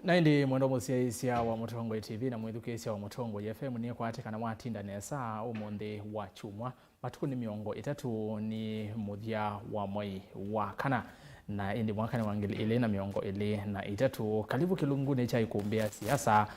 Naindi mwendo musiaisia wa Muthongo TV na mwithukiisia wa Muthongo FM ni kwatikana watinda nesa umonde wa chumwa matuku ni miongo itatu ni muthia wa mwai wa kana na indi mwakani wangili ile na miongo ile na itatu kalibu kilunguni cha Îkûmbî siasa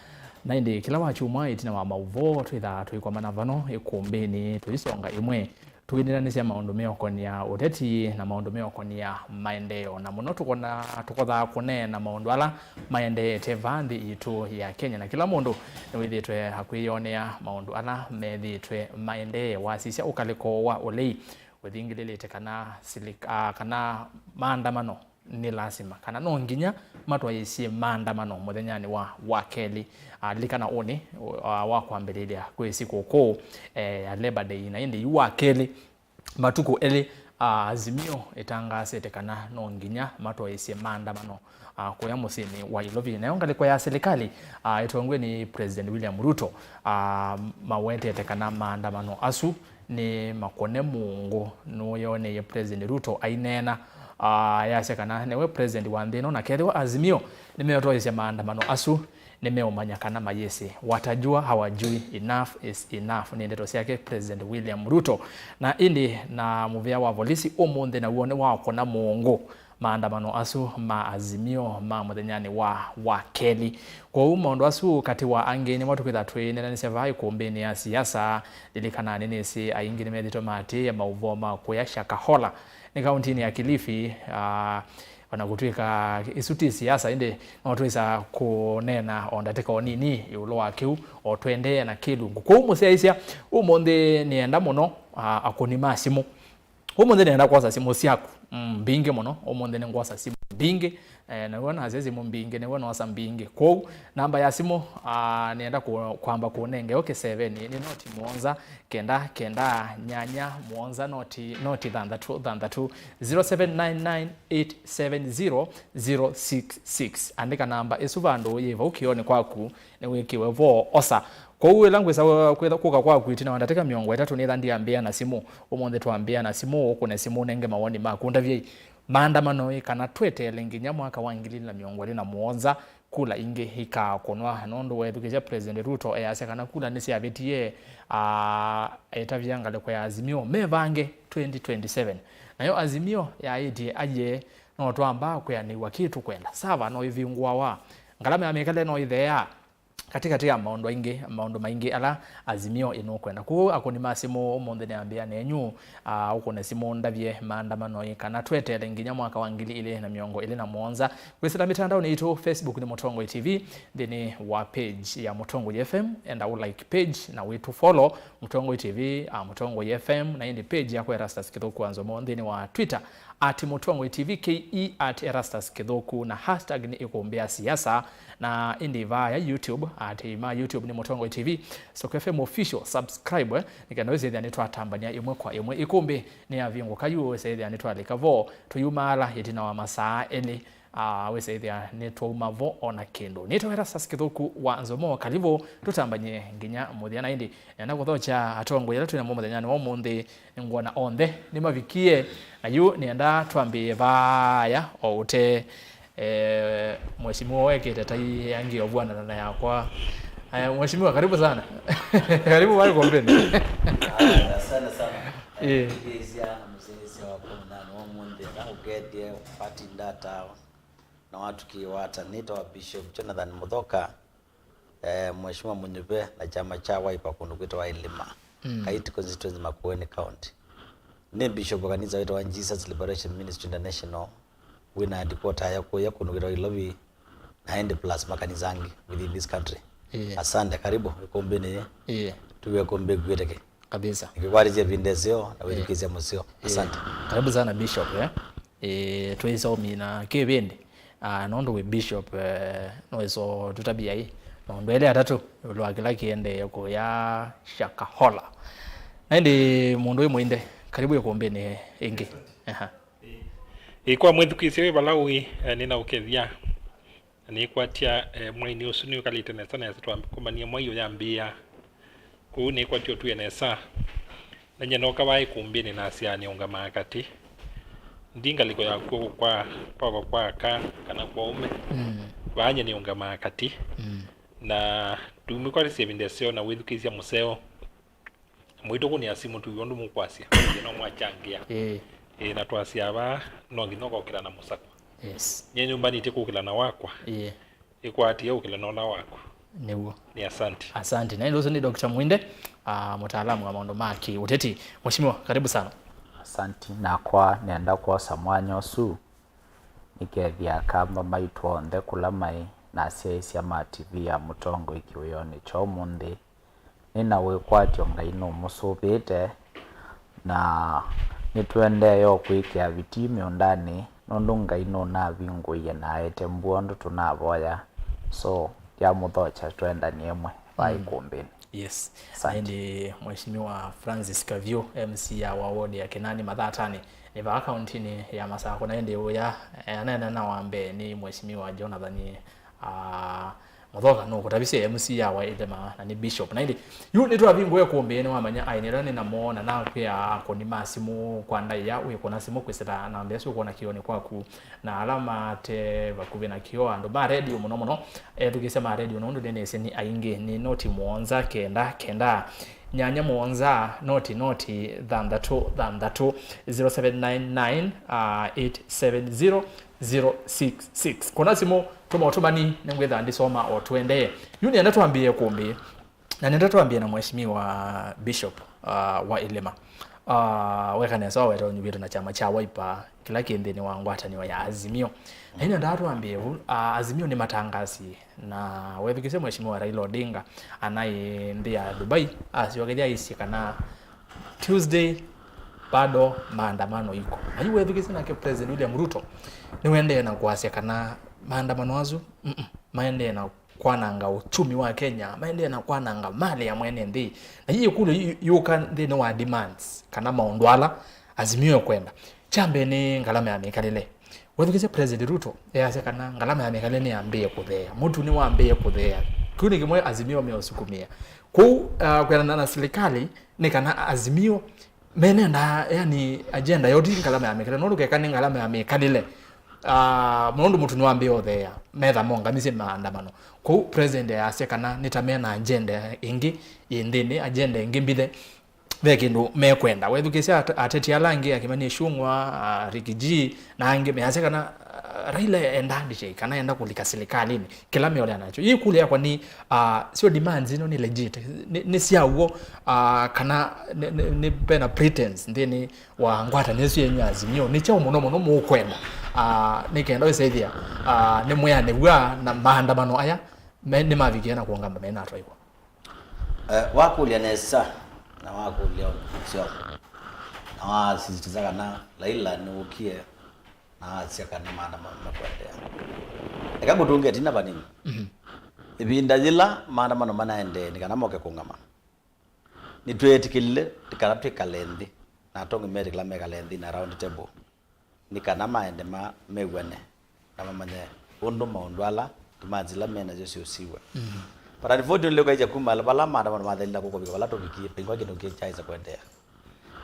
na indi kila wa chumwa itina wa mauvo twitha twikwa manavano Îkûmbî ni tuisonga imwe tuiniranisha maundu meokonia uteti na maundu meokonia maendeleo na muno tukotha kunena maundu ala MAITû nthi itu ya Kenya na kila mundu niwithitwe hakwionea maundu ala methitwe maendeleo wasisya ukaliko wa Ûlei withingililite kana maandamano ni lazima kana no nginya matwayisie maandamano muthenyani wa keli likana uni wa kwambiriria kwisi koko ya Labor Day na indi wa keli matuku ele azimio itangasete kana no nginya matwayisie maandamano kuya musini wa ilovi na yongaliko ya serikali itongwe ni President William Ruto mawetete kana maandamano asu ni makone mungu no yone ye President Ruto ainena yasekana newe president wa nthino na kethiwa azimio nimeotoesya maandamano asu nimeumanya kana mayesi watajua hawajui enough is enough ni ndeto ciake President William Ruto na indi na muvia wa polisi umunthe na uone wako na mungu maandamano asu ma azimio ma muthenyani wa keli kwa umondo asu kati wa angeni watu kwitha twine na niseva Îkûmbî ya siasa lilikana nini si aingi nimethito mati ya mauvoma kuyasha kahola ni kaunti ya Kilifi wanagutwika isuti siasa inde notwisa kunena ondateka onini yulo wakiu otwende na kilungu kwa umusiaisia umonde nienda muno akunima simu umonde nienda kwasa simu siaku mbinge muno umonde ni ngwasa simu mbinge na wana azezi mbinge ne wana wasa mbinge kwa namba ya simu nienda kwamba kunenge okay 7 ni noti muonza kenda nyanya muonza noti thandatu 0799870066 andika namba esuvando yeva ukione kwaku ne wikiwe vo osa kwa uwe langwesa kwetha kuka kwaku itina wandateka miongo itatu ni thandi ambia na simu umonde twambia na simu ukune simu nenge mawoni makunda vyei maandamano kana twetele nginya mwaka wa 2021 kula inge hika konwa nondo wethukija President Ruto yase kana kula nisi abetie etavyangale kwa azimio mevange 2027 nayo azimio ya iti aje no twamba kwa ni wakitu kwenda sava no ivingwa wa ngalama amekale no ithea katikati ya maondo maingi ala azimio inokwenda ku akoni masimo monde ne ambia nenyu uko ne simo ndavye maandamano kana twetele nginya mwaka wa 2021 kwesita mitandao ni ito Facebook ni Muthongo TV then wa page ya Muthongo FM and I would like page na we to follow Muthongo TV Muthongo FM na indi page yako ERASTUS Kithoku NZOMO then wa Twitter @Muthongo TV ke @ERASTUS Kithoku na hashtag ni Îkûmbî siasa na indi via YouTube YouTube ni Muthongo TV so FM official subscribe nikanaweza ithia nitwa tambania imwe kwa imwe Îkûmbî ni avingo KAVYU ithia nitwa likavo tuyumala yetina wa masaa ele wese ithia nitwa umavo ona kendo nitwa ERASTUS Kithoku wa NZOMO kalivo tutambanye nginya muthia na indi na guthocha atongo yela twina muthenya wa munthe ngona onthe ni mavikie na yu nienda twambie vaya oute mheshimiwa wekete tai yangi obwana na yakwa mheshimiwa karibu sana karibu wali kompeni sana izia mzee wa kuna no munde na ugedie party data na watu kiwata nito Bishop Jonathan MUTHOKA mheshimiwa Munyube na chama cha Wiper kundu kwitwa ILIMA Kaiti constituency Makueni County ni bishop kanisa wetu wa Jesus Liberation Ministry International wina headquarter yako kundu kwitwa Ilovi na end plus makanizangi within this country. Asante karibu Îkûmbî ni tuwe Îkûmbî gweteke kabisa nikwarize vindezio na wekize musio asante karibu sana bishop tuiso mina kibindi nondo we bishop noiso tutabia hii nondo ele atatu lwakila kiende yako ya shakahola ndi mundu MUINDE karibu Îkûmbî ni ingi ikwa mwithukisio balawi nina ukethia ni kwatia mwaini usu ni ukalite nesa nesa twambia mwaio yambia ku ni kwatio tu nesa na nyanoka wa Îkûmbî ni nasiani unga makati ndinga liko ya kwa ka kana kwa ume banye ni unga makati na tumikwa receiving sio na withukizia museo mwito kuni asimu tu yondu mukwasia no mwachangia na twasia ba no ginoko kila na musako nye nyumbani ite kukila na wakwa ikwati yo kila na wako niwo ni asante na ndio ni Dr. MUINDE mtaalamu wa maondo maki uteti. Mheshimiwa, karibu sana. Asante na kwa nenda kwa samwanyo su nikethia kamba maitu onthe kula mai na cia ma TV ya mutongo ikiwiyoni cho mundi nina wikwatio ngai no musubite na nitwende yo kwikia vitimi ondani nondu ngai no na vinguye na ete mbuondo tunavoya so ya muthocha twenda ni emwe wa Îkûmbî. Yes. Saidi Mheshimiwa Francis KAVYU MC ya ward ya KINANIE MATHATANI ni ba account ni ya masako na ende uya anena na wambe ni Mheshimiwa Jonathan MUTHOKA no kutabise MC ya wa ERASTUS na ni bishop na indi yu ni twabingo ya Îkûmbî ni wamanya ainirani na mona na kwa koni masimu kwa ndai ya uye kona simu kwiseta na mbeso kuona kioni kwaku na alama te bakuve na kio ando ba radio muno tukisema radio no ndo nese ni ainge ni noti muonza kenda nyanya muonza noti than 0799 870 kuna simu tumani ngwetha ndisoma o twende yuni anatuambie Îkûmbî na nendatuambie na Mheshimiwa Bishop wa ILIMA wekane sawa weto nyubiro na chama cha Wiper kila kindeni wa ngwatani wa ya Azimio na ina ndatuambie Azimio ni matangasi na wethikise Mheshimiwa Raila Odinga anayendia Dubai asiwagethia isikana Tuesday bado maandamano iko na hiyo wethikise na ke President William Ruto ni wende na kuasia kana maandamano azu maende na kwananga uchumi wa Kenya maende na kwananga mali ya mwene ndi na hiyo kule you can they know demands kana maondwala Azimio kwenda chambe ni ngalama ya mikalele wethikise President Ruto yase kana ngalama ya mikalele ni ambie kuthea mtu ni waambie kuthea kuni kimwe Azimio meosukumia kwenda na serikali ni kana Azimio menenda yani agenda yodi ngalama ya mikalele no lukekani ngalama ya mikalele mundo mutu niwambie othea metha monga mise maandamano ko president yasekana nitamena agenda ingi indini agenda ingi mbithe vekindu mekwenda wethukisia ateti alangi akimani shungwa Rigiji na ange measekana Raila endandishe kana enda kulika serikalini kila meole anacho hii kule yakwa ni sio demands ino ni legit ni siawo kana ni pena pretense ndeni wa ngwata nesu yenyu Azimio ni cha muno mu kwenda nikenda weseithia ni muyane bwa na maandamano aya ni mavikiana kuongamba mena atwaiko wakulia nesa na wakulia sio na wasisitiza na Raila ni ukie na siaka na maandamano kwendea ekagutunge tina banini ibinda jila maandamano manaende nikanamoke kungama nitwetikile tikarapti kalendi na tonge meri kala megalendi na round table nikana maende megwene na mamanye ondo maondwala tumazila mena jose usiwe para unfortunately lokaija kumala bala maandamano madela kokobika bala tobikie pengwa kindu kichaiza kwendea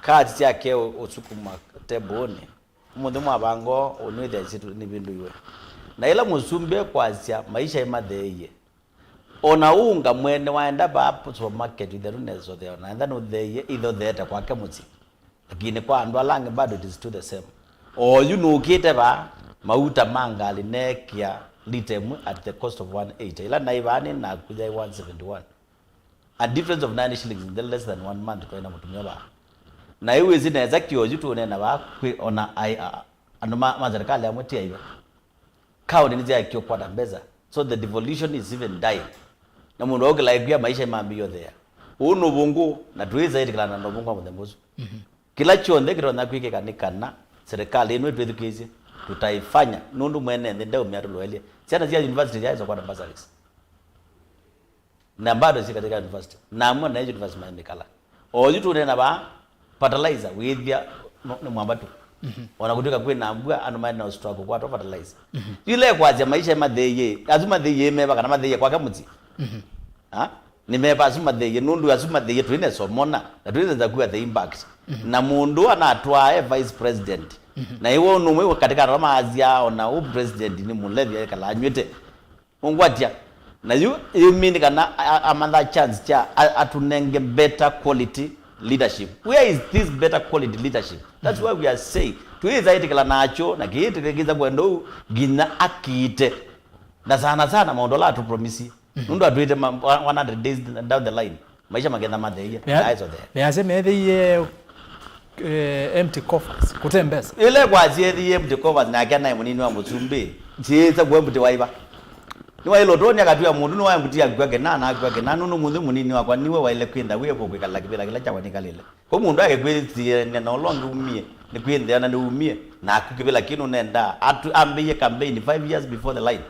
kati yake osukuma teboni mundu mwabango onwethe situ ni bindu iwe na ila musumbe kwazia maisha imatheye ona unga mwene waenda ba supermarket with the runners of there na then utheye itho theta kwake muti lakini kwa andu alange bado it is still the same or you know kite ba mauta mangali nekia litem at the cost of 180 ila naivani na kuja 171 a difference of 9 shillings in the less than 1 month kwa ina mutumia ba na iwe zinaweza kioju tuone ba ona ando mazarikali amutia hiyo kao ni nje yakio kwa mbeza so the devolution is even dying na mundu ogelaigya maisha mambiyo there uno bungu na tuiza ile kana ndo bungu amudembuzo kila chonde kirona kwike kanikana serikali ino twethukizie tutaifanya nundu mwene ndende umiatulwelie siana zia university yazo kwa bursaries na bado si katika university na mwa na university maandikala oju tunena ba fertilizer withia no mwambatu wanakutoka kwena ambua anoma na struggle kwa fertilizer ile kwaje maisha matheye azuma theye meba kana matheye kwa kamuti ni meba azuma theye nundu azuma theye twine somona na twine za kuwa the impact na mundu anatwa vice president na iwo numwe katika rama azia ona u president ni mulevi kala anywete ongwatia na you mean kana amanda chance cha atunenge better quality leadership. Where is this better quality leadership? That's why we are saying tuiza itikala nacho na kiitikiza kwendo gina akite na sana maondola tu promise nundu atuite 100 days down the line maisha magenda madhe eyes of there beaseme the empty coffers kutembeza ile kwazie the empty coffers na kana munini wa mutsumbe chiza gwembuti waiba niwa ilo drone yakatuya mundu niwa mbuti agwage na nunu mundu munini wakwa niwe waile kwenda wiye kokala kibela kila chawa nikalile ko mundu ake kwezi ne no longer umie ni kwenda na umie na kukibela kinu nenda atu ambiye campaign 5 years before the line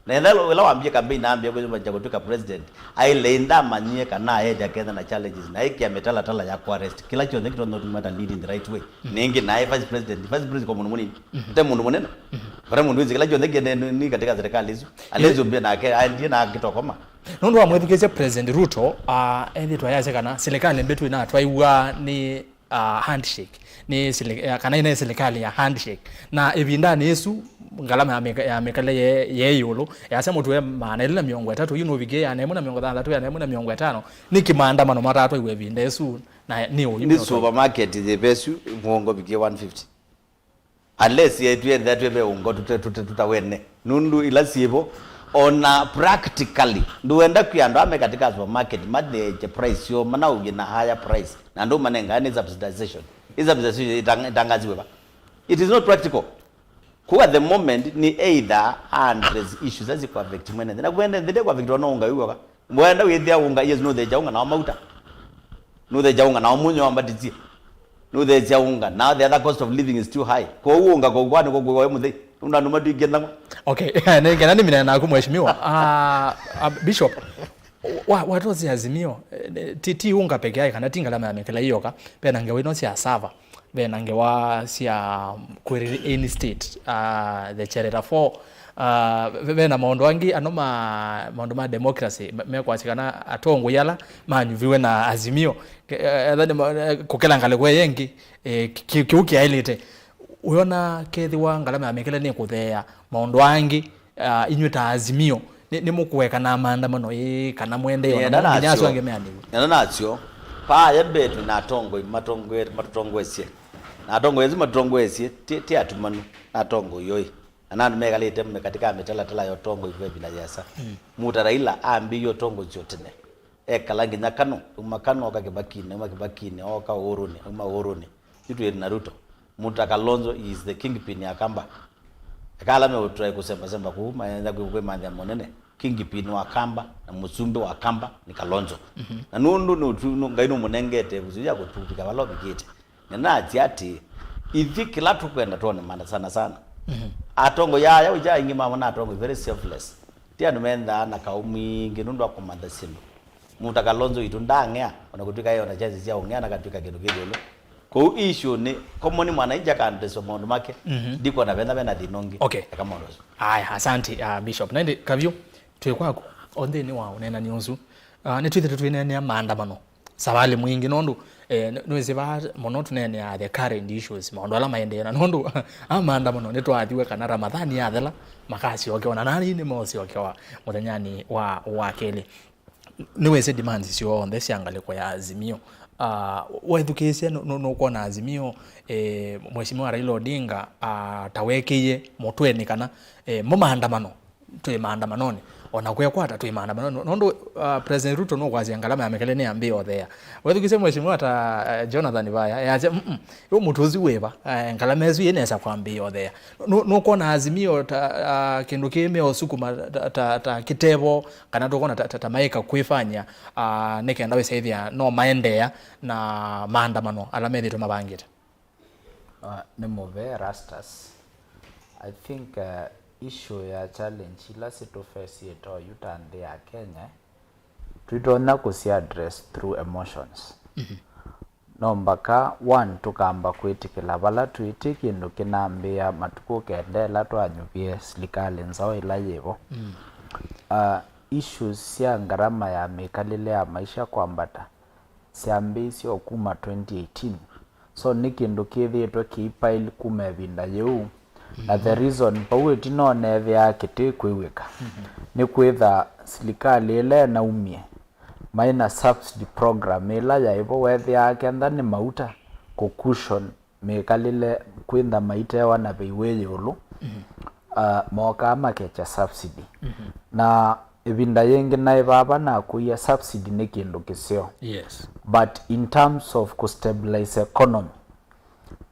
na ndalo la ambie campaign na ambie kwa kutoka president ailenda manyie kana yeye akenda na challenges na hiki ametala ya ku arrest kila chonde kito ndo tumata lead in the right way ningi na vice president kwa mundu te mundu munene para mundu kila chonde kende ni katika serikali hizo alezo bia na ke ndiye na kitokoma nundu wa mwethukeze president Ruto ethi twayaze kana serikali mbetu ina twaiwa ni handshake ni kana ina serikali ya handshake na evindani Yesu ngalama ya mekale ye yolo yasema tuwe maana ile miongo 3 you know bige ya nemo na miongo 3 ya nemo na miongo 5 niki maandamano matatu iwe vinde Yesu na ni uyu ni supermarket the best muongo bige 150 unless yetu enda tuwe ungo tutawene nundu ila sibo ona practically nduenda kuyando ame katika supermarket madhe price yo mana uge na higher price na ndo manenga ni subsidization itangaziwe ba it is not practical kwa the moment ni either address issues as kwa victim and then kwenda ndide kwa victim no unga yuko mwenda withia unga yes no the jaunga na mauta no the jaunga na munyo ambatizie no the jaunga now the other cost of living is too high kwa unga kwa kwani kwa muthe unanuma digenda okay ningena ni mina na kumheshimiwa bishop watu zi azimio titi unga peke yake kana tingala mamekela hiyo ka pena ngewino sia sava bena ngewa sia query any state the charter for bena maondo wangi anoma maondo ma democracy mekwasikana atongo yala manyuviwe na azimio then kokela ngale kwe yengi kiuki ailite uyona kethi wa ngalama amekela ni kuthea maondo wangi inyuta azimio ni mukuweka na maandamano kana mwende yona nyaso angemeani nacho pa yebetu na tongo matongo esie na tongo ezi matongo esie ti atumanu na tongo yoi anani megalite katika ametala yo tongo iwe bila yasa mutaraila ambi yo tongo jotene ekalangi nakano umakano makibakine oka urune urune kitu na Ruto Kalonzo is the kingpin ya Kamba akala me utrai kusema ku maenda kwa mandha monene kingpin wa Kamba na musumbe wa Kamba ni Kalonzo na nundu ngaino munengete kuzuya kutupika balobi gete na ati ithi kila tukwenda tuone manda sana atongo ya uja ingi mama na atongo very selfless tia numenda na kaumi nginundu akomanda sindo Kalonzo itundangea onakutika hiyo na chazi cia ongea na katika kindu kidolo ko issue ni common mwana ija kandeso mondo make diko na benda dinongi kama ndo aya asante bishop nende KAVYU tuwe kwako onde ni wao nena nionzu ne twithe ne maandamano sabali mwingi nondu nweze ba mono tunene ya the current issues mondo ala maende na nondu maandamano ne twathiwe kana Ramadhani yathela makasi okiona nani ni mosi okiwa muthanyani wa kele niweze demands sio on this angale kwa ya azimio waithukisia no kuona azimio mheshimiwa Raila Odinga tawekeye motweni kana mo maandamano twe maandamanoni ona kwa kwata twe maandamano nondo president Ruto no kwazi angalama amekele ne ambio there waithukisia mheshimiwa ta Jonathan Baya yaje yo mutuzi weba angalama ezu yenesa kwambio there no kuona azimio kindu kime osukuma ta kitebo kana tokona tamaika kuifanya nekenda wesaithia no maendea na maandamano alamethi to mabangita nemo ERASTUS I think issue ya challenge ila situ face yeto yutande ya Kenya twitona kusi address through emotions no mbaka one tukamba kwitikila bala twitiki ndo kinambia matuko kendela twanyuvie Silikalî nzao ila yevo issues cia ngarama ya mikalile ya maisha kwambata siambisi okuma 2018 so niki ndo kithietwe kiipaili kuma vinda yeu na the reason pawe tino nevya kiti kuiweka ni kwitha silikali ile na umie maina subsidy program ila ya ipo wethi yake ndani mauta kucushion mekalile kwinda maitewa na beiwe ulu moka makecha subsidy na ibinda yengi na ibaba na kuya subsidy ni kindu kisio. Yes. But in terms of stabilize economy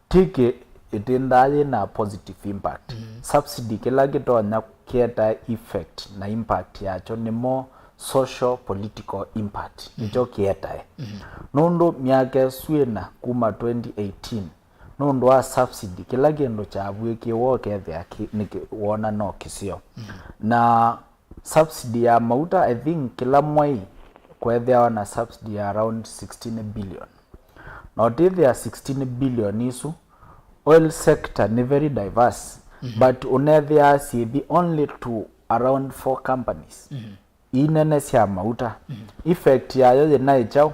tiki itindaye na positive impact. Subsidy kila gitonya kieta effect na impact yacho ni more social political impact nicho kieta nundu miaka swina kuma 2018 nundu wa subsidy kila kindu chabwe kiwo kethia nikiwona no kisio na subsidy ya mauta I think kila mwai kwethia na subsidy ya around 16 billion not there 16 billion isu oil sector ni very diverse but unethia see the only to around 4 companies inene cia mauta effect yayo yenaichao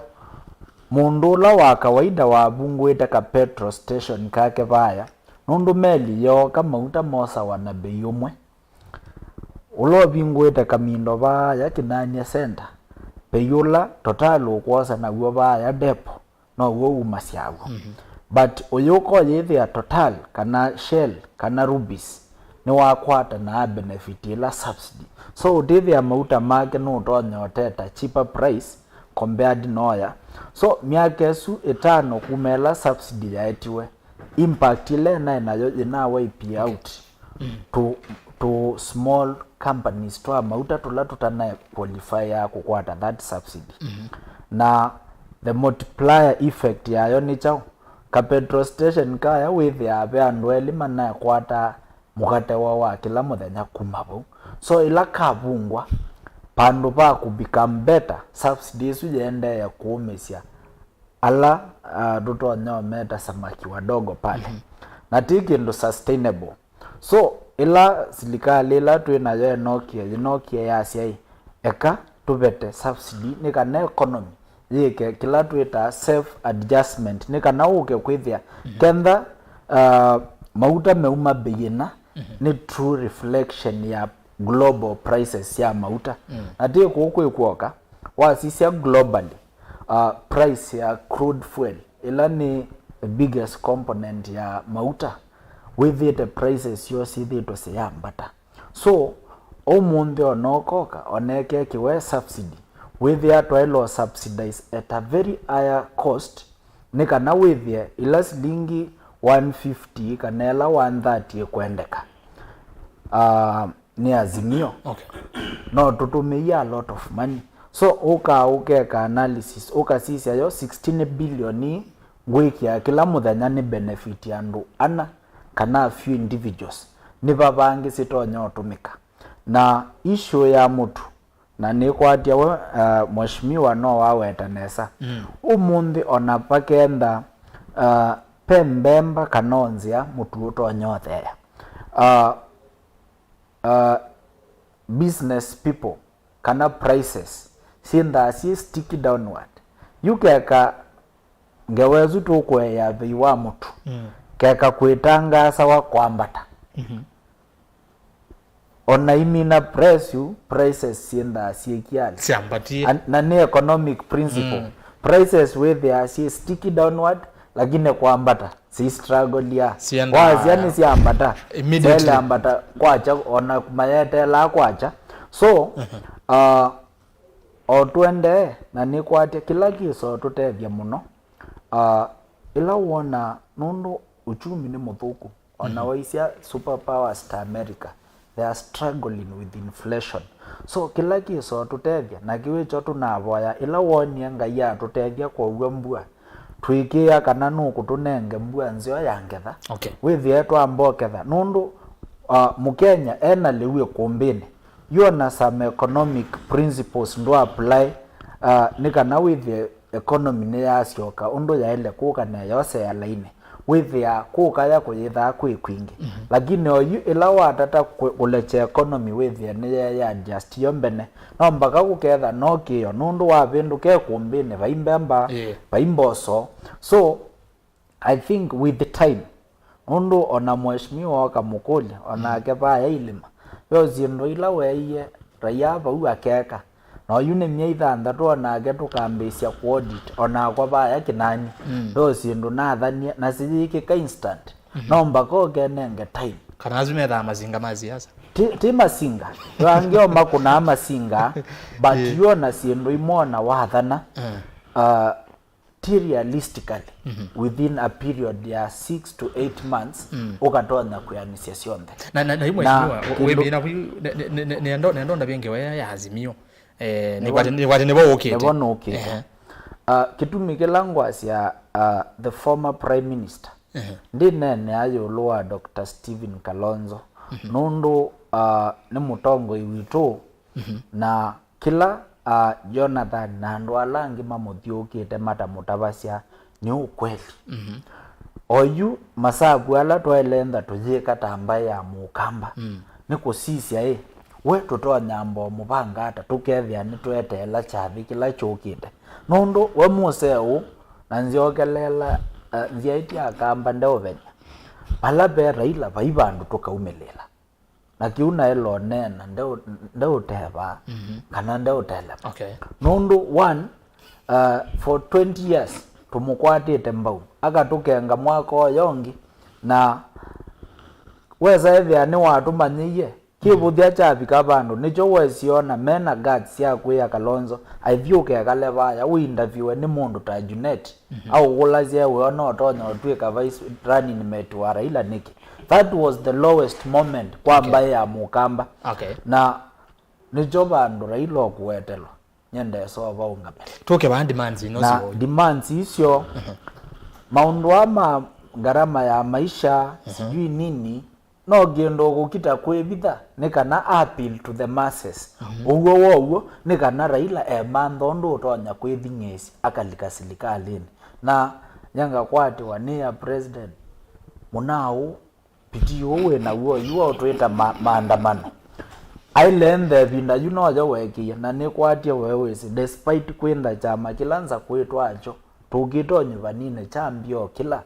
mundu la wa kawaida wa bungwete ka petrol station kake baya nundu meli yo ka mauta mosa wana bei umwe ulo bingwete kamindo baya kinanie center peyula total ukwosa na gwo baya depo no wo umasiago but uyuko yithia total kana shell kana rubis ni wakwata na benefit ila subsidy so udithia mauta make no tonyoteta cheaper price compared noya so miaka su etano kumela subsidy yaetiwe impact ile nayo ina wipe out to small companies to mauta tutana qualify ya kukwata that subsidy na the multiplier effect yayo ni chao ka petrol station kaya with ya be andweli mana kwata mukate wa kila muthenya kumabo so ila kabungwa pandu pa ku become better subsidies yende ya kuumesia ala duto nyometa samaki wadogo pale na tiki ndo sustainable so ila silikali ila twina yo Nokia ya cia eka tubete subsidy ni kana economy yike kila twita self adjustment ni kana uke kwithia kenda mauta meuma beina ni true reflection ya global prices ya mauta ati kuoka wasisia globally price ya crude fuel ila ni the biggest component ya mauta with it the prices yo sithi to seyambata so omunde onokoka oneke kiwe subsidy with it to subsidize at a very higher cost nikana with it ila silingi 150 kanela 130 kwendeka ni azimio no tutumia a lot of money so ukeka analysis sisi yo 16 billion wiki ya kila muthenya ni benefit ya ndu ana kana few individuals ni babangi sitonya otumika na issue ya mutu na ni kwatia mheshimiwa no wawetanesa umundi ona pakenda pembemba kanonzia mutu utonyothea business people kana prices sinda si sticky downward yukeka ngewezu tukwe ya biwa mutu keka kwitanga sawa kwambata ona imina prices sinda siekiali siambatie na ni economic principle prices with there si sticky downward lakini kwambata si struggle ya waziani si ambata immediately ambata kwacha ona mayete la kwacha so otwende na ni kwate kila kiso tutethia muno ila wona nundu uchumi ni muthuku ona waisia superpowers ta America they are struggling with inflation so kila kiso tutethia na kiwicho tunavoya ila wonia ngai ya tutethia kwa uwembua twikia kana nuku tunenge mbua nzio yangetha withie twamboketha nundu mukenya ena liwe kumbini yona some economic principles ndo apply nikana withie economy ne yasioka undu yaile kuka na yose ya laini withie kuka ya kuyitha kwingi lakini oyu ila watata kuleche economy withie ne ya adjust yombene no mpaka kuketha no kiyo nundu wa bindu ke kumbini vaimbemba vaimboso so I think with the time undu ona mheshimiwa wa Kamukuli ona kepa ya ILIMA yo zindo ila weiye raia bau akeka no yune myeitha ndatu ona getu kambisia ku audit ona kwa baya kinani do zindo na thania na sijiki ka instant no mbako genenge time kana azume tha mazinga maziasa ti masinga wangio makuna masinga but yo na zindo imona wathana realistically within a period ya 6 to 8 months ukatonya kuyanisia sionthe na imwe wewe na nendo ndabenge wa ya azimio ni kwati nebo okay kitumi kilangwa cia the former prime minister ndinene ayo loa Dr. Stephen Kalonzo nundu ni mutongoi witu na kila Jonathan na andu alangi mamuthiukite mata mutabacia ni ukweli oyu masabu ala twelenda tujika tamba ya mukamba ni kusisia we tutoa nyambo mubanga ata tukethia ni twetela chathi kila chukite nundu we museu na nziokelela nziaiti akamba ndeovenya ala be Raila baibandu tukaumelela na kiuna elo nena ndeo teba kana ndeo tele nundu one for 20 years tumukwatite mbau akatukenga mwako yongi na weza ethia ni watu manyiye kibuthia chabika bandu nicho wesiona mena guts ya kuya Kalonzo aithiuke akalebaya we interview ni mundu ta Junet au gulazia we ona otonya otwika vice running mate wa Raila niki. That was the lowest moment kwa mbaye ya mukamba na nicho bandu Raila okuwetelo nyende so abaunga tuke ba demands na demands isio maundu ama garama ya maisha sijui nini no gendo gukita kwebitha ni kana appeal to the masses uwo ni kana Raila manthondo utonya kwithingesi akalika silikalini na nyanga kwati wania president munao pidio we na uwo yuo twita maandamano ailende binda yunoja wekia na ni kwatia wewe despite kwenda chama kilanza kwetwa acho tukitonye vanine chambio kila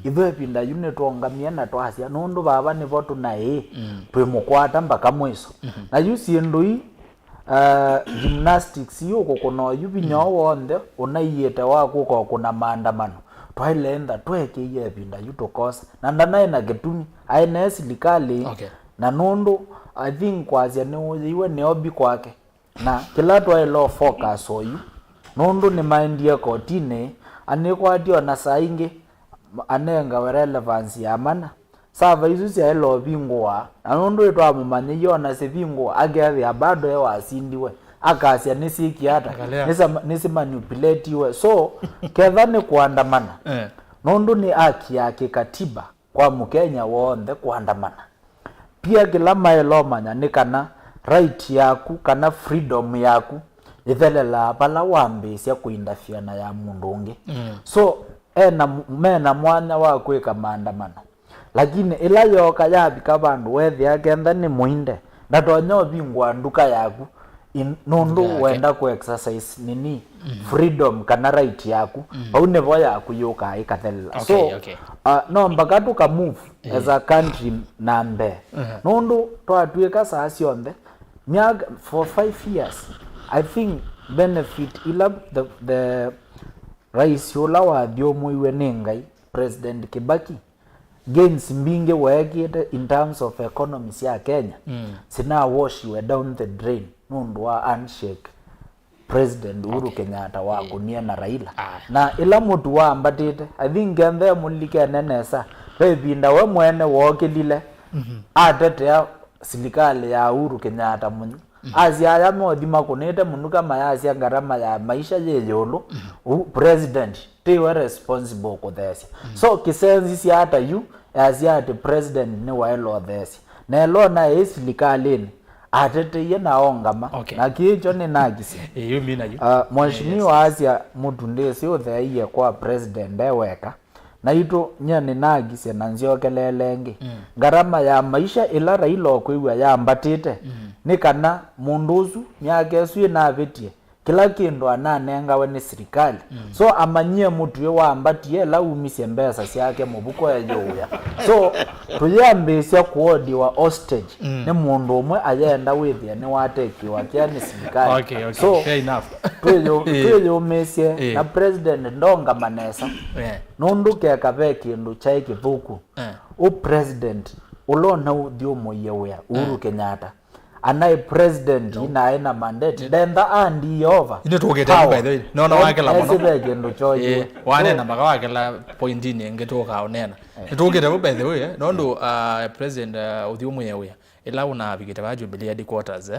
itwe pinda yune tuongamia na twasia nundu baba ni votu na twimukwata mpaka mwiso na yusi ndui gymnastics yuko kuno yubinyo wonde UYÄETEWA kuko kuna maandamano twailenda twekiye pinda yutokosa na ndanaye na getumi aene Silikalî na nundu I think kwazia ni iwe ni obi kwake na kila twailo focus oyu nundu ni mindie kotine anikwadio na saingi anenga relevance ya mana sava isu cia elo bingwa na nundu itwa mumanyiyo na sibingwa agethi abado ye wasindiwe akasia nisiki hata nisi manipulate so ketha ni kuandamana nundu ni haki ya kikatiba kwa Mkenya wonthe kuandamana pia kila maelo manya ni kana right yaku kana freedom yaku ithelela bala wambisia kuindafiana ya mundu ungi so mena mwanya wa kwika maandamano lakini ila yoka yabika bandu wethi akenda ni muinde ndatonyo bingwa nduka yaku nundu wenda ku exercise nini freedom kana right yaku au nevo yaku yoka ikathelela no mpaka tuka move as a country nambe nundu twatwika saa cionthe for 5 years I think benefit ila the rais ula wa thiomo iwe ningai President Kibaki gains mbinge wekite in terms of economy ya Kenya sina wash we down the drain nundu wa handshake President Uhuru Kenyatta wa kunia na Raila na ila mutu wa ambatite I think ngende mulike nenesa webinda we mwene wokilile atete ya Silikalî ya Uhuru Kenyatta munyi azia ya modima kunete munuka mayasi garama ya maisha yeyolo president they were responsible for this so kisenzi si hata yu azia the president ni waelo this na lo na Silikalî atete ye naongama na kicho ni nagisi yumina yu mheshimiwa azia mutu ndesi uthaiye kwa president eweka na ito nyane nagisi na nziokelelenge garama ya maisha ila Raila okwiwa ya ambatite ni kana munduzu myake su na vetie kila kindu ananengawe ni serikali so amanyie mutu wa ambatie la umisie mbesa siake mubuko ya yoya so tuyambisya kuodiwa hostage ni mundu umwe ayenda withia ni watekiwa kia ni serikali so fair enough tuyumisye na president ndonga manesa nundu keka ve kindu chai kithuku u president ulona uthio moyewe Uhuru Kenyatta anai president ina aina mandate denda andi over ine tugete by the way no wake la mono esibege ndo choye wane na maka wake la point ni ngetoka onena tugete by the way no ndo president uthio moyewe ila una bigete ba Jubilee headquarters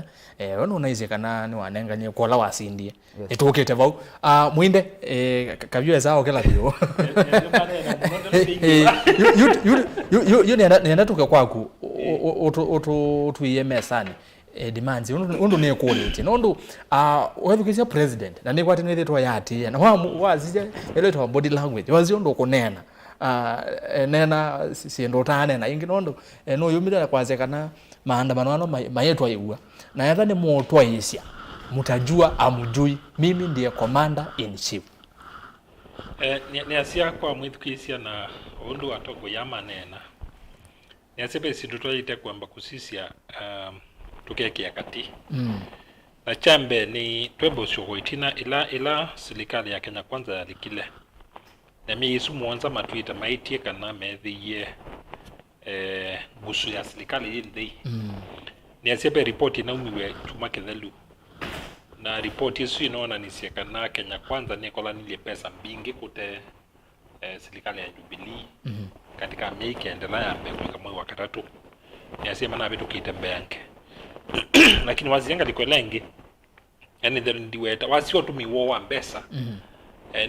ono unaize kana ni wanenganye kola wasindie tugete vau muinde KAVYU zao kila bio you nenda tuke kwaku tuiyemesani demands undu ne quality nondu wethukisia president na nikwati nithitwa yati na wazije eleto body language waziondo kunena nena siendo tane na ingi nondu no yumira kwazekana maandamano ano mayetu aigua na yatha ni motwa isya mutajua amujui mimi ndiye commander in chief ni asia kwa mwithukisia na undu atogo ya manena ni asepe sidutwaite kwamba kusisia tukekia kati na chambe ni twebo shugoitina ila Silikalî ya Kenya kwanza yalikile na mi isu mwanza matuita maitie kana methiye gusu ya Silikalî ndi ni asepe report na umiwe tuma kethelu na report isu inaona ni siekana Kenya kwanza ni kola nile pesa mbingi kute Silikalî ya Jubilee katika miaka endelea ya mwaka mmoja wa katatu ni asema na vitu kitembeange lakini wazianga liko lengi yani ndiweta wasio tumiwo wa mbesa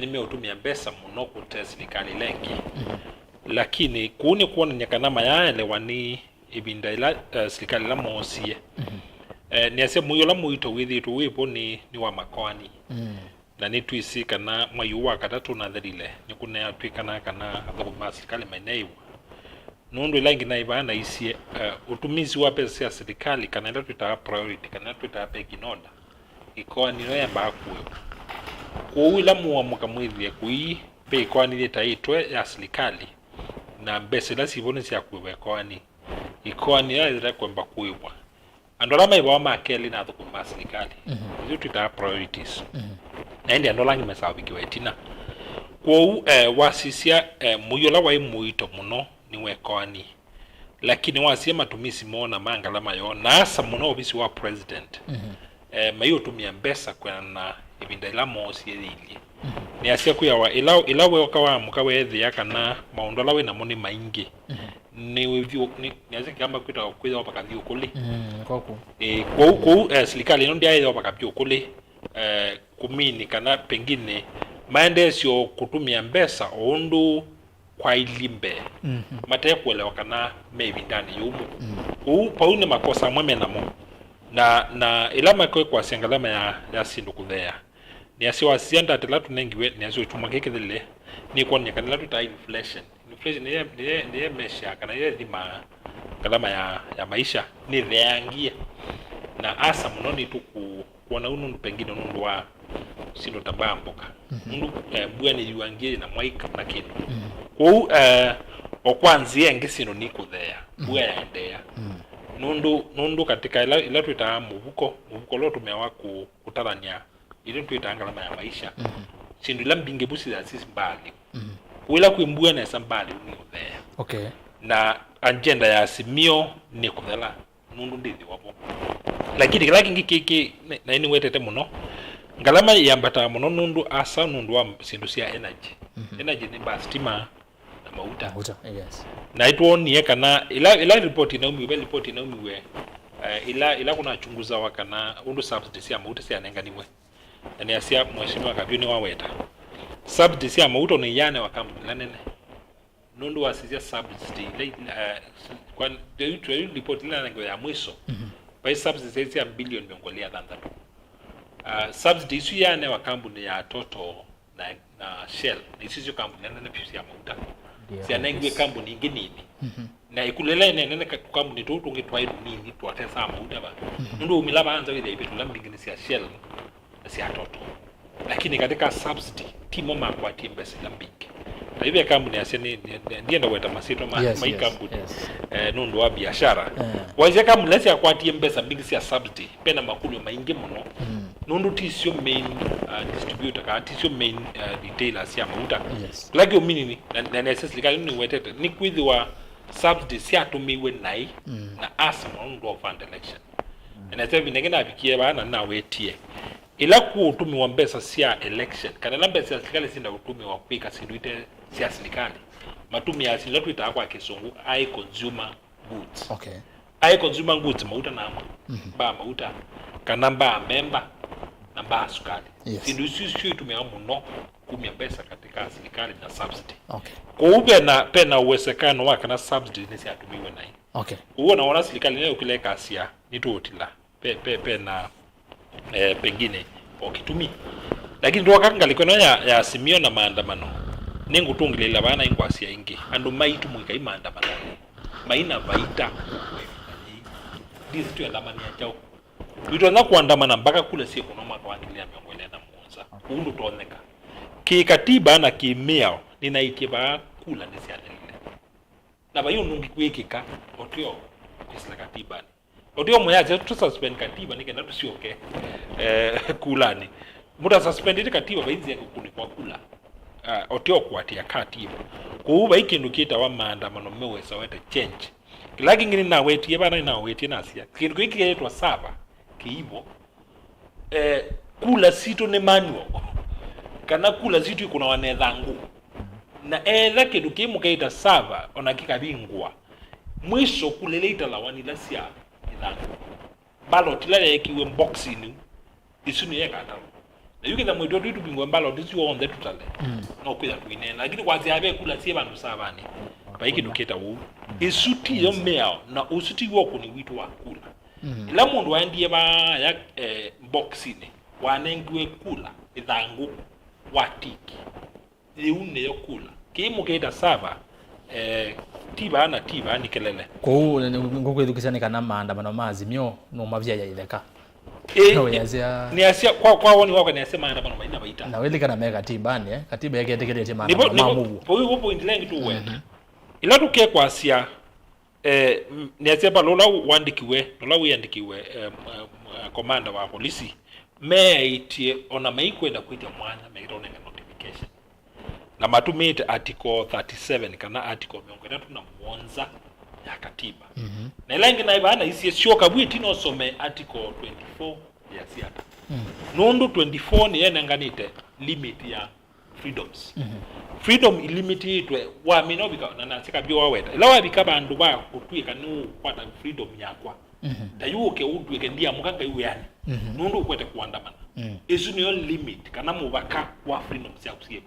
nimeotumia mbesa muno kute Silikalî lengi lakini kuone kuona nyakana mayaelewani ibinda ila Silikalî la mosie ni asema muyo la muito withitu wipo ni wa makwani na ni twisi kana mwayu wa katatu na therile ni kuna twikana kana thogoma Silikalî maineiwa nundu ilangi na ibana isie utumizi wa pesa ya Silikalî kana ila twita priority kana twita peginoda iko ni ya bakwe kuwila muamuka mwithie kui pe iko ni taitwe ya Silikalî na mbese la sibone sia kuwe kwani iko ni ya kwamba kuibwa andola maiba makeli na thogoma Silikalî hizo twita priorities na ndi andola ngi mesabikiwa etina kwa wasisia muyola wa muito muno ni wekwani lakini wasie matumisi mona mangala mayo na asa muno obisi wa president mayo tumia mbesa kwa na ibinda ila mosi yeli ni asia kuyawa ila we okawa mukawethi yakana maondola we na moni maingi ni wivyo ni asia kamba kwita opaka vyo kule koko kwa Silikalî ndio ayo opaka vyo kule kumini kana pengine maendesyo kutumia mbesa ondu kwa ilimbe mate kuelewa kana maybe ndani yumu paune makosa mweme namo na ilama kwa sengalama ya sindu kuthea ni asiwa sianda atilatu nengiwe ni asiwa tumake thile ni kwa nyakana latu ta inflation ni mesha kana ile dhima kalama ya maisha ni reangia na asa mnoni tu kuona unu pengine nundu wa sino tabamboka nundu bwani yuangie na mwaika na kindu ku okwanzie ngisino niko there bwa yaendea nundu katika ila twita mubuko lo tumewa kutarania ile twita ngalama ya maisha sindu la mbinge busi za sisi mbali wila kuimbua na sambali niko there na agenda ya simio niko there nundu ndithi wapo lakini kila kingi na ini wetete muno ngalama yambata muno nundu asa nundu wa sindu sia energy ni bastima na mauta yes na ituoni kana ila report na umiwe ila kuna chunguza wakana undu subsidy sia mauta sia nenganiwe ni asia mheshimiwa KAVYU ni waweta subsidy sia mauta ni yane wa kampuni nene nundu wasizia subsidy kwa report ila nengo ya mwiso by subsidy sia bilioni miongolia thandatu subsidy isu yane wa kampuni ya Toto na Shell ni sisi kampuni nene pia mauta sia nengo kampuni ingine na ikulela nene kampuni tu tungitwa nini tuatesa mauta ba nundu umilaba anza ile ibitu lambingine sia Shell si atoto lakini katika subsidy timo makwatie mbesa lambiki na hivi kampuni aseni ndienda weta masito maikampuni nundu wa biashara waje kampuni lesi akwatie mbesa big sia subsidy pena makulu maingi muno nundu tisio main distributor ka tisio main retailer sia mauta like minini na necessarily ni wetete ni kwithiwa subsidy sia tumiwe nai na asma nundu of fund election na tevi negena bikie bana na wetie ila ku utumi wa mbesa sia election kana la mbesa serikali sinda utumi wa kupika sinduite sia serikali matumi ya sinda tuita kwa kisungu ai consumer goods ai consumer goods mauta na ba mauta kana ba member na ba sukali sindu sisi tumia muno kumia pesa katika serikali na subsidy kwa ube na pena uwezekano wa kana subsidy ni sia tumiwe nai uona wana serikali leo kileka asia ni tuotila pe na pengine okitumi lakini ndo wakanga liko ya simio na maandamano ningu tungilila bana ingwasia ingi andu maitu muika maandamano maina baita district ya lamani ya chao tuitona kuandamana mpaka kule siku na mwaka wa 2011 kundu toneka kikatiba na kimeo ninaikiba kula nisialele na bayo nungi kuikika otio kisla katiba odio moyaje tu suspend katiba nike na tusioke kulani muda suspend ile katiba baizi ya kukuni kwa kula otio kwatia katiba kuuba ikindu kita wa maandamano mewesa wete change kilagi ngini na wetie bana na wetie na sia kindu hiki yetu saba kiivo kula sito ne manual kana kula sito kuna wanedhangu na kindu kimu kaita saba onakika bingwa mwisho kuleleita la wanila sia ballot la yekiwe boxing isunu yekata na yuke da mwedo tu bingwa ballot isi on the total no kwida kuine lakini kwazi abe kula sie bantu sabani ba iki duketa wu isuti yo meo na usuti wo kuni witu wa kula ila mundu wandie ba ya boxing wanengwe kula ithangu watiki leune yo kula kimu keta saba tiba ni kelele ko ngokwethukisani kana maandamano mazimio no mavya ya ileka no yazia ni asia kwa woni wako ni asia maandamano maina baita na wele kana mega tibani katiba yake tekelete maandamano mamu po point lengi tu wenda ila tuke kwa asia ni asia ba lola wandikiwe komanda wa polisi meitie ona meikwenda kuita mwana meirone notification na matumite article 37 kana article 301 ya katiba na ilangi na ibana isi sio kabwiti no some article 24 ya siata nundu 24 ni yenenganite limit ya freedoms freedom ilimited wa minobika na nasika biwa weta ila wabika bandu ba kutwika nu kwata freedom yakwa dayuke udwike ndia mukanga iwe yani nundu kwete kuandamana isu niyo limit kana mubaka wa freedom ya kusiyebu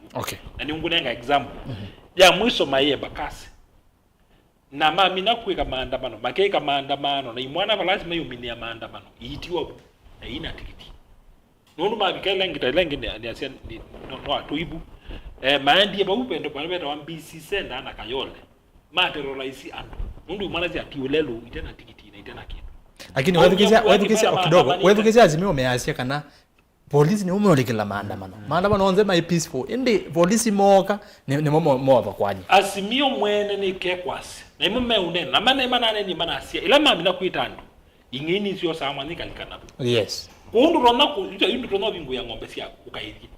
na ni ungunenga example ya mwiso maye bakasi na mamina kweka maandamano makeka maandamano na imwana lazima yuminia maandamano iitiwa na ina tikiti nundu mabika lengi ni asia no atuibu maandie ba upendo kwa beta wa BC senda na kayole materialize andu nundu mwana zi atiulelo itena tikiti na itena kitu lakini wedukizia azimio measia kana polisi ni umeolekela maandamano onze mai peaceful indi polisi moka ni momo kwanyi azimio mwene ni kekwasi na imume unene na mana imana ni mana asia ila mamina kuitandu ingini sio sama ni kalikana kundu rona ku yindu rona bingu ya ngombe sia ukaidi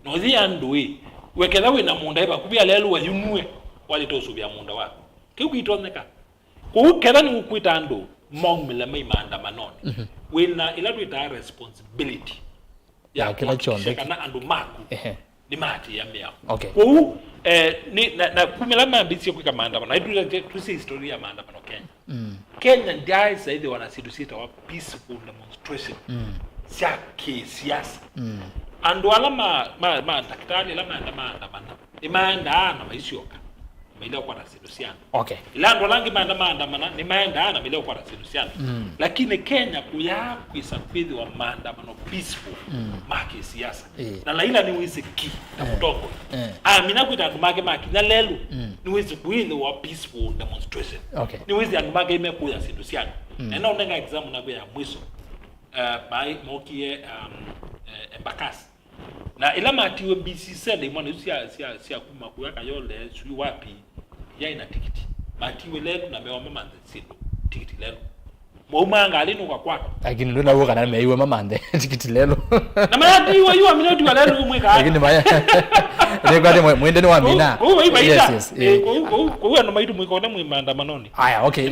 no zi andui wekela we na munda iba kubia lelo wa yumwe wali tosu bya munda wako kiukitoneka ku kela ni ukuitandu mongmela mai maandamanoni wena ila tuita responsibility ya kila chonde kana andu maku ni mati ya mea ku ni na kumela mambisi kwa maandamano haidu tusi historia ya maandamano Kenya ndiye zaidi wanasitusita wa peaceful demonstration siasa andu alama daktari alama maandamano imaenda na maishoka maileo kwa rasidusiana ila ndo langi maandamano ni maenda na maileo kwa rasidusiana lakini Kenya kuisa kwidhi wa maandamano peaceful maki siasa na laila ni wisi ki na kutongo mina kuita andumage maki na lelu ni wisi kwidhi wa peaceful demonstration ni wisi andumage ime kuya sidusiana na unenga exam na kuya mwiso by mokie embakasi na ila matiwe BC sele imwana sia kuma kuweka yole sui wapi ya ina tikiti matiwe lelo na mewa mama nzito tikiti lelo Mwaumanga alinu kwa kwako. Lakini ndio nawo kana meiwe mamande tikiti lelo. Na mara diwa yu amina diwa lelo umweka. Lakini maya. Ndio mwende ni wa mina. Yes. Kwa ndo maitu mwiko na maandamanoni. Aya, okay.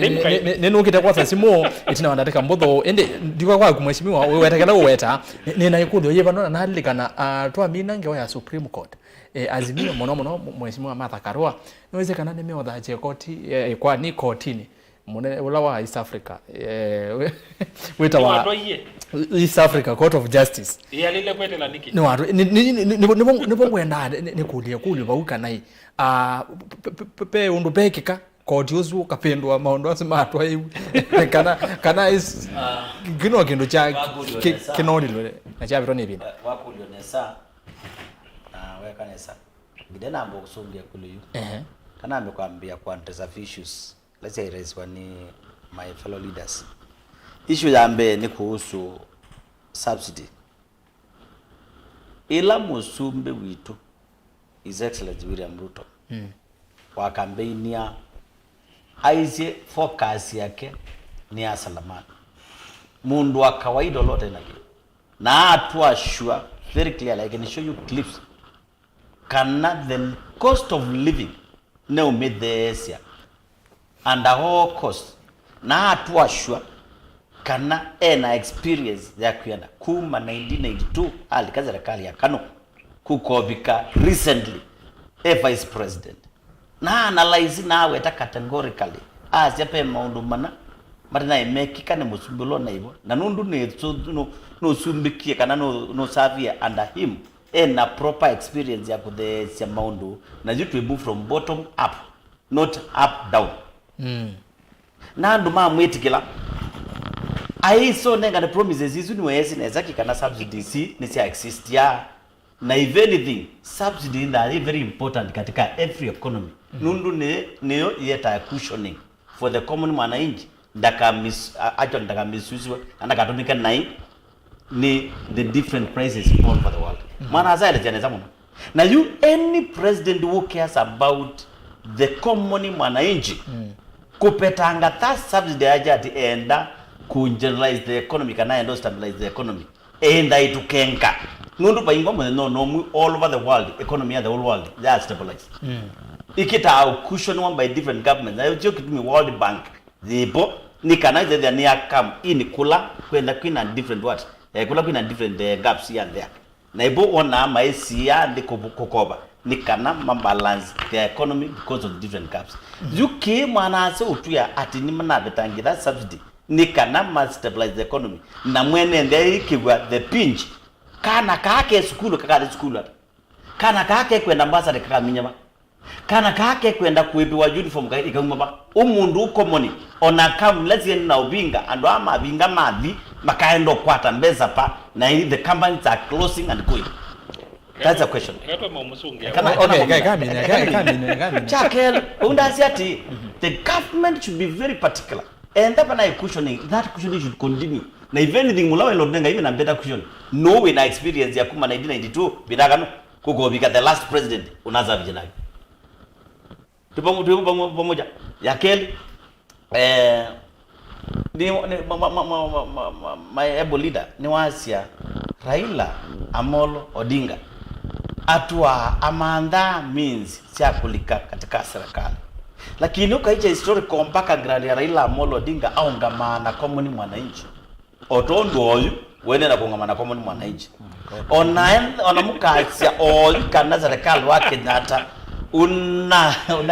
Neno kita kwa sasimo itina wandateka mbodho ende ndikwa kwa kumheshimiwa wewe watakala weta nina ikudo yeva nona nalikana twa mina ngewa ya Supreme Court. Azimio mono mheshimiwa Martha Karua inawezekana nimeodha je koti kwa ni kotini. Mune ulawa East Africa weta wa East Africa Court of Justice ya lile kwetela niki no watu nibo kwenda nikulie kuli bauka nai pe undu pekika koti uzu kapendwa maondo asimatwa hivi kana is gino kindu cha kinoni lole na cha vitone bina wakulionesa weka nesa bidena ambo kusungia kuliyu kana amekwambia quantum of issues. Let's say raise one my fellow leaders. Issue ya mbe ni kuhusu subsidy. Ila musumbe witu His Excellency William Ruto. Wa campaign ya aize focus yake ni asalamani. Mundu wa kawaida lote nake. Na atua sure very clearly I can show you clips. Kana the cost of living now made the Asia. And the whole cost na atua sure kana ena experience ya kuyana kuma 1992 alikaza serikali ya Kano kukobika recently vice president na analyze na weta categorically as yape maundu mana marina imekika ne musumbulo na hivyo na nundu ne no sumbikie kana no savia under him ena proper experience ya kudhe sia maundu na you to move from bottom up not up down. Na nduma mwetikila aiso nenga the promises isu ni wezi nezaki kana subsidies ni sia exist ya na if anything subsidies are very important katika every economy. Nundu neo yeta cushioning for the common mwananchi ndaka misuzwa andakatumika nai ni the different prices all over the world. Maana zaile janeza mwana na you any president who cares about the common mwananchi kupetanga ta subsidy ajati enda ku-generalize the economy kana enda stabilize the economy enda itukenka nundu pa ingwa no all over the world economy of the whole world they are stabilized ikita au cushion one by different governments na yote kitumi World Bank zipo ni kana they ni akam ini kula kwenda kwina different what kula kwina different gaps here and there na ibo ona maisia ndikokoba ni kana balance the economy because of different gaps. Yuki mwanase utuya ati ni manabetangi that subsidy ni kana stabilize the economy na mwene ndei kigwa the pinch kana kake skulu kakale skulu kana kake kwenda mbasa de kaka minyama kana kake kwenda kuibiwa uniform kaiti kamaba umundu ukomoni ona kam let's na ubinga ando ama binga madhi makaendo kwata mbeza pa na the companies are closing and going. That's a question. Okay, kami. Chakel, undasiati. The government should be very particular. And that cushioning, that cushioning should continue. Na if anything mulawe lodenga even a better cushion. No in experience ya kuma 1992 binagano kukobika the last president unaza vijana. Tupo pamoja. Yakel ni my able leader ni wasia Raila Amolo Odinga atua amanda means sia kulika katika serikali lakini ukaicha historical mpaka grade ya Raila Amolo Odinga au ngamana common mwananchi otondo oyu wene na kongamana common mwananchi onamukasia oyu kana serikali wake nyata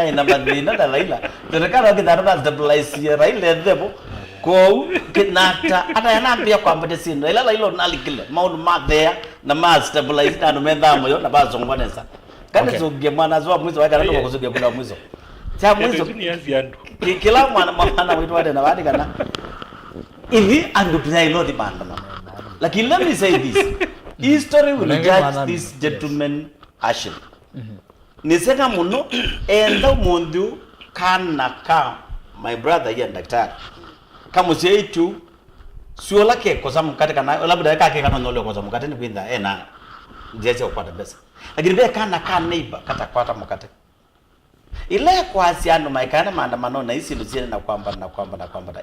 ina madina na Raila serikali wake nyata stabilize Raila dhebo ko kinata hata yanaambia kwamba desini Raila ilo nalikile maundu mathea na ma stabilize na numendamo yo na bazongwanesa kana zoge mwana zo mwizo waka ndo kuzoge kula mwizo cha mwizo kila mwana wetu wade na wadi kana hivi angupia ilo demand lakini let me say this history will judge this gentleman action niseka muno enda mundu kana ka my brother here daktari kama zetu sio lake kosa mkate kana labda kake kana nole kosa mkate ni kwinda na ndiye kupata pesa lakini be kana neighbor kata kwata mkate ile kwa siano maikana maandamano na isi luziene na kwamba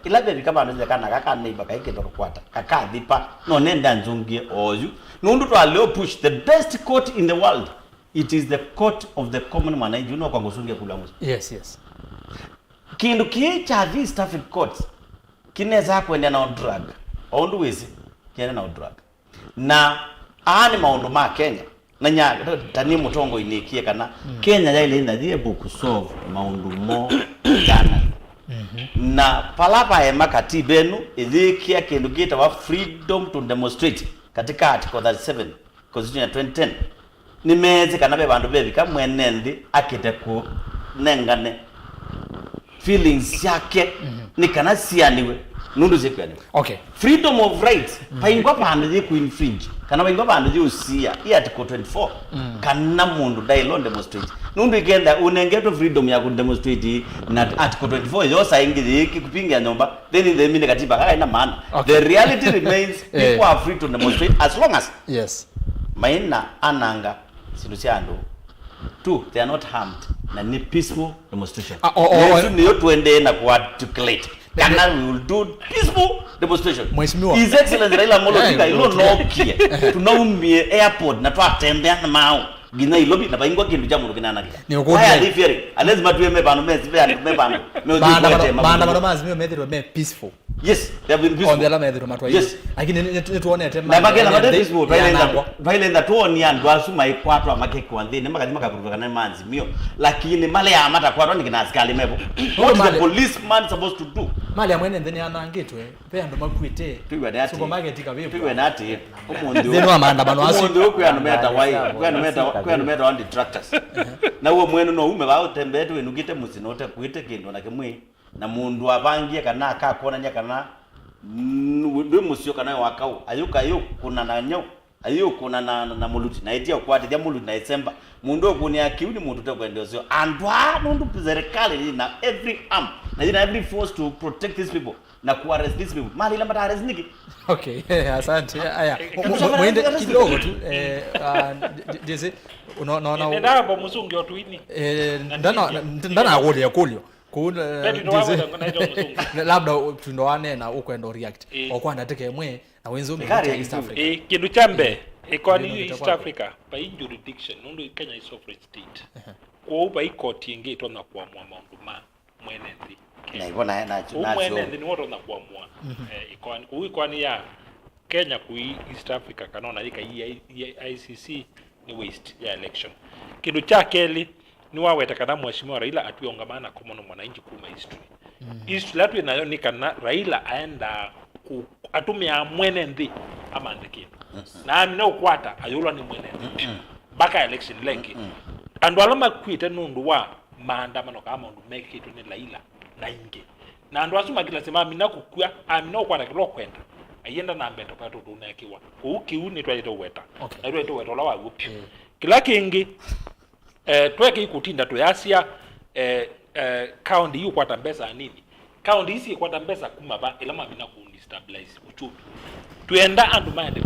ila be kama anaweza kana kaka neighbor kaike ndo kwata kaka dhipa no nenda nzungie oyu nundu to aleo push the best court in the world. It is the court of the common man. You know kwa ngusungia kulamuzi. Yes. Kindu kicha these traffic courts kineza kwenda na drug ondu wezi kienda na drug na ani maundu ma Kenya na nya tani mutongo inikie kana Kenya yaile ina book solve maundu mo jana na palapa makati benu ilikia kindu kita wa freedom to demonstrate katika article 37 constitution ya 2010 nimeze kana be bandu bebi kamwenendi akite ku nengane feelings yake ni kana sianiwe nundu zekwani okay freedom of rights paingwa bandu ze ku infringe kana paingwa bandu ze usia ya article 24 kana mundu dailo demonstrate nundu igenda unengeto freedom ya ku demonstrate na article 24 yo saingi iki kupinga nyomba then in the mine katiba haina maana the reality remains people are free to demonstrate as long as maina ananga silusiando two they are not harmed na ni peaceful demonstration niyo tuende na ku articulate kana we will do peaceful demonstration his excellency Raila Amolo Odinga ilo nokie tunaumie airport na twatembea na mao gina ilobi na baingwa kindu jamu kinana haya ni fearing lazima tueme bano mezi bano bana mazimio method me peaceful yes they have been peaceful on the other method matwa yes lakini tuone ate na magena made peaceful violence tuoni andu asuma ikwatwa amakeke wanthini makazima kapurukana manzi mio lakini male ya amata kwatwa nikina askali mepo what the policeman supposed to do mali amwene ndeni anangitwe pe andu makwite supermarket kavipo piwe nati umundi theno amandamano asu umundi okuyano meta wai kuyano meta on detractors na uwo mwenu no ume ba utembetu enugite musinote kuite kindu na kimwi na mundu apangie kana akakona nya kana ndwe musio kana wakau ayuka kuna na nyau ayuka na muluti na itia kwati ya muluti na December mundu okuni akiuni mundu tekwende sio andwa mundu serikali na every arm na every force to protect these people na ku arrest these people mali la arrest niki okay asante aya mwende kidogo tu jeze unaona nenda hapo mzungu watu ini ndana agole yakulio kuna labda tundoane na ukwenda react okwanda teke mwe na wenzo mwe East Africa kindu chambe ekwani East Africa by jurisdiction nundu Kenya is sovereign state kwa by court yengeto na kwa maundu ma mwenendi na ibona na mwenendi ni woto na kwa mwa ikwani ya Kenya ku East Africa kanona ika ICC ni waste ya election kindu cha keli ni waweta kana mheshimiwa Raila atuongamana komono mwananchi kuma history history latu inayo ni kana Raila aenda atumia mwenendi amande kindu na amina ukwata ayolwa ni mwenendi baka election lengi andu alama kwita nundu wa maandamano kama ndu make it ni Raila na inge na andu asuma kila sema amina kukua amina ukwata kilo kwenda ayenda na mbeto kwa tutu na kiwa ukiuni twaito weta na twaito weta lawa upi kila kingi tweke ikutinda tuyasia county yu kwata mbesa nini county isi kwata mbesa kumaba ilama mina ku stabilize uchumi tuenda andu maende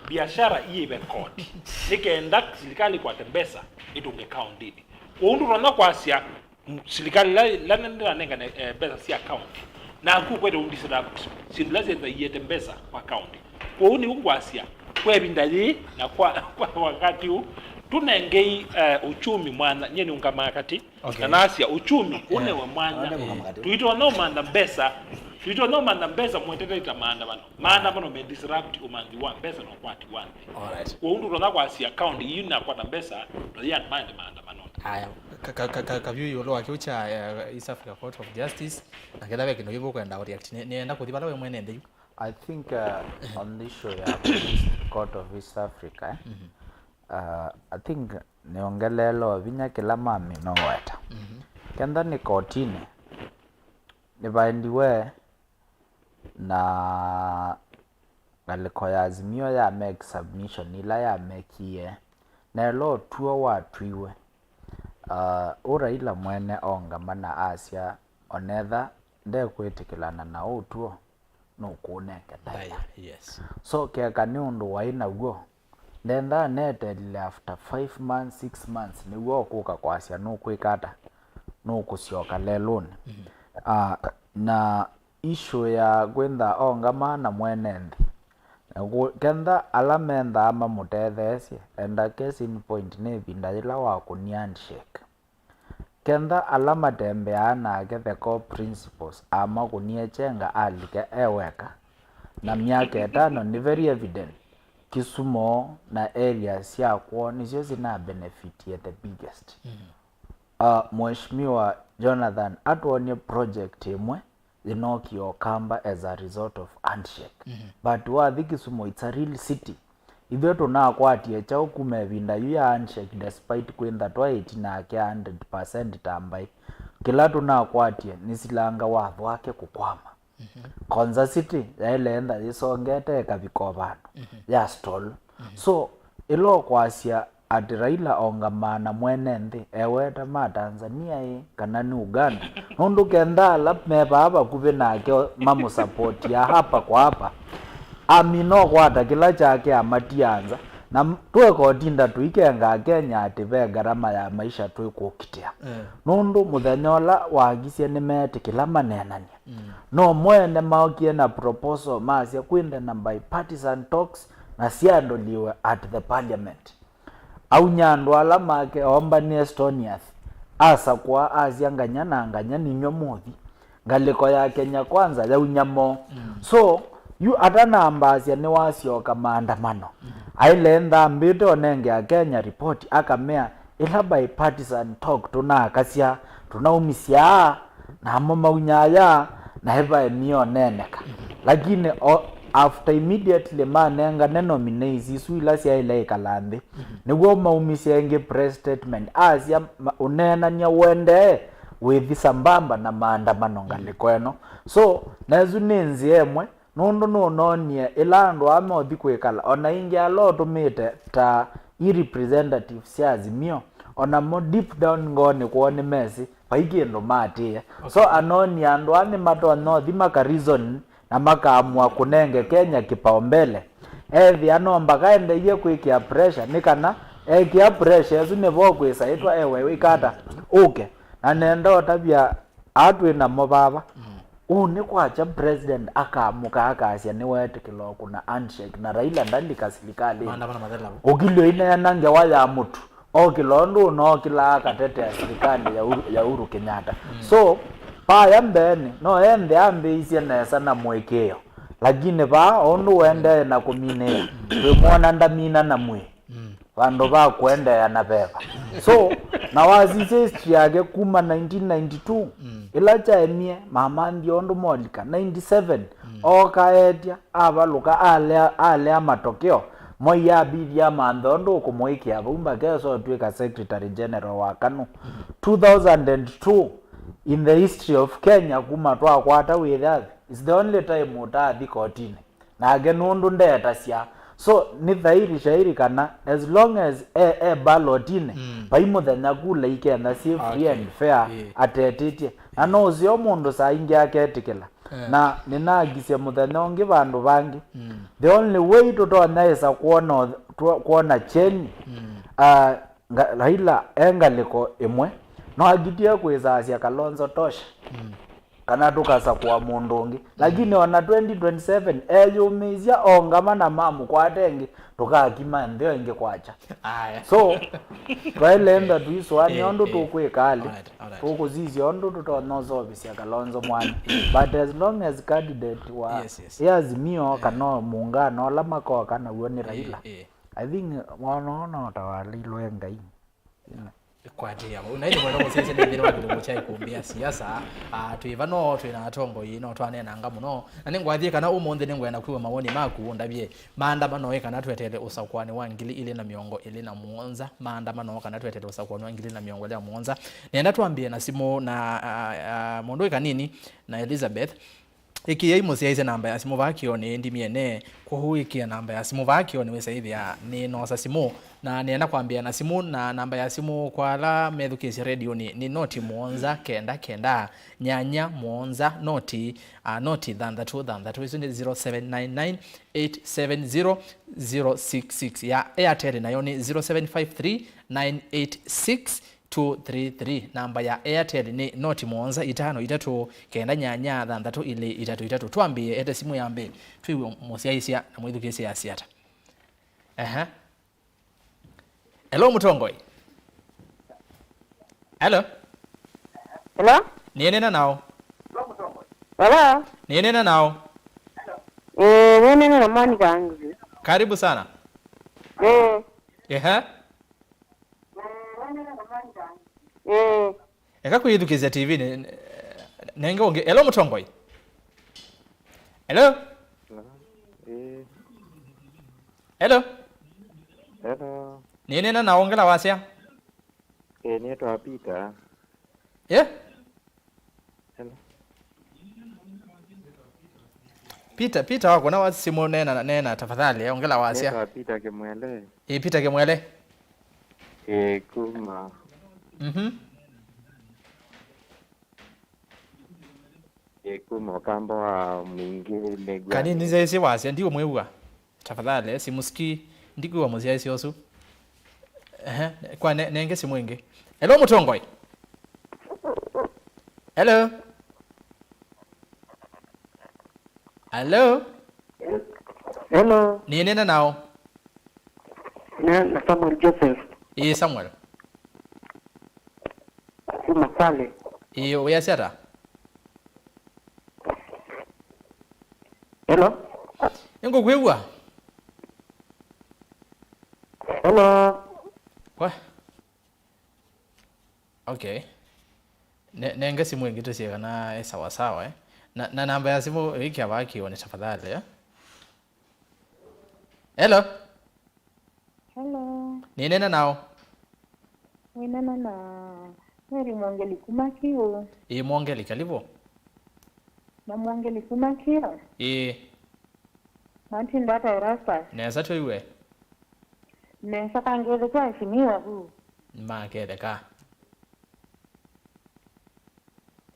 biashara ibe court nikaenda serikali kwata mbesa itunge county kwa undu rona kwa asia serikali la nenda nenga mbesa si account na ku kwete undisrupt sinlaze za yete mbesa kwa county kwa uni ungwasia kwa bindali na kwa wakati huu tunengei uchumi mwana nyeni ungamakati na nasia uchumi une wa mwana tuito no manda mbesa mwetete ita maandamano me disrupt umandi wa mbesa no kwati one alright kwa undu rona kwa asia account yuna kwa mbesa to ya maandamano haya KAVYU yolo akiucha East Africa Court of Justice na kadawe kino hivyo kwenda react nienda kuthibala we mwenende I think on this show ya Court of East Africa I think niongelelo vinya kila mami no weta kenda ni kotini ni baindiwe na galiko ya azimio ya make submission ila ya mekie na lo tuo watwiwe Raila mwene onga mana asia onetha nde kwetikilana na utuo no kunenge ndaya. Yes. So keka ni undu waina guo. Then that netted after 5 months, 6 months ni guo kuka kwasia no kwikata no kusioka leluni. Na issue ya gwenda ongamana mwenendi. Kenda alamenda ama mutethesie enda case in point ne binda ila wako ni handshake. Kenda alama tembeana ake the core principles ama kuniechenga alike eweka na miaka 5 ni very evident Kisumo na areas yakwo nicio zina benefit ya the biggest. Mheshimiwa Jonathan atuonie project imwe zinokio kamba as a result of handshake. But wathi Kisumo it's a real city. Ithuĩ tunakwatie chao kumebinda yu ya handshake despite kwenda twa 80 na ake 100% tambai. Kila tunakwatie nisilanga watho wake kukwama. Konza city yailenda isongete kabikobano ya stall. So ilo kwasia ati Raila ongamana mwenendi eweta ma Tanzania kana ni Uganda. Nundu kenda lap meba hapa kube nake mamu support ya hapa kwa hapa. Amino kwata kila chake amatianza na tuwe kotinda tuikenga Kenya atibe garama ya maisha tuwe kukitia. Nundu muthenyola wagisie ni meti kila manenania. No mwene maokie na proposal masia kwinde na bipartisan talks na siandoliwe at the parliament. Au nyandu alama ake omba ni Estonia. Asa kwa azianganya na anganya ni nyomothi. Ngaliko ya Kenya kwanza ya unyamo. So yu atana ambasia ni wasioka maandamano. Ailenda mbite onenge ya Kenya report akamea ila bipartisan talk tunakasia tunaumisia na mama unyaya na heba emio neneka. Lakini after immediately manenga nenominate isu ila sia ile kalande niguo maumisia enge press statement asia unena nya wende with sambamba na maandamano ngalikweno. So nazu nenzi emwe nundu nunonie ilandu amothi kwikala ona ingi alo tumite ta representative siazimio ona mo deep down ngone kuone mesi paikiendo matie. So anoni andu ani mato no thimaka reason na makaamua kunenge Kenya kipaumbele ethi anomba kaende iye kwikia pressure nikana ekia pressure zune bokwisa itwa ewe wikata na nendo tabia atwe na mobaba ni kwacha president akamuka akasia ni wetikilo kuna handshake na Raila ndandika Silikalî ukilio ina nange waya mutu okilondu no kila katete ya serikali ya Uhuru Kenyatta. So pa yambeni no ende ambe isia nesa na mwekeo lakini ba ondu wende na kumine twemona ndamina na mwe vandu ba kwenda ya nabeba. So na wazise history yake kuma 1992 ila cha emie mama ndiondu molika 97 okaetia abaluka ale matokeo moya bidia mandondo kumoikia bumba keso tuika secretary general wa KANU 2002 in the history of Kenya kuma twa kwata with that is the only time utathi kotini na agenundu ndeta sia. So ni thairi shairi kana as long as ballotine paimudhenya kula ikenda si free and fair atetitie na no zio mundu sa ingi aketikila na ninagisia muthenya ongi bandu bangi the only way to tonyesa kuona cheni Raila engaliko imwe no agitie kwizasia Kalonzo tosha kana tukasa kwa mundungi lakini ona 2027 eyumizia ongama na mamu kwa tengi tukakima ndio inge kwacha. So twailenda tuiswani ondo tukwikali tukuzizi ondo tutonozobisia Kalonzo mwana but as long as candidate wa yazimio kana muungano la mako kana uone Raila I think wanaona tawalilwe ngai kwa dia unaile mwana musese ndine wa kidogo cha Îkûmbî siasa tuivano twina atongo ino twane nanga muno na ningwathie kana umonde ningwena kuwa mawoni maku ndabie maandamano kana twetele usakwani wa ngili ile na miongo ile na muonza maandamano kana twetele usakwani wa ngili na miongo ile ya muonza nenda tuambie na simo na mondo kanini na Elizabeth ikia imusiaise namba ya simu vakio ni ndimiene kuhuikia namba ya simu vakio ni wesaithia ni nosa simu na nienda kwambia na simu na namba ya simu kwa la methukisi radio ni noti muonza kenda nyanya muonza noti noti thandatu isu ni 0799870066 ya Airtel nayo ni 0753986233 namba ya Airtel ni noti muonza 5 kenda nyanya thandatu ili 3 twambie ete simu yambe twiwe musiaisia na mwithukisi ya siata Hello Mutongoi. Hello. Hello? Nienena nao. Hello? Nienena nao. Nienena na Monica Anguzi. Karibu sana. Ehe. Eka kuyidukizia TV nenge onge. Hello Mutongoi. Hello. Hello. Hello. Nienena naongela wasia. Naitwa Peter. Yeah? Hello. Peter wako na simu nena tafadhali ongela wasia. Naitwa Peter Kimwele. Peter Kimwele. Kuma. Kuma kambo wa mwingine gwa. Kanini nzesi wasia ndio mwewa. Tafadhali simuski ndikuwa muziaisi osu. Kwa nenge simu ingi. Hello Mutongoi. Hello. Hello. Hello. Nienena nao. Na Samuel Joseph. Samuel. Masale. Uya siata. Hello. Ngo kwewa. Hello. What? Okay. Nenge simu ingi tusieka na sawa na namba ya simu wiki abaki one tafadhali ya. Hello. Hello. Nienena nao. Nienena na Mary Mwangeli Kumakio. Mwangeli kalivo. Na Mwangeli Kumakio. Nanti ndata ERASTUS. Neza tuiwe. Nesa kangele kwa heshimiwa huu. Makede ka.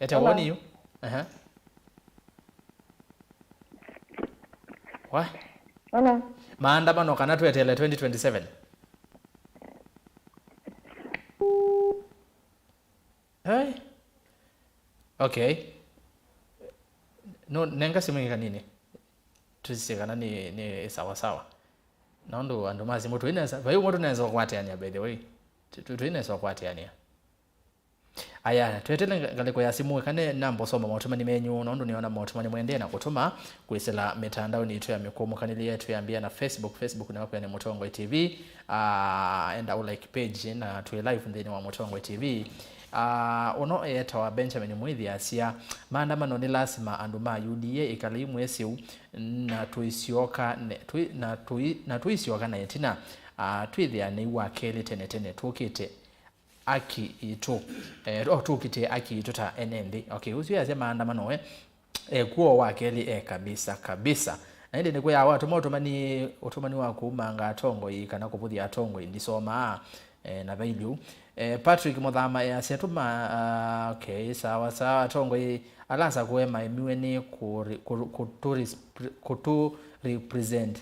Ete woni you. What? Hello. Maandamano kana tuetele 2027. Hey. Okay. No nenga simu nini? Tusisekana ni sawa. Nondo ando mazi moto ineza. Bayo moto neza kwatiania by the way. Tuineza kwatiania. Aya twetele ngaliko ya simu kane nambo soma motumani menyu nondo niona motumani mwende na kutuma kuisela mitandao ni itu ya mikomo kanilia tuambia na Facebook na wapo ya Muthokoi TV enda like page na tuwe live ndeni wa Muthokoi TV ûYÄETEWA Benjamin Mwithi asia maandamano ni lazima anduma UDA ikali mwesiu na tuisioka na tuisioka na yetina twithia ni wakeli tene tukite aki itu tukite aki itu ta NND. Okay, usiwe ase maandamano kuo wakeli kabisa na ende nikuwa ya watu otomani wa kuumanga Atongo kana kuputhia Atongo ndisoma na value Patrick Muthama asiatuma okay sawa Atongo alasa kuema imiweni kutu represent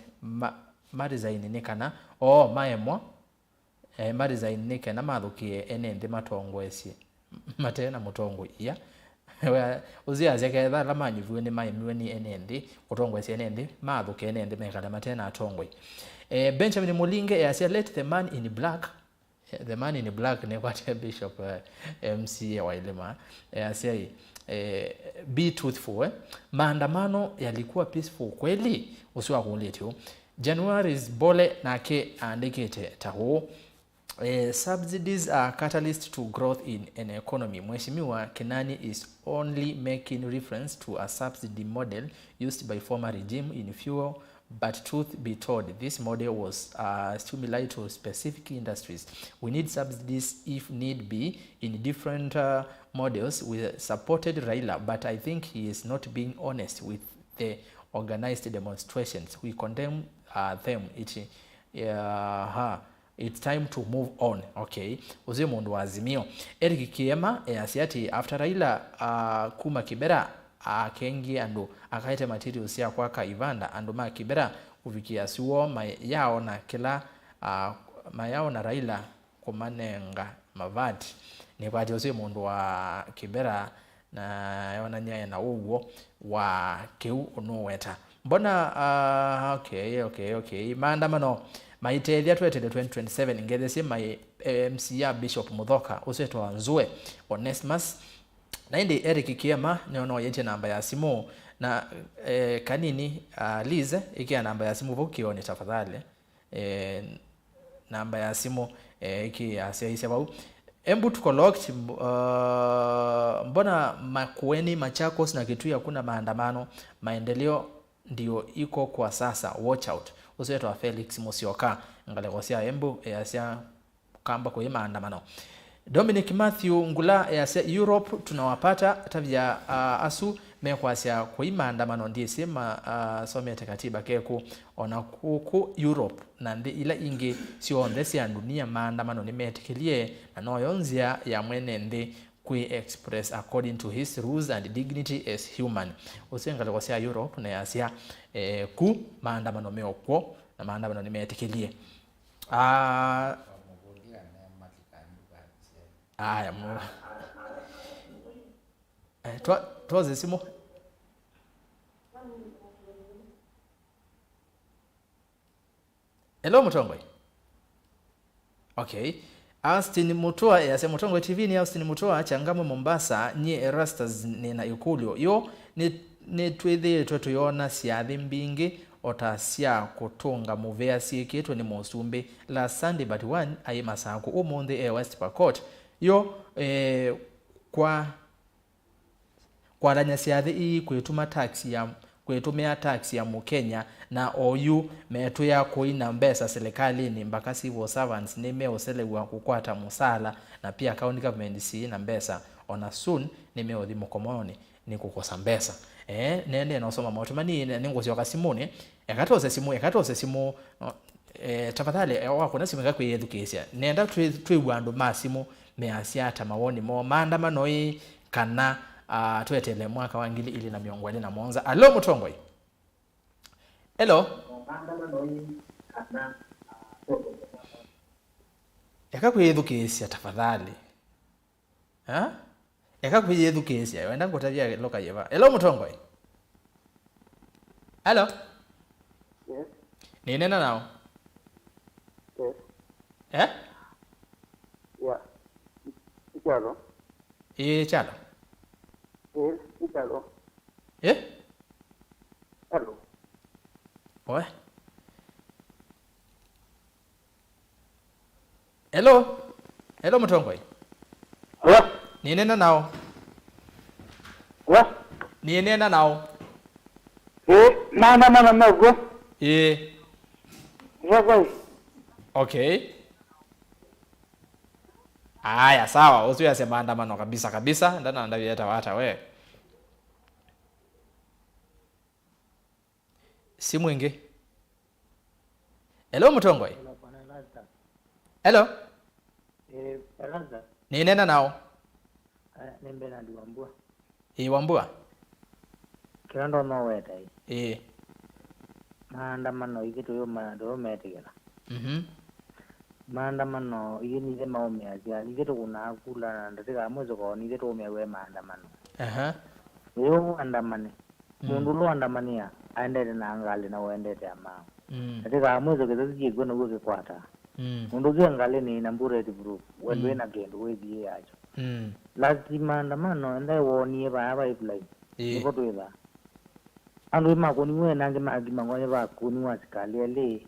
marizaini nikana maemwa marizaini nikana mathukie NND matongwesie matena Muthokoi ya uzia zeketha la manyivuwe ni maimiwe ni NND kutongwesie NND mathukie NND mekana matena Atongo. Benjamin Mulinge asia let the man in black ni what Bishop MC wa ILIMA asia be truthful maandamano yalikuwa peaceful kweli usiwa kuletu January's bole nake andikete taho subsidies are catalyst to growth in an economy. Mheshimiwa Kinani is only making reference to a subsidy model used by former regime in fuel But truth be told, this model was stimuli to specific industries. We need subsidies if need be in different models. We supported Raila, but I think he is not being honest with the organized demonstrations. We condemn them. It's time to move on. Okay. Uzi mundu wa Azimio. Eric Kiema asiati after Raila kuma Kibera kengi andu akaite materials ya kwaka Ivanda andu ma Kibera kufikia suo mayao na kila mayao na Raila kumanenga mavati ni kwa uzi mundu wa Kibera na yona nyaya na uwo wa kiu unuweta mbona okay maandamano maitethia twetele 2027 ngethesi my MCA Bishop Muthoka usetwa Nzue Onesmus na indi Eric Kiema nyono yeche namba ya simu na kanini Liz ikia namba ya simu vukioni tafadhali namba ya simu iki ya siaisebau embu tukolokti mbona Makueni Machakos na Kitui hakuna maandamano maendeleo ndio iko kwa sasa watch out usetwa Felix Musyoka ngalegosia embu yasia kamba kwa maandamano Dominic Matthew Ngula yasia Europe tunawapata tavya asu mekwasia kwa maandamano ndiye sema somete katiba keku ona kuku Europe na ndi ila ingi sio ndesi ya dunia maandamano nimetikilie na noyonzia ya mwene ndi kui express according to his rules and dignity as human usengale kwa Europe na yasia ku maandamano meokwo na maandamano nimetikilie aya mu tuwaze simu hello Mutongwe. Okay. Austin Mutua ya Mutongwe TV ni Austin Mutua changamwe Mombasa nye ERASTUS nina Ikulio yo ni twethe twetuyona siathi mbingi otasia kutunga muvea sieketwe ni Musumbi la Sunday but one ayi masaku umundi West Pokot yo kwa ranya siathi kwetuma taxi ya kwetumia taxi ya Mukenya na oyu metu ya kuina mbesa serikali ni mpaka civil servants ni meoselewa kukwata musala na pia county government si na mbesa ona soon ni meothi mukomoni ni kukosa mbesa nende na usoma mautumani ni ngozi wakasimuni yakatose simu tafadhali wako na simu yako yedukesia nenda twiwandu masimu measiata mawoni mo maandamano yi kana tuetele mwaka wa 2021 alo Mutongwe. Hello yakakuyedhukesia tafadhali yakakuyedhukesia wenda ngotavia loka yeva hello Mutongwe. Hello Yes. Ni nena nao Yes. Yeah. Chalo. Chalo. Yes, chalo. Hello. Oe. Hello Mutongwe. What? Ni nena nao. What? Ni nena nao. Mana bro. Okay. Aya sawa, usiwe sema maandamano kabisa ndana ndavieta hata we. Simu ingi. Hello Mutongwe. Hello. Elaza. Ni nena nao. Nembe na Wambua. Wambua. Kirando no weta. maandamano ikitu ndo metigera maandamano yini ze maomia ya ikitu kuna kula na ndika mwezo ko ni ikitu umewe maandamano yo andamane mundu lo andamania aendele na angali na uendete ama ndika mwezo kizazi jigwe no gwe kwata mundu ge angali ni nambure ti group wendwe na gendo webi yacho lazima maandamano ndai wonie ba aba iplay iko tuiba andu makoni we nange magima ngoye ba kuni wasikaliele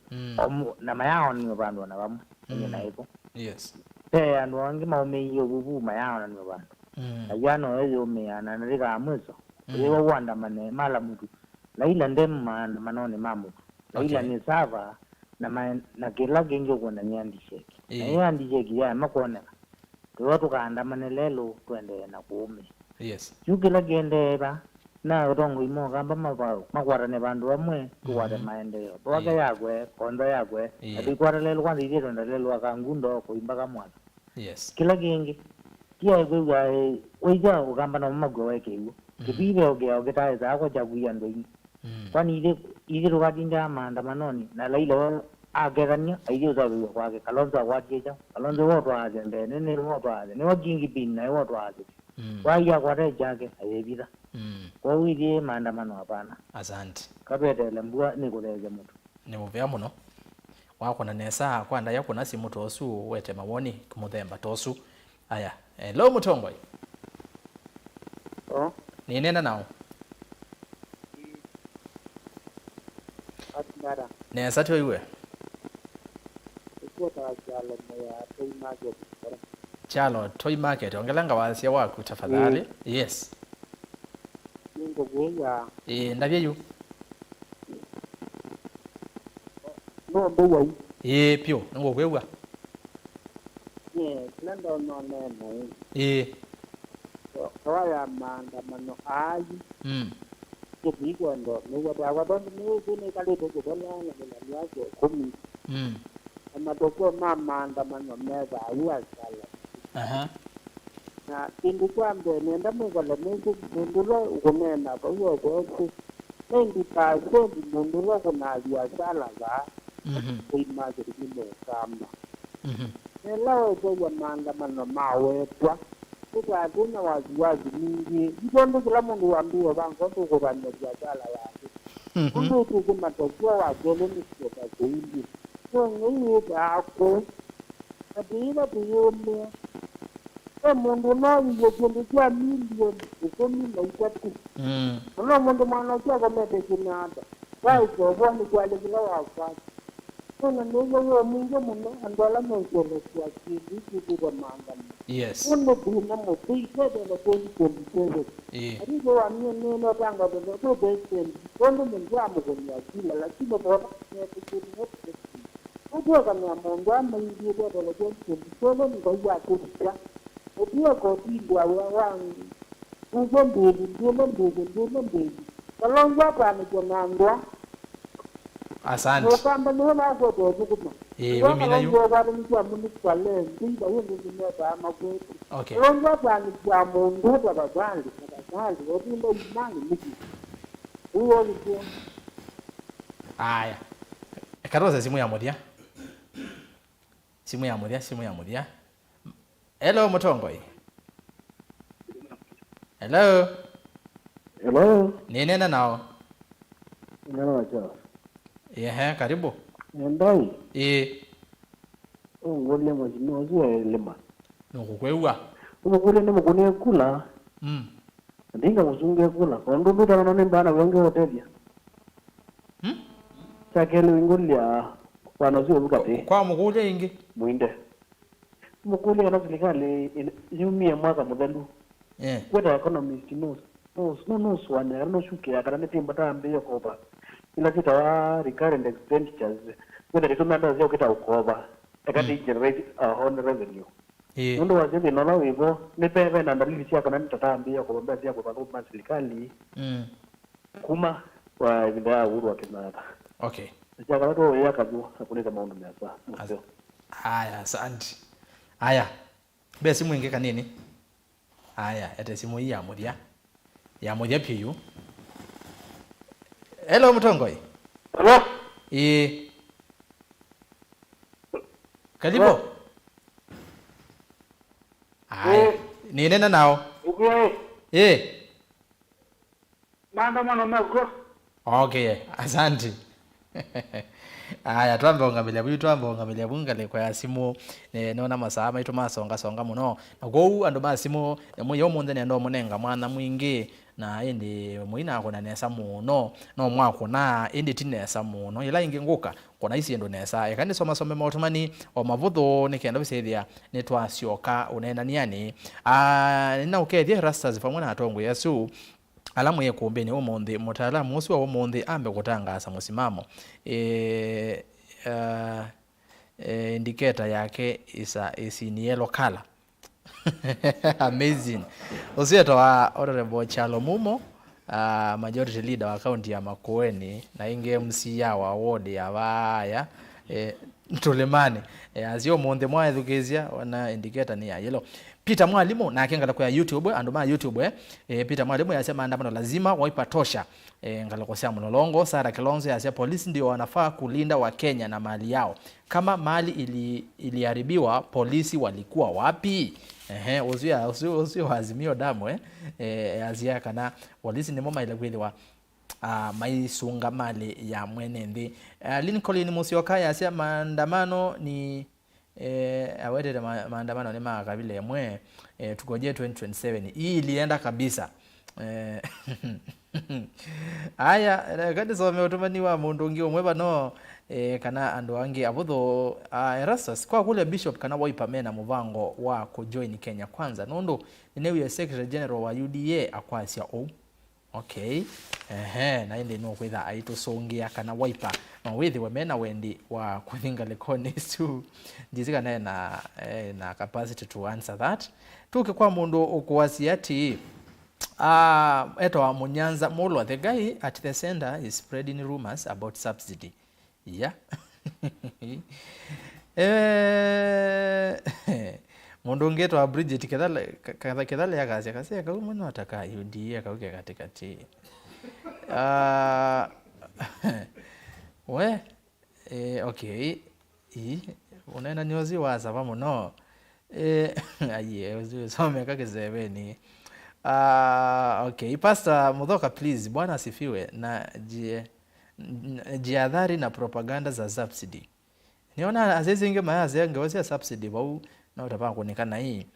na mayao ni bandu na bamu na ipo yes andu wange maumeyo bubu mayao na bandu ayano eyo meana ndika mwezo yewo wanda mane mala mutu la ila ndema manone mamu ila ni sava na kila kingi kuna niandisheki na hiyo andisheki ya makoneka tuwa tukaandamane lelo tuende na kuume kila kiendera na utongo imo kamba makwarane bandu bamwe tuwate maendeleo tuwake yakwe kondo yakwe atikwara lelo kwanza ithiro nda lelo akangundo kuimba kamwana kila kingi kia kwa oija ukamba na magwe weke hiyo kibibe ogetae zako jaguya ndoi kwani ithiro kadinda maandamanoni na lailo agerania aiyo zawe kwake kalonzo awajeja kalonzo woto azembe nene woto aze ne wagingi binna woto aze waya kware jage ayebira kwa wili maandamano hapana asante kabetele mbua nikuleze mtu ni muvya muno wako na nesa kwanda yako nasi mtu osu wete mawoni kumuthemba tosu aya lo Mutongoi ni nena nao atmara nesa to iwe Chalo toy market ongelanga wasia wako tafadhali yes ningo gweya ndabye yu no mbewa pyo ngo gwewa lando no neno ya maandamano ayi kipigo ndo ni wadawa ndo ni kale to kudona na yake kumi amatokeo maandamano meza aliya sala na indikwa mbe nenda mugala mengi mundulo ukunena kwa hiyo kwa mengi pasendi mundulo kuna biashara za kuimaje kile kama leo kwa maandamano mawetwa kwa kuna waziwazi mingi ndio kila mundu waambie bango ndo kwa biashara yake ndio tu matokeo wa jele ni kwa kuingi ni yako adiba biyome mundu no yekendikwa milioni 13 no mundu mwana kwa komete kinada wai ko boni kwa lekila wafa kuna niyo mungu muno andola mongelo kwa kidi kwa manga kuna bina muti kwa de kwa adibo wa mimi no tanga de ko besen kondo mungu amugonya kila lakini bora ni kidi Udia kama mungu amaingie kwa leo kwa ngo ya kuja. Udia kwa bidwa wangu. Ugombe ndio. Kalonga pana kwa asante. Kamba ni na kwa kwa. Mimi na yu. Kwa kwa mimi kwa leo ndio hiyo ndio kama kwa. Okay. Kalonga pana kwa mungu kwa bazali. Udia imani miki. Huyo ni aya. Karoza simu ya modia. Simu ya modia. Hello Mutongoi. Hello. Nene nao. Neno chao. Karibu. Ndai. ngole mo no zo elema no kwewa ngole ne mo kune kula ndinga uzunge kula kondo buta na nembana wenge hotelia chakele ngolya wana zo bukate kwa mukule ingi muinde mukule na Silikalî yumie mwaka mudalu kwenda economist no swana no shuke akana timba tambe yokoba ila kita wa recurrent expenditures kwenda retumanda zio kita ukoba akati generate own revenue ndo wazibi nola wivo ni pepe na ndalili sia kana nitatambe yokoba sia kwa kwa Silikalî kuma wa ndia uhuru wa Kenyatta okay chakala to ya KAVYU hakuleta maono mesa haya asante haya be simu ingeka nini haya ete simu hii ya moja piyu hello Mutongoi hello karibu haya ni nena nao maandamano meko okay asante aya twambongamile bungale kwa simu nona masama itu masonga muno nago ando masimo muyo munde ndo munenga mwana mwingi na indi muina akona nesa muno no mwako na indi tinesa muno ila ingi nguka kona isi ndo nesa yakani soma motomani o mavudho nikenda bisethia netwa sioka unena niani nina ukethia ERASTUS pamwe na atongo yesu alamu Îkûmbî ni umuthi mutaalamu ucio wa umuthi ambe gutangasa musimamo indicator yake is in yellow color. Amazing. Ucio wa Honorable Chalo MUMO, majority leader wa county ya Makueni na inge MC ya wa ward ya Vaya Tulemani azio monde mwa edukezia wana indicator ni ya yellow. Peter Mwalimu na akengala kwa YouTube anduma YouTube Peter Mwalimu yasema maandamano lazima waipa tosha ngala kwa sia mlolongo. Sara Kilonzo yasema polisi ndio wanafaa kulinda wa Kenya na mali yao. Kama mali iliharibiwa polisi walikuwa wapi? Uzio Azimio damu azia kana polisi ni moma ile kweli maisunga mali ya mwenende. Lincoln Musyoka yasema maandamano ni awede maandamano ni makabila yamwe tukoje 2027 hii ilienda kabisa. Aya kadi so meotumaniwa mundu ngi omweba no kana andu wangi abutho ERASTUS kwa kule bishop kana waipa mena muvango wa kujoin Kenya kwanza nondo ninewe secretary general wa UDA akwasya okay na inde no kwitha aito songia kana waipa no withi we mena wendi wa kuthinga lekoni su jizika na capacity to answer that tuke kwa mundu ukuwasiati eto Munyanza Mulwa, the guy at the center is spreading rumors about subsidy. Yeah. Mundu ngeto wa Bridget kedale ya kazi akasema kwa mwana ataka UDA kauke katikati. We okay. Unaenda nyozi waza pamoja no. Aye, usome kakizebeni. Okay, Pastor Muthoka please, Bwana asifiwe na jiadhari na propaganda za subsidy. Niona azezi inge maazi angewazia subsidy wau na utapanga kuonekana hii.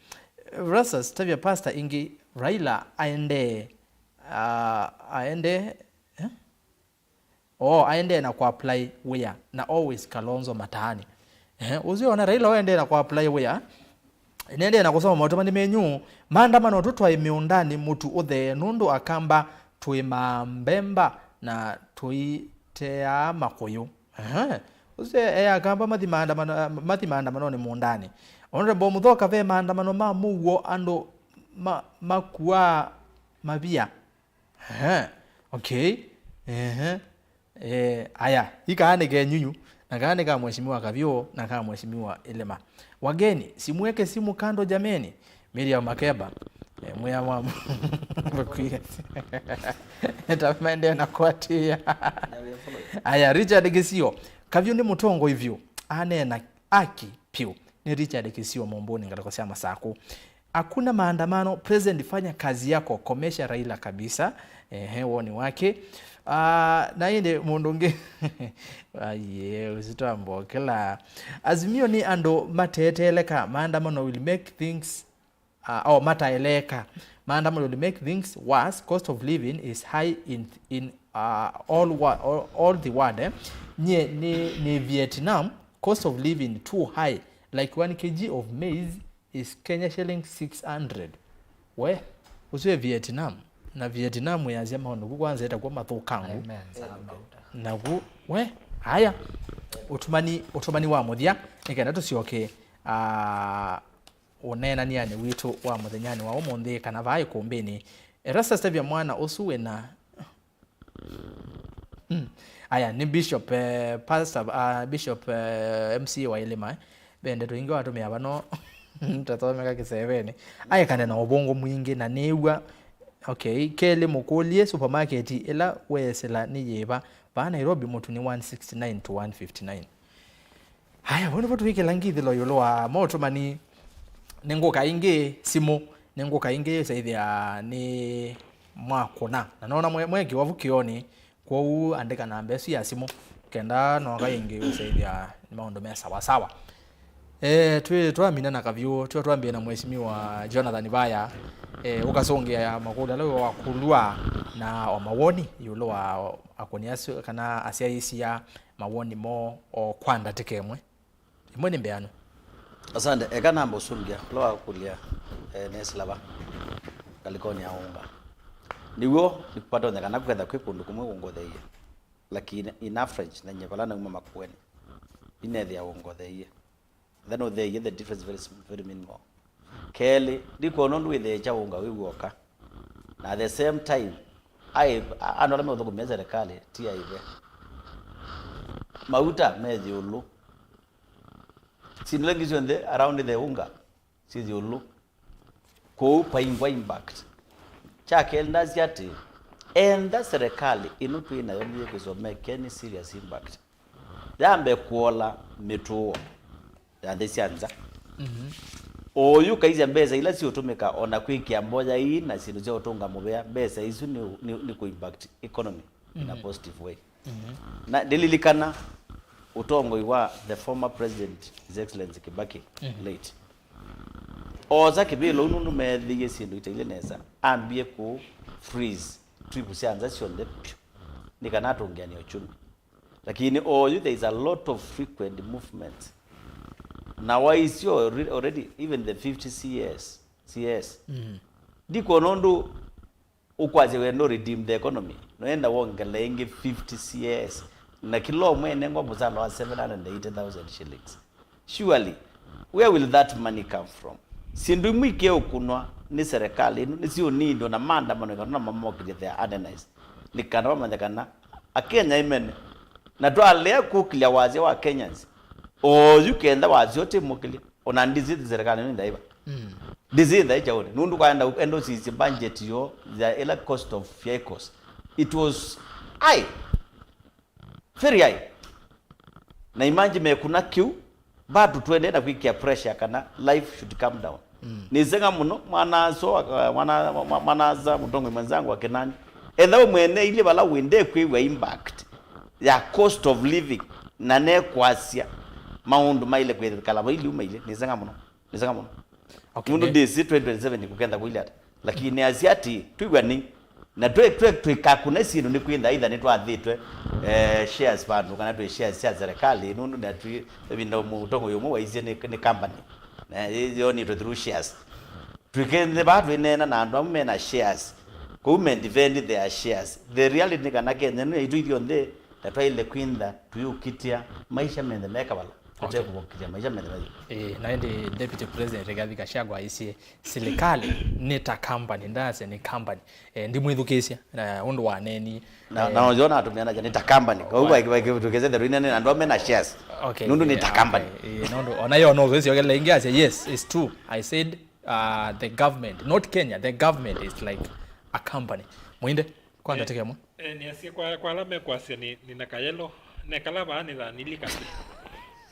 ERASTUS tabia pastor ingi Raila aende na ku apply where na always Kalonzo Mathaani. Uziona Raila waende na ku apply where nende na kusoma matumani menyu maandamano tutwa imiundani mutu uthe nundu akamba tuimambemba na tuitea makoyo uze akamba mathi maandamano ni muundani Honorable Muthoka ve maandamano ma muwo ando makuwa mabia okay aya ikaane ke nyunyu na gane kama mheshimiwa KAVYU na kama mheshimiwa ILIMA. Wageni simuweke simu kando jameni. Miriam Makeba mwa mwa Tamende na kwatia. Aya Richard Kisio KAVYU ni mutongo hivyo anena aki piu ni Richard Kisio Momboni ngala kwa Masaku. Hakuna maandamano, president fanya kazi yako, komesha Raila kabisa. Woni wake na inde mundunge aye usitambo kila Azimio ni ando mateteleka maandamano will make things mataeleka maandamano will make things worse. Cost of living is high in all the world ni Vietnam. Cost of living too high, like 1 kg of maize is Kenya shilling 600. We usiwe Vietnam na Vietnam yazia maono kwanza itakuwa mathukangu na we haya utumani wa muthia nikenda tucioke onena ni ani witu wa muthenyani wa umuthi kana vai Îkûmbî ERASTUS tabia mwana usuwe na aya ni bishop pastor bishop MC wa ILIMA bende tuingi watu meabano mtathomeka kiseveni aya kana na ubongo mwingi na newa okay kele mukolie supermarket ila wesela ni yeba ba Nairobi mutu ni 169 to 159. Haya bona watu wike langithi loyolo wa moto mani nengoka inge simu nengoka inge saithia ni mwakona na naona mwegi wavukioni kwa u andika na mbesi ya simu kenda no ga inge saithia ni maondo mesa sawa. Tuamina na KAVYU tuambie na mheshimiwa Jonathan Baya ukasongea ya makula leo wakulwa na omawoni yulo wa akoniasu kana asiaisia mawoni mo o kwanda tekemwe imoni mbeano asante ekana mbosulgia lo akulia neslaba kalikoni aunga niwo nikupata onekana kwetha kwi kundu kumwe ungotheie lakini ina French na nyevala na uma makweni inethia ungotheie then utheie the difference very minimal keli ndiko nondu withecha unga wiwoka na at the same time anora me uthuku meza serikali tia ive mauta methi ulu sinulengizwe the around the unga sizi ulu ko paingwa impact chake ndazi ati enda serikali inutu inayo ndiye kuzomeke any serious impact yambe kuola mituo ya thesianza oyu kaiza mbeza ila si utumika ona kwikia mboja hii na sindu cia utunga mubea mbeza isu ni ku impact economy in a positive way na dililikana utongo wa the former president his excellency Kibaki late oza kibilo unundu methiye sindu itaile neza ambie ku freeze tribu sianza sionde nikana tungiani uchumi lakini oyu there is a lot of frequent movement na waisio already even the 50 CS diko nondu ukwaze we no redeem the economy noenda wongele ingi 50 CS na kilo mwene ngo muzalo wa 780,000 shillings surely where will that money come from sindu mwike ukunwa ni serikali ni sio nindo na maandamano kana mamokile the AENI nikana wamanyakana akenya imene na twale kuklia wazi wa Kenyans o yukenda wazi yote mukili ona ndizi serikali ni ndaiba dizi ndaicha one nundu kwaenda endo sisi budget yo the ele cost of vehicles it was high very high na imagine me kuna queue bado tuende na kuikia pressure kana life should come down nizenga muno mwanaza mutongo mwenzangu wa Kinani etha mwene ile bala wende kwiwa impact ya cost of living na ne kwasia maundu maile kwethikala maili umaile nizenga muno okay mundu desi 2027 kukenda kuile lakini aziati twigwa ni na twikakuna sino ni kwinda either ni twathitwe shares bandu kana twe shares cia serikali nundu na twi bindo mutongo yomo waizie ni company na yo ni through shares twikende badu inena na andu amena shares ko men defend their shares the reality ni kana Kenya no itu ithio nde na twaile kwinda tuyukitia maisha mende mekabala okay. maisha mende na ndi deputy president Rigathi Gachagua isi Silikalî ni ta company ndase ni company ndi mwithukisia na undu wa neni na unajona atumiana ni ta company kwa hiyo tukeze the ruinene na ndo mena shares okay nundu ni ta company nondo onayo no gesi ogele ingiasia yes it's true I said the government not Kenya the government is like a company mwinde kwanza tekemo ni asia kwa alame kwa asia ni nakayelo ne kalaba ni la nilikati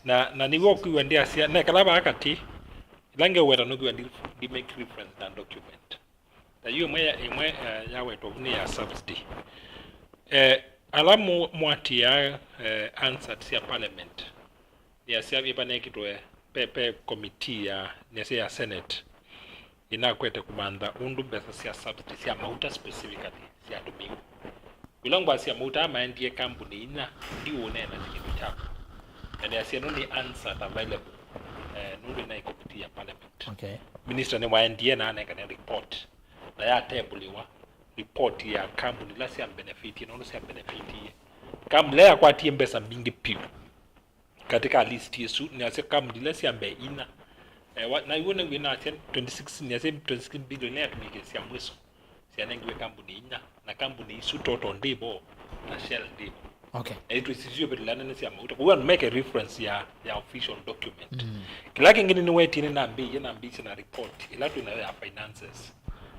na niwo kuende asia ne kalaba akati lange wera no kuende di make reference na document da hiyo mwe yawe to ni ya subsidy alamu mwati ya answer ya parliament ni asia bibane kitwe pepe committee ya nese ya senate inakwete kumanda undu besa sia subsidy sia mauta specifically sia domingo bilangwa sia mauta maendie kampuni ina ndiwo nena kitu chako and asia no ni answer available nundu na committee ya parliament okay minister ne waendie na aneka ne report na ya tebuliwa report ya kampuni la sia benefit na no sia benefit kampuni ya kwatie mbesa mingi piu katika list yesu ni asia kampuni la sia mbe ina na iwone wina 26 ni ase 26 billion ya tumike sia mweso sia nengiwe kampuni ina na kampuni isu toto ndibo na shell ndibo okay it is easier but lana ni sia mauta we want to make a reference ya official document kila kingine ni weti ni nambi na report ila tu na ya finances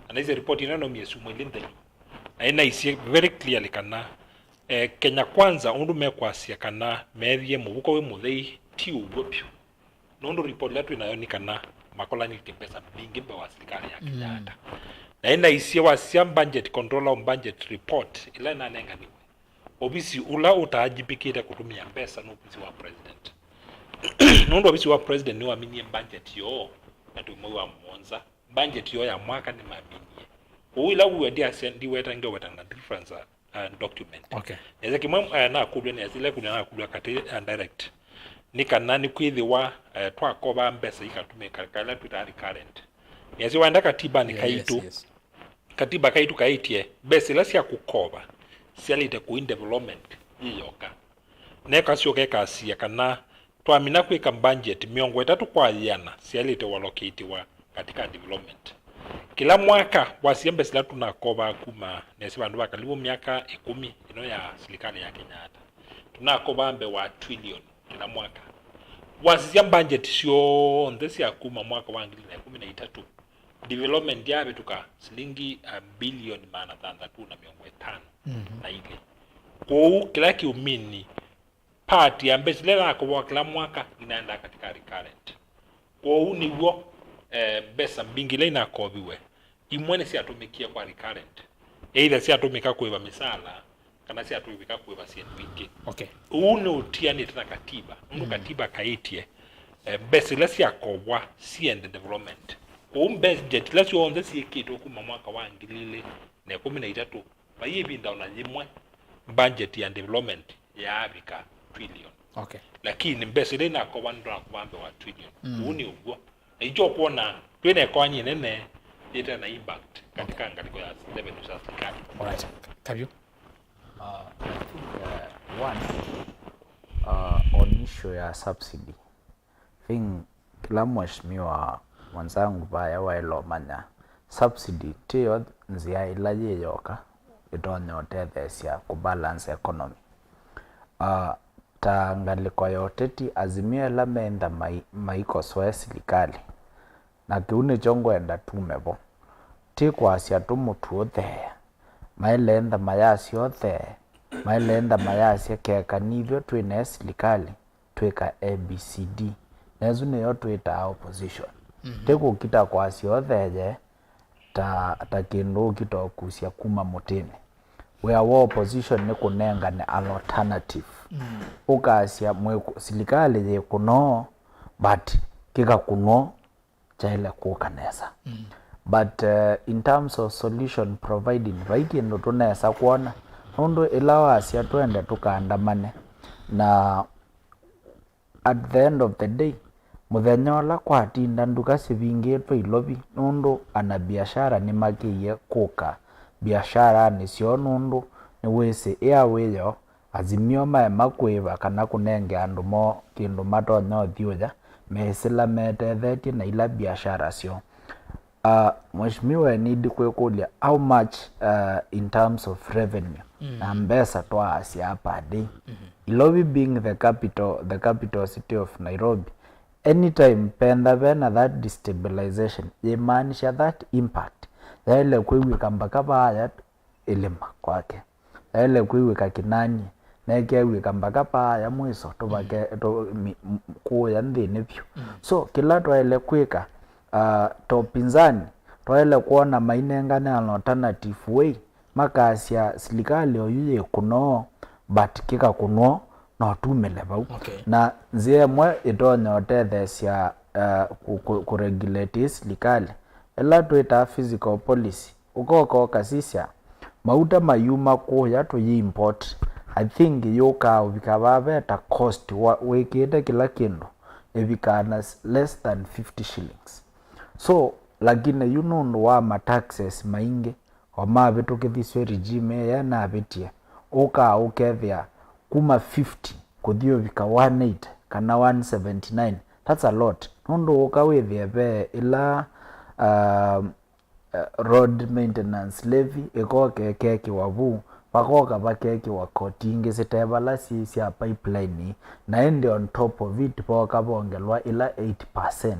and is a report ina no miesu mwilinde na isi very clearly kana Kenya kwanza undu mekwasia kana methie mubuko we muthei ti ugopyo nondo report letu inayonikana makola ni pesa mingi mba wa serikali ya Kenya na ina isi wa siam budget controller on budget report ila na nenga ni obisi ula utajibikira kutumia pesa no obisi wa president nondo obisi wa president ni wa minie budget yo na tumo monza budget yo ya mwaka ni maminie uila uwedia sendi wetange wetanga difference document okay eze kimwe na kubwe ne zile kuna na kubwa kati direct ni kanani kwithiwa twakoba mbesa ikatumika kala tutari current yezi wanda katiba ni kaitu katiba kaitu kaitie besi la cia kukoba cialite ku in development iyoka neka cio kasia kana twamina kwika budget miongo 3 kwa yana cialite walokitiwa katika development kila mwaka wasiembe sila tunakoba kuma nesi bandu bakalibu miaka 10 ino ya serikali ya Kenyatta tunakoba mbe wa trillion kila mwaka wasiya budget sio ndesi akuma mwaka wa 2013 development yabe tuka shilingi bilioni 305 na ile kwa kila kiumini party ambe sila kwa kila mwaka inaenda katika recurrent kwa ni wo besa mbingile na kobiwe imwene si atumikia kwa recurrent either si atumika kuiba misala kana si atumika kuiba CNWK okay une utiani tena katiba katiba kaitie besa la si akobwa si and development budget la si onde si kitu kuma mwaka wa 2013 bayibi ndaona limwe budget ya development ya abika trillion okay lakini besa ile na kwa ndo kwambe wa trillion uni ubwo ijo kuona twene kwa nene ita na impact katika ngaliko ya revenue za serikali. Alright, KAVYU. I think one on issue ya subsidy thing kila mheshimiwa mwanzangu baya wailomanya subsidy tiyo nzia ilaje yoka itonyote thesia kubalance economy ta ngaliko ya ûTETI azimio la menda maiko soe silikali na kiune chongwenda tumebo ti kwasia tumutu othe mailenda mayasi othe mailenda mayasi keka nivyo twine silikali tweka ABCD nezu niyo twita opposition teko kita kwasia othe ta kindu kitokusia kuma mutini where war opposition ni kunenga ni an alternative ukasia mweko silikali ye kuno but kika kuno chaile kukanesa but in terms of solution providing vaiki ndo tunesa kuona ndo ilawa asia twende tukaandamane na at the end of the day muthenyola kwa tinda nduka sivingitwe ilobi ndo ana biashara ni makiye kuka biashara ni sio nundu ni wese airwayo azimio makwiva kana kunenge andu mo kindu matonyo thiuja mesila metethetie na ila biashara sio mheshimiwa need kwekulia how much in terms of revenue na mbesa twa asia hapa day Ilobi being the capital city of Nairobi anytime penda vena that destabilization yemaanisha that impact yaile kuiwika mpaka baya ILIMA kwake yaile kuiwika KINANIE neke wika mpaka baya mwiso tubake kuya ndini pyo so kila twaile kwika topinzani twaile kuona mainengane an alternative way makasia serikali oyuye kuno but kika kuno no tumele bau na nzie mwe itonyote thesia kuregulate serikali ela twita physical policy ukoko kasisia mauta mayuma ko yato yi import I think yoka ubikaba beta cost wekete kila kindu ebikana less than 50 shillings so lakini you know wa ma taxes mainge o mabeto kethiswe regime ya na betia oka ukethia kuma 50 kuthio bika 18 kana 179 that's a lot nondo oka wethia be ila road maintenance levy ekoke keki wavu pakoka bakeki wa kotinge sitebala sisi ya pipeline na ende on top of it poka bongelwa ila 8%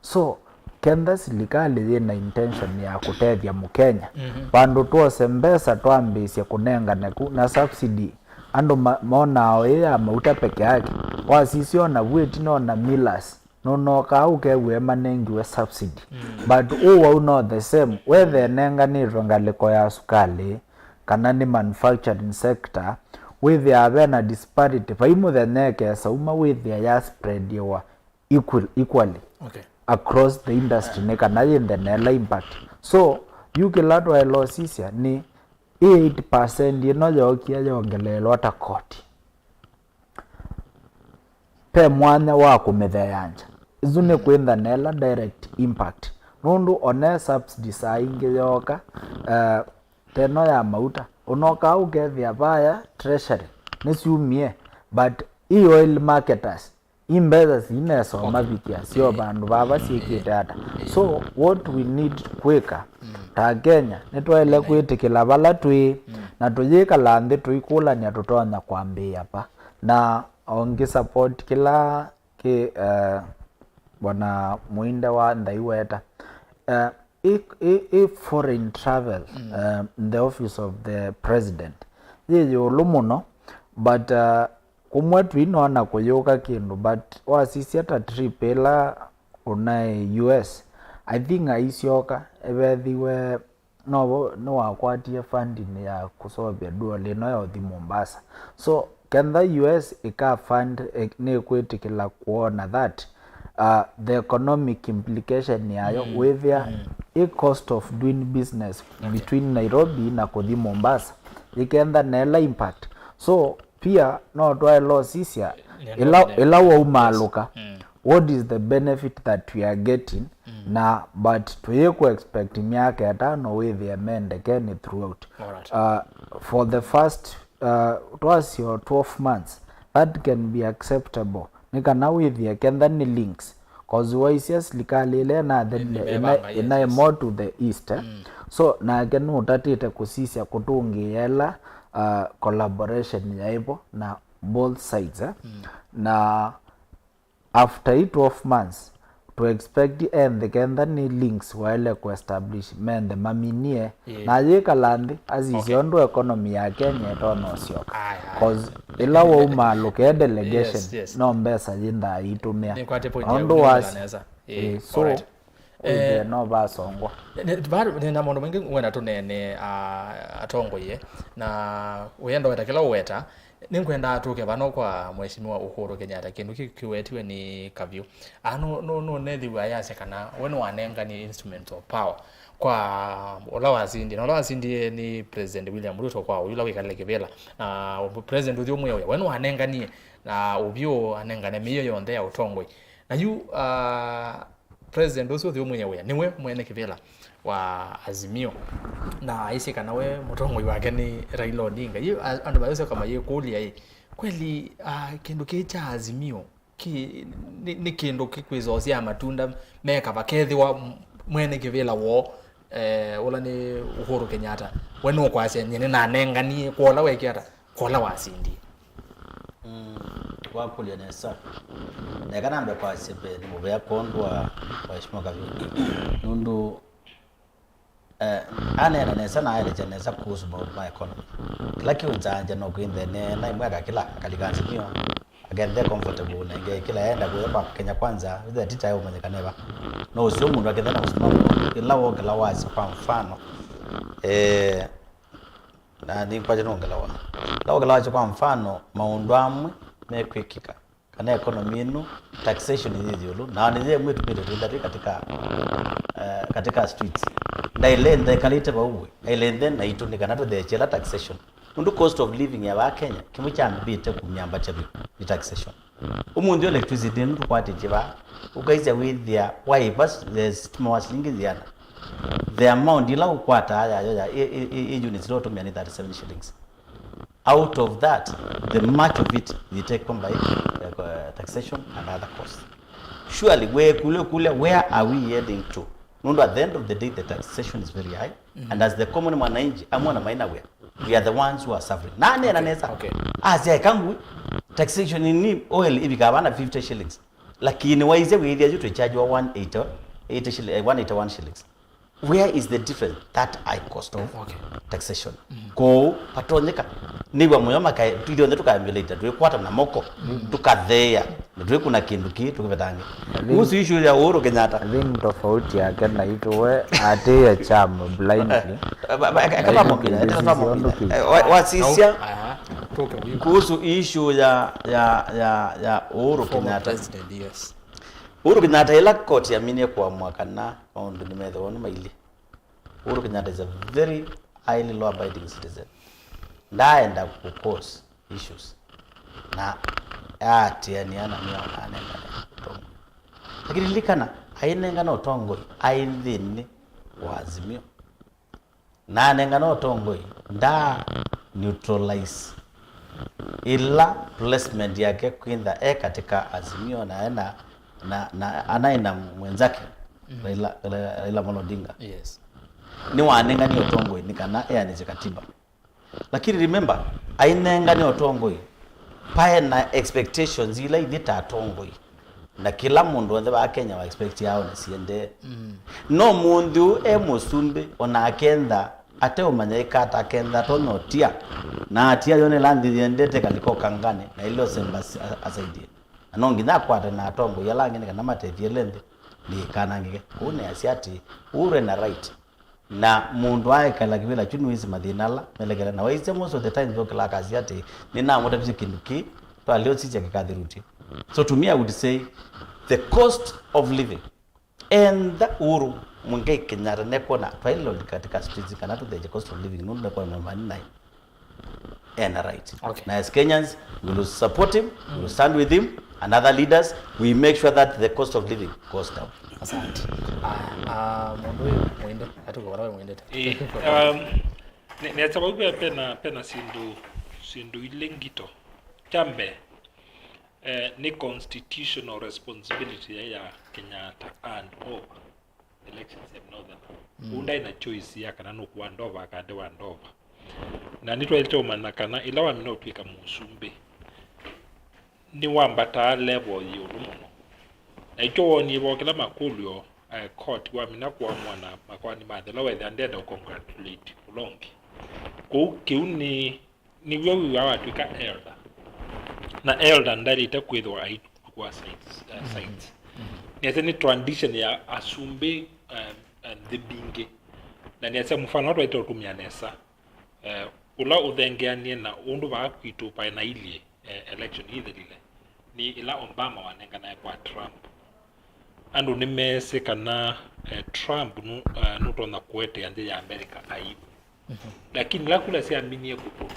so kenda serikali ina intention ya kutethia mukenya bandu tuose mbesa twambisia kunenga na subsidy ando mona ya mauta peke yake wasisio na weti no na millers no ka ukewe manengi we subsidy but all not the same whether nenga ni rongaliko ya sukali kana ni manufacturing sector with the na disparity faimu the neke sauma with the ya spread yawa equally across the industry ne kana yende nela impact so yukilato elosisia ni 8% yino yokia yongelelo ata koti pe mwanya wa kumetheyanja izune kwenda nela direct impact nundu one subsidies aingi yoka teno ya mauta unoka ukethia baya treasury niciumie but oil marketers imbeza cinesoma bikia sio bandu baba ciikite ata so what we need quicker ta Kenya nitwaile kwitikila bala twi na tuyikala nthi twikulania tutonya kwambia pa na ongi support kila ki bwana MUINDE wa ndaiweta if foreign travel in the office of the president yeyulu muno but kumwe twinona kuyuka kindu but wasisi ata trip ila unai US I think aisioka ebethiwe no wakwatie funding ya kusobia duo lino ya uthi Mombasa so can the US ika fund ne kwetikila kuona that the economic implication yayo with the cost of doing business between Nairobi na kuthi Mombasa ikenda nela impact so pia no twaelo sisia ila wa umaluka what is the benefit that we are getting na but tuyeku expect miaka etano with the amend again throughout for the first twas your 12 months that can be acceptable nika now with the kenda ni links cause waisia Silikalî ile na then more to the east so na again utatite kusisia kutungi yela collaboration yaibo na both sides na after 12 months to expect and the kenda ni links wale ku establish men the maminie na yikalandi aziziondo economy ya Kenya etono sioka cause ila wa umaluke delegation no mbesa jinda itumia ondo was so no basongwa na mondo mengi wena tunene atongoye na uyenda weta kila uweta ninkwenda atuke bano kwa mheshimiwa Uhuru Kenyatta kindu kiwetiwe ni KAVYU no nethiwa yase kana wenu wanenga ni instrument of power kwa olawazindi ni president William Ruto kwa uyula wikale kibela na president uthi umwe wenu wanenga ni na ubyo anenga ne miyo yonde ya utongwe na yu president uthi umwe niwe mwene kibela wa Azimio na isi kana we mutongwe wake ni Raila Odinga yu andu bayose kama ye kulia kweli kindu kicha Azimio ni kindu kikwizosia matunda meka bakethi wa mwene kibela wo ola ni Uhuru Kenyatta wenu kwase nyene na nengani kola wekiata kola wasindi kwa kulia nesa na kana mbe kwa sepe ni mubya kondwa mheshimiwa KAVYU nundu ane na nesa na ile nesa kuhusu about my economy laki unzanja no kwinde ne na imwaka kila kalikanzi pia again they comfortable na nge kila enda kwa Kenya kwanza with the teacher yao mwenye kaneva no usio mundu akenda kusimama kila woga la wazi kwa mfano na ni kwa jeno ngalawa la woga la wazi kwa mfano maundu amwe mekwikika kana economy ino taxation hizi yolo na nize mwetu pete katika streets ndailende kalite bawe ailende na itunika nato the chela taxation undu cost of living ya wa Kenya kimucha mbite kumyamba chabi ni taxation umundu electricity ndu kwati chiba ukaisa with their why bus there's more slingi ziana the amount ila ukwata ya units lot 37 shillings out of that the much of it we take from by taxation and other costs surely where are we heading to nundu at the end of the day the taxation is very high and as the common mwananchi amwana maina we are the ones who are suffering nane na nesa azia kangu taxation ni oil ibikabana 50 shillings lakini waize we to charge 181 shillings where is the difference that high cost of taxation ko patonyeka niwa moyoma kai tulionde tukaambeleta tukwata na moko tukathea ndio kuna kindu tukivetangi kuhusu issue ya Uhuru Kenyatta thing tofauti yake na itwe ate ya chama blindly kama mokina wasisia kuhusu issue ya Uhuru Kenyatta Uhuru Kenyatta ila court ya minie kwa mwaka na ondo nimedhoni maili Uhuru Kenyatta is a very highly law abiding citizen ndaenda ku cause issues na ati yani ana miona anenda lakini likana ainenga no tongoi aithini wa Azimio na nenga no tongoi nda neutralize ila placement yake kwinda katika Azimio na anaina mwenzake Raila Odinga. Yes. Ni wanenga ni otongoi ni kana ni katiba. Lakini remember ainenga ni otongoi pae na expectations ila idita atongoi na kila mundu wende ba Kenya wa expect yao na siende no mundu musumbe ona akenda ate umanya ikata akenda tonotia na atia yone landi yendete kaliko kangane na ilo semba asaidie anongi na kwata na atongo yalangi kana matetie lende ni kanangike une asiati ure na right na mundu aikala kibila chunu hizi madinala melegera na waise most of the time dokla kaziati ni na moto bikinduki to alio sije kakadhiruti. So to me I would say the cost of living and uru mungai kenyara neko na failo katika streets kana to the cost of living nunda kwa mani nai and right. Okay. Now as Kenyans we will support him, we will stand with him and other leaders, we make sure that the cost of living goes down. Asante. Muinde atuko wala muinde. Ne sababu ya pena sindu ilengito chambe ni constitutional responsibility ya Kenyatta and all elections have northern unda ina choice ya kana no kuandova akade wandova na nitwa ilito manakana ilawa mino twika musumbe ni wambata level yulumono na ito woni bokela makulyo court wa mina kwa mwana makwani madela we and then congratulate ulongi ko kiuni ni wewe wa twika elder na elder ndari itakwithwa aitu kwa sites ni tradition ya asumbe the binge na ni asa mfano watu itotumia nesa ula udhengeanie na undu ba kwitu pa na ilie election ile ni ila Obama wanenga na kwa Trump andu ni mese kana Trump no tona kwete ande ya America aibu lakini la kula si aminie kupo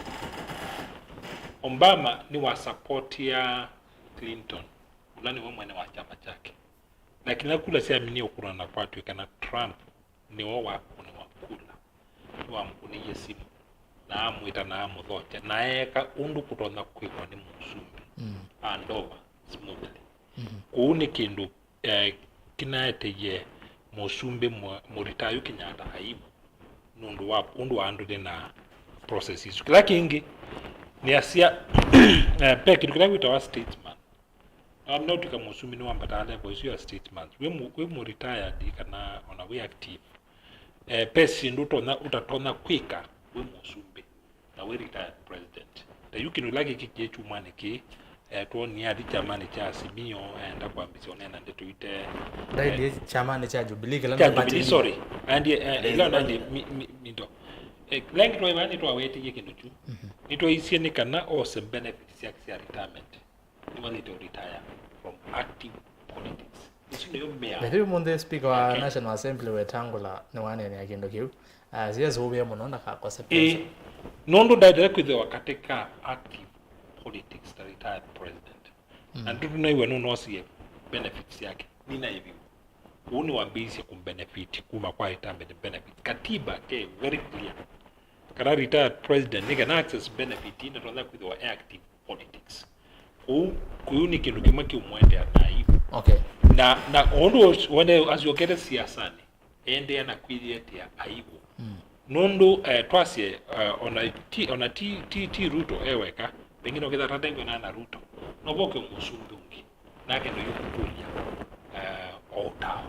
Obama ni wa support ya Clinton ulani wa mwana wa chama chake lakini la kula si aminie ukura na kwatu kana Trump ni wa kula ni wa mkuni yesimu na amuita na amuthote na eka undu kutona kwikwa ni musumbi andova smoothly kuuni kindu kinaete ye musumbi muritayu Kenyatta aibu nundu wa undu andu na processes kila kingi ni asia pe kitu kila wita statesman I'm not kama musumbi ni wambata level you are statesman we muritaya di kana ona we active pesi ndu tona utatona kwika we musumbi na we retired president da yukino lagi kiki chumane ki tuoni hadi chamani cha Azimio enda kwa ambisione na ndeto ite dai chamani cha Jubilee kala Jubilee sorry and ila nandi mindo lengi to imani to aweti yeke nduchu nito isie ni kana awesome benefits ya retirement ni wali to retire from active politics isi ndio mea ndio monde speaker wa National Assembly wetangula ni wane ni akindo kiu siasa ubia muno kakosa pesa nondo direct with the katika active politics the retired president and do know when no see benefits yake nina hivi uni wa base kumbenefit kuma kwa retirement benefit katiba ke very clear kana retired president ni kana access benefit ina tonda with the active politics kuyuni kindu kimwe kiumwende ataibu okay na ondo when as you get siasa ni ende na kwiliete ya aibu nondo twasie ona ti Ruto eweka pengine okeza tadengo na Ruto no boke musundungi nake ndo yukutulia otao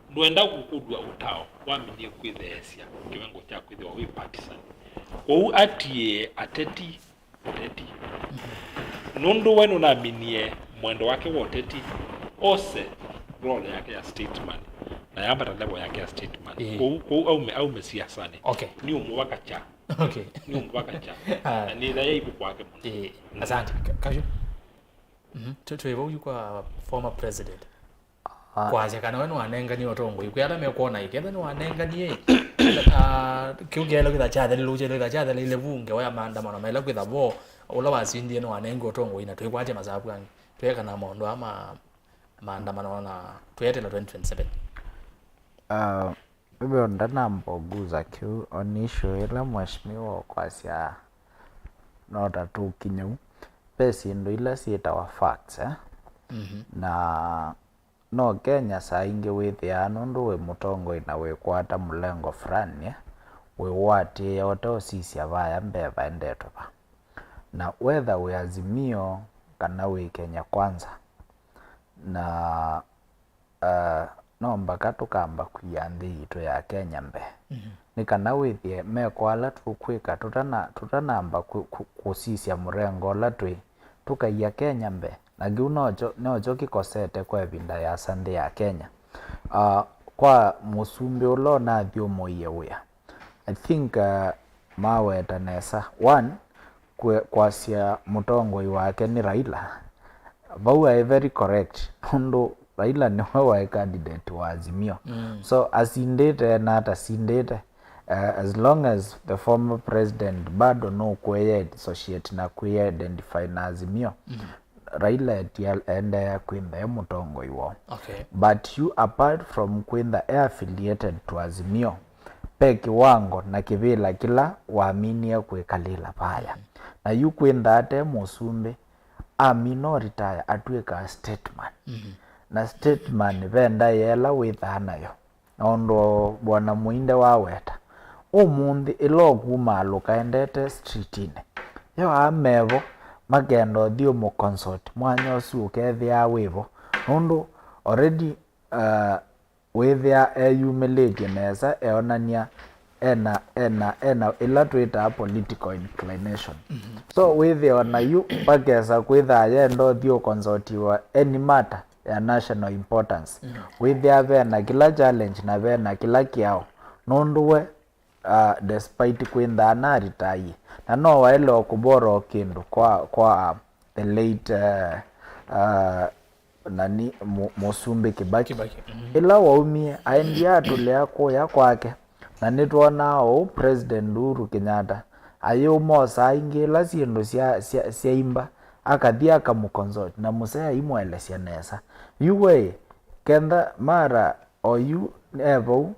ndwenda kukudwa utao waminie kwithesia kiwango cha kwithwa we partisan ou atie ateti nondo wenu na minie mwendo wake wa oteti ose role yake ya statesman na yamba level yake ya statement au siasa ni okay ni umwaka cha okay ni umwaka cha ni da yibu kwake muno asante KAVYU tuevo yuko former president kwa kana wenu wanenga ni otongo yukwala mekuona ikenda ni wanenga ni kiugelo kitha cha thali luje kitha cha thali levunge wa maandamano mela kitha bo ula wasindie ni wanenga otongo ina twikwaje masabu yangi tweka na mondo ama maandamano na tuyete la 2027? Hivyo ndana mboguza kiu onisho ila mheshimiwa kwasia nota tu kinyu pesi ndo ila sietawa facts na no Kenya saa ingi withiano ndu we mutongo ina we kwata mulengo fulani we wati yote osisia vaya mbeva endetova na whether we Azimio kana we Kenya Kwanza na no mpaka tukamba kuyanthi ito ya Kenya mbe ni kana withie mekwala tukwika tutanamba kusisia murengo la tukaiya Kenya mbe na giu nojo kikosete kwa vinda ya sande ya Kenya kwa musumbi ulo na thiomo yewe I think maweta nesa one kwasia mutongo wake ni Raila vau are very correct ndo Raila ni wa candidate wa Azimio so asindete na atasindete as long as the former president bado no kweye associate na kweye identify na Azimio Raila ende ya kwinda mutongo iwo but you apart from kwinda affiliated to Azimio peki wango na kivila kila waaminie kwekalila paya na you kwinda ate musumbi minority atweka statement na statement venda yela withanayo ondo bwana Muinde waweta umundi ilogu maluka endete streetine yo amevo magendo dio mo consort mwanyo suke thia wivo ondo already withia humiliate nesa eonania ena ila twita political inclination so withia ona you pagesa kwitha yendo dio consort wa any matter ya national importance withia vena kila challenge na vena kila kiao nonduwe despite kwinda na retire na no waelo kuboro kindu kwa the late nani Musumbi Kibaki ila waumie aendia tulea kuya kwake na nitwona president Uhuru Kenyatta ayo mosa ingila sindu sia imba akathia kamukonsort na musea imwelesia nesa yuwe kenda mara oyu evo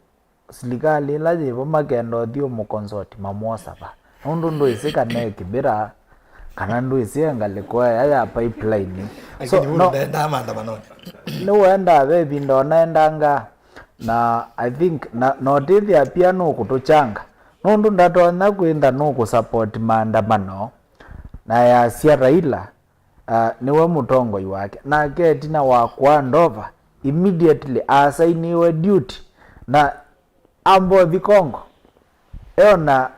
Silikalî la jivo magendo dio mukonsort mamosa ba ndo isika ne kibira kana ndo isienga kwa ya pipeline so no no wenda baby ndo naendanga na I think no tithia pia no kutuchanga ndo ndatona kwenda no kusupport maandamano na ya sia Raila niwe mutongo wake na getina wa kwa ndova immediately asainiwe duty na ambo vikongo eona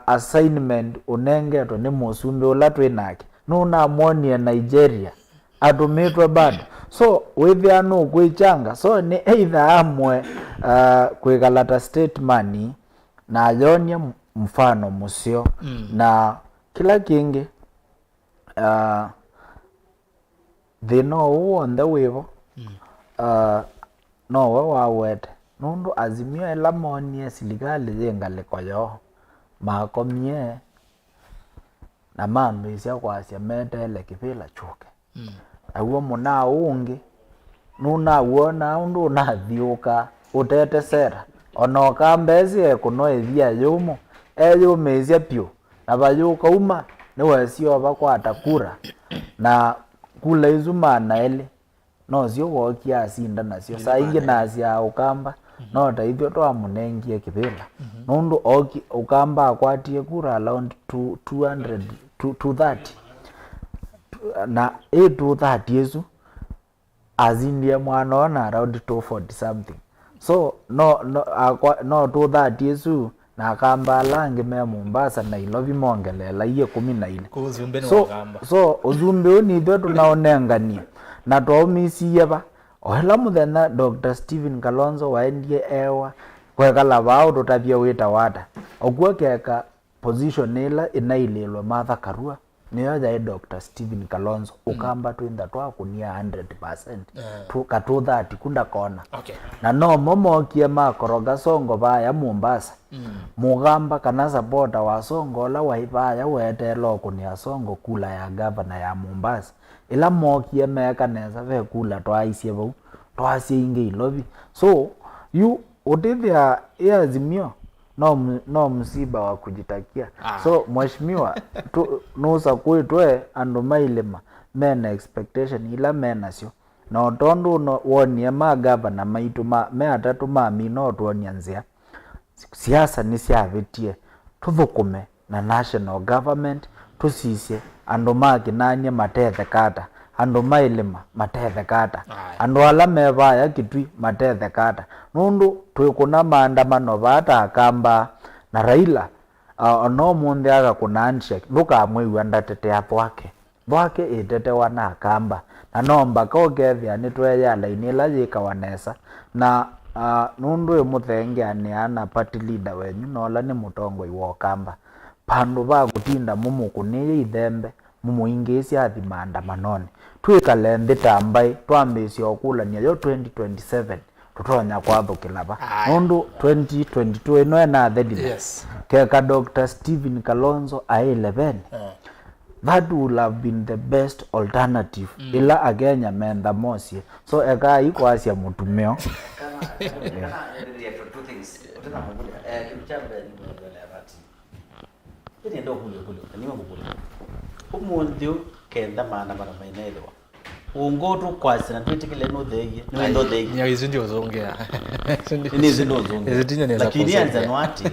assignment unengeto ni musumbi ulatwe nake nuna monia Nigeria atumitwe bado so withia no kwichanga so ni either amwe kwigalata state money na yonia mfano musio na kila kingi they know on the way no wawete nundu Azimio ela monie Silikalî yengale koyo makomie na mandu isia kwasia metele kivila chuke awo muna ungi nuna wona undu na thiuka utete sera onoka mbezi kuno ethia yumo eyumezia pio na bayuka uma ni wesio bakwata kura na kula izuma na ele no sio wokia asinda nacio saa ingi nacia ukamba no taithio twa munengie kivila nundu ukamba akwatie kura around 200 230 na 230 yesu azindie mwana ona around 240 something so no 230 yesu na akamba langi me Mombasa na ilovi mongelela iye 14 so uzumbe unithio tunaonengania na twomisi yeba ohela muthenya Dr. Stephen Kalonzo waendie ewa kwekala bao tutavia wita wata ogwo keka position ila inaililwa Martha Karua niyo ya Dr. Stephen Kalonzo ukamba twinda twakunia 100% katu 30 kunda kona na no momokie makoroga songo baya Mombasa mugamba kana supporta wa songo la waibaya wetelo kunia songo kula ya governor ya Mombasa ila mokie meka neza ve kula twaisie bau twasie inge ilobi so you udithia Azimio no msiba wa kujitakia so mheshimiwa nusa kuitwe andu mailima mena expectation ila mena sio no tondu no wonie magavana maitu me atatu mami no tuonia nzia siasa ni ciavitie tuthukume na national government tusisie andu makinanie matethe kata andu mailima matethe kata andu ala mebaya kitwi matethe kata nundu twikuna maandamano bata akamba na Raila no munde aga kuna handshake nduka mwiwa ndatete bwake itetewa na akamba na nomba kogethia nitweya laini la yika wanesa na nundu muthenge ana party leader wenyu nola ni mutongo iwo kamba pandu ba kutinda mumu kuniye ithembe mumu ingisi athi maandamanoni twikale nditambai twambisia okulania yo 2027 tutonya kwathukila ba nundu 2022 ino ena thedile keka Dr. Stephen Kalonzo A11 that would have been the best alternative ila agenya menda mosie so eka ikwasia mutumeo umunthi kenda maana bana mainedo ungotu kwasi na twitikile no theye no theye ya izindio zongea ni zindo zongea lakini anza nwati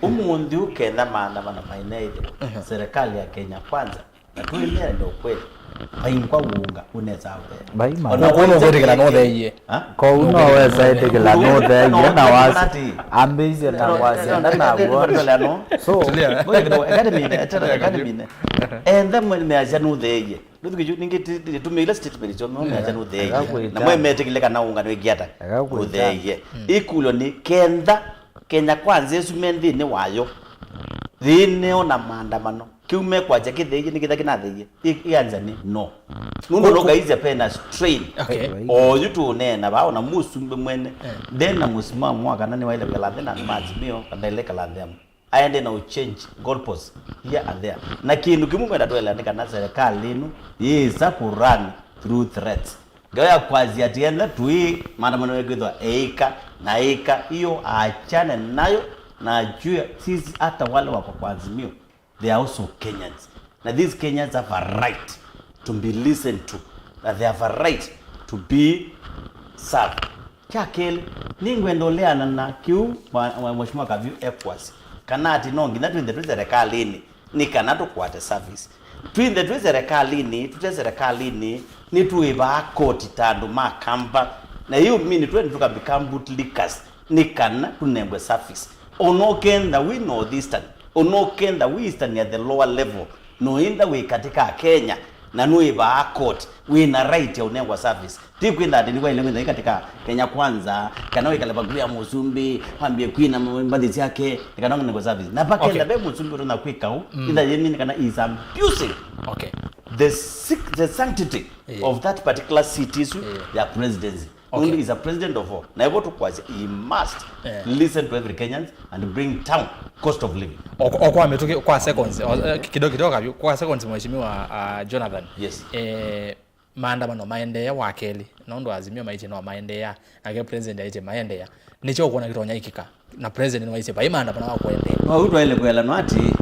umunthi kenda maana bana mainedo serikali ya Kenya kwanza na tuimea ndio kweli baingwa unga uneza awe baima ono kwetikila no theye ko uno weza itikila no theye na wasi ambize na wasi na no so academy and then when me aja no theye ndugu ningiti tumila statement jo me aja no theye na mwe metikile kana unga no giata no theye ikulo ni kenda Kenya kwanza Yesu mendini wayo thine ona maandamano kiume kwa jaki theye nikitha kina theye ianza ni no nundo gaize pena strain o yutu nena ba ona musumbe mwene then musima mwaka nani waile kala na mazimio kadaile kala them aende na change goalposts here and there na kindu kimumwe twele andika na serikali inu yisa kurani through threats gaya kwazi atienda tui maandamano yegithwa eka hiyo achane nayo na juu sisi hata wale wako kwa Azimio they are also Kenyans na these Kenyans have a right to be listened to that they have a right to be served kakele ningwendolea na kiu mheshimiwa KAVYU ECOWAS kanati nongi na twende serikalini ni kanato kwate service twende serikalini ni tuiba koti tandu makamba na hiyo mini twende tukabikam bootlickers ni kana tunembwe service onokenda we know this time onokenda we stand at the lower level no inda we katika Kenya na nuiba court we na right ya unengwa service tikwenda ndi kwa ile katika Kenya kwanza kana we kala bagulia musumbi pambie kwina mbadizi yake kanonga ngwa service na pakenda be musumbi rona kwikao inda yemini kana is abusing the sanctity of that particular city their presidency only is a president of all na hivyo tukwazi he must listen to every Kenyan and bring down cost of living kwa ametoke kwa seconds kidogo KAVYU kwa seconds mheshimiwa Jonathan yes maandamano maendelea wakeli nondo Azimio maite no maendelea na president aite maendelea nicho kuona kitonya ikika na president waise ba maandamano wako kuendelea no utwaile kwela no ati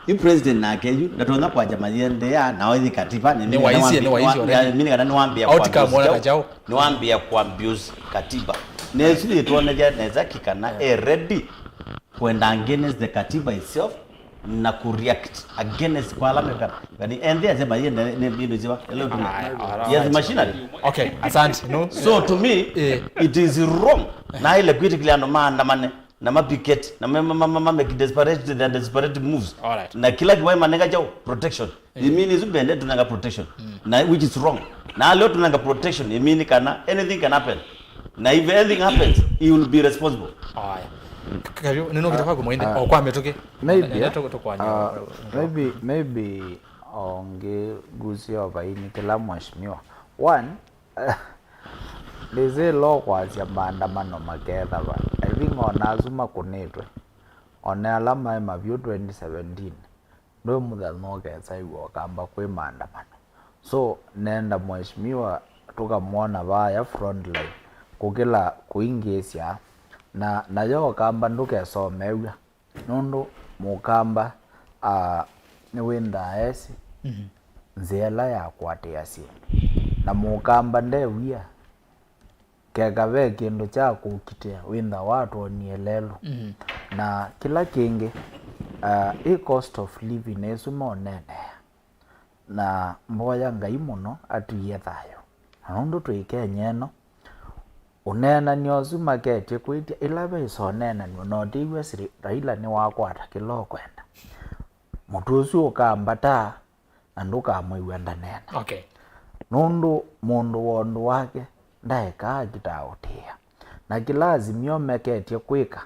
ni president na keju natona kwa maendelea na wazi katiba ni mimi kana niwaambia kwa niwaambia kwa abuse katiba nesili tuone ja neza kikana ready kwenda against the katiba itself na kureact against kwa lameka yani and there sema yende ne bino jiwa leo tu yes machinery asante no so to me it is wrong na ile critically no maandamane na mapicket na make desperate moves na kila kiwa manenga jao protection imini zubende tunanga protection na which is wrong na leo tunanga protection imini kana anything can happen na if anything happens he will be responsible KAVYU nino kitaka kwa MUINDE kwa ametoke maybe onge guzio baini kila mheshimiwa. One, leze lo kwazia maandamano magetha ba. Evingo nazuma kunetwe. One alama MAVYU 2017. Ndo mudhano kesa iwo kamba kwe maandamano. So nenda mheshimiwa tukamwona baya frontline kukila kuingesya na yo kamba nduke somewa nundu mukamba ni wenda esi nzela ya kwatiasie na mukamba ndewia kekabe kindu cha kukitia wenda watu onielelo na kila kingi cost of living esumo nene na mboya ngai muno atuye thayo nundu twikenyeno unena nyozu makete kwitia ilabe isonena no ndiwe siri Raila ni wakwata kilo kwenda mutusu ukambata anduka mwiwenda nena okay nundu mundu wondu wake ndaeka gitautia na kilazimio mekete kwika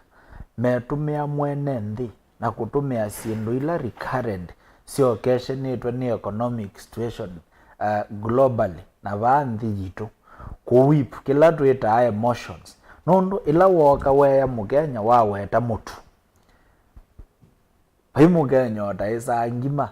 metumia mwene ndi na kutumia sindu ila recurrent sio occasion itwe ni economic situation globally na vanthi yitu kuwip kila tuita emotions nundu ila woka weya mukenya waweta mutu pai mukenya otaisa ngima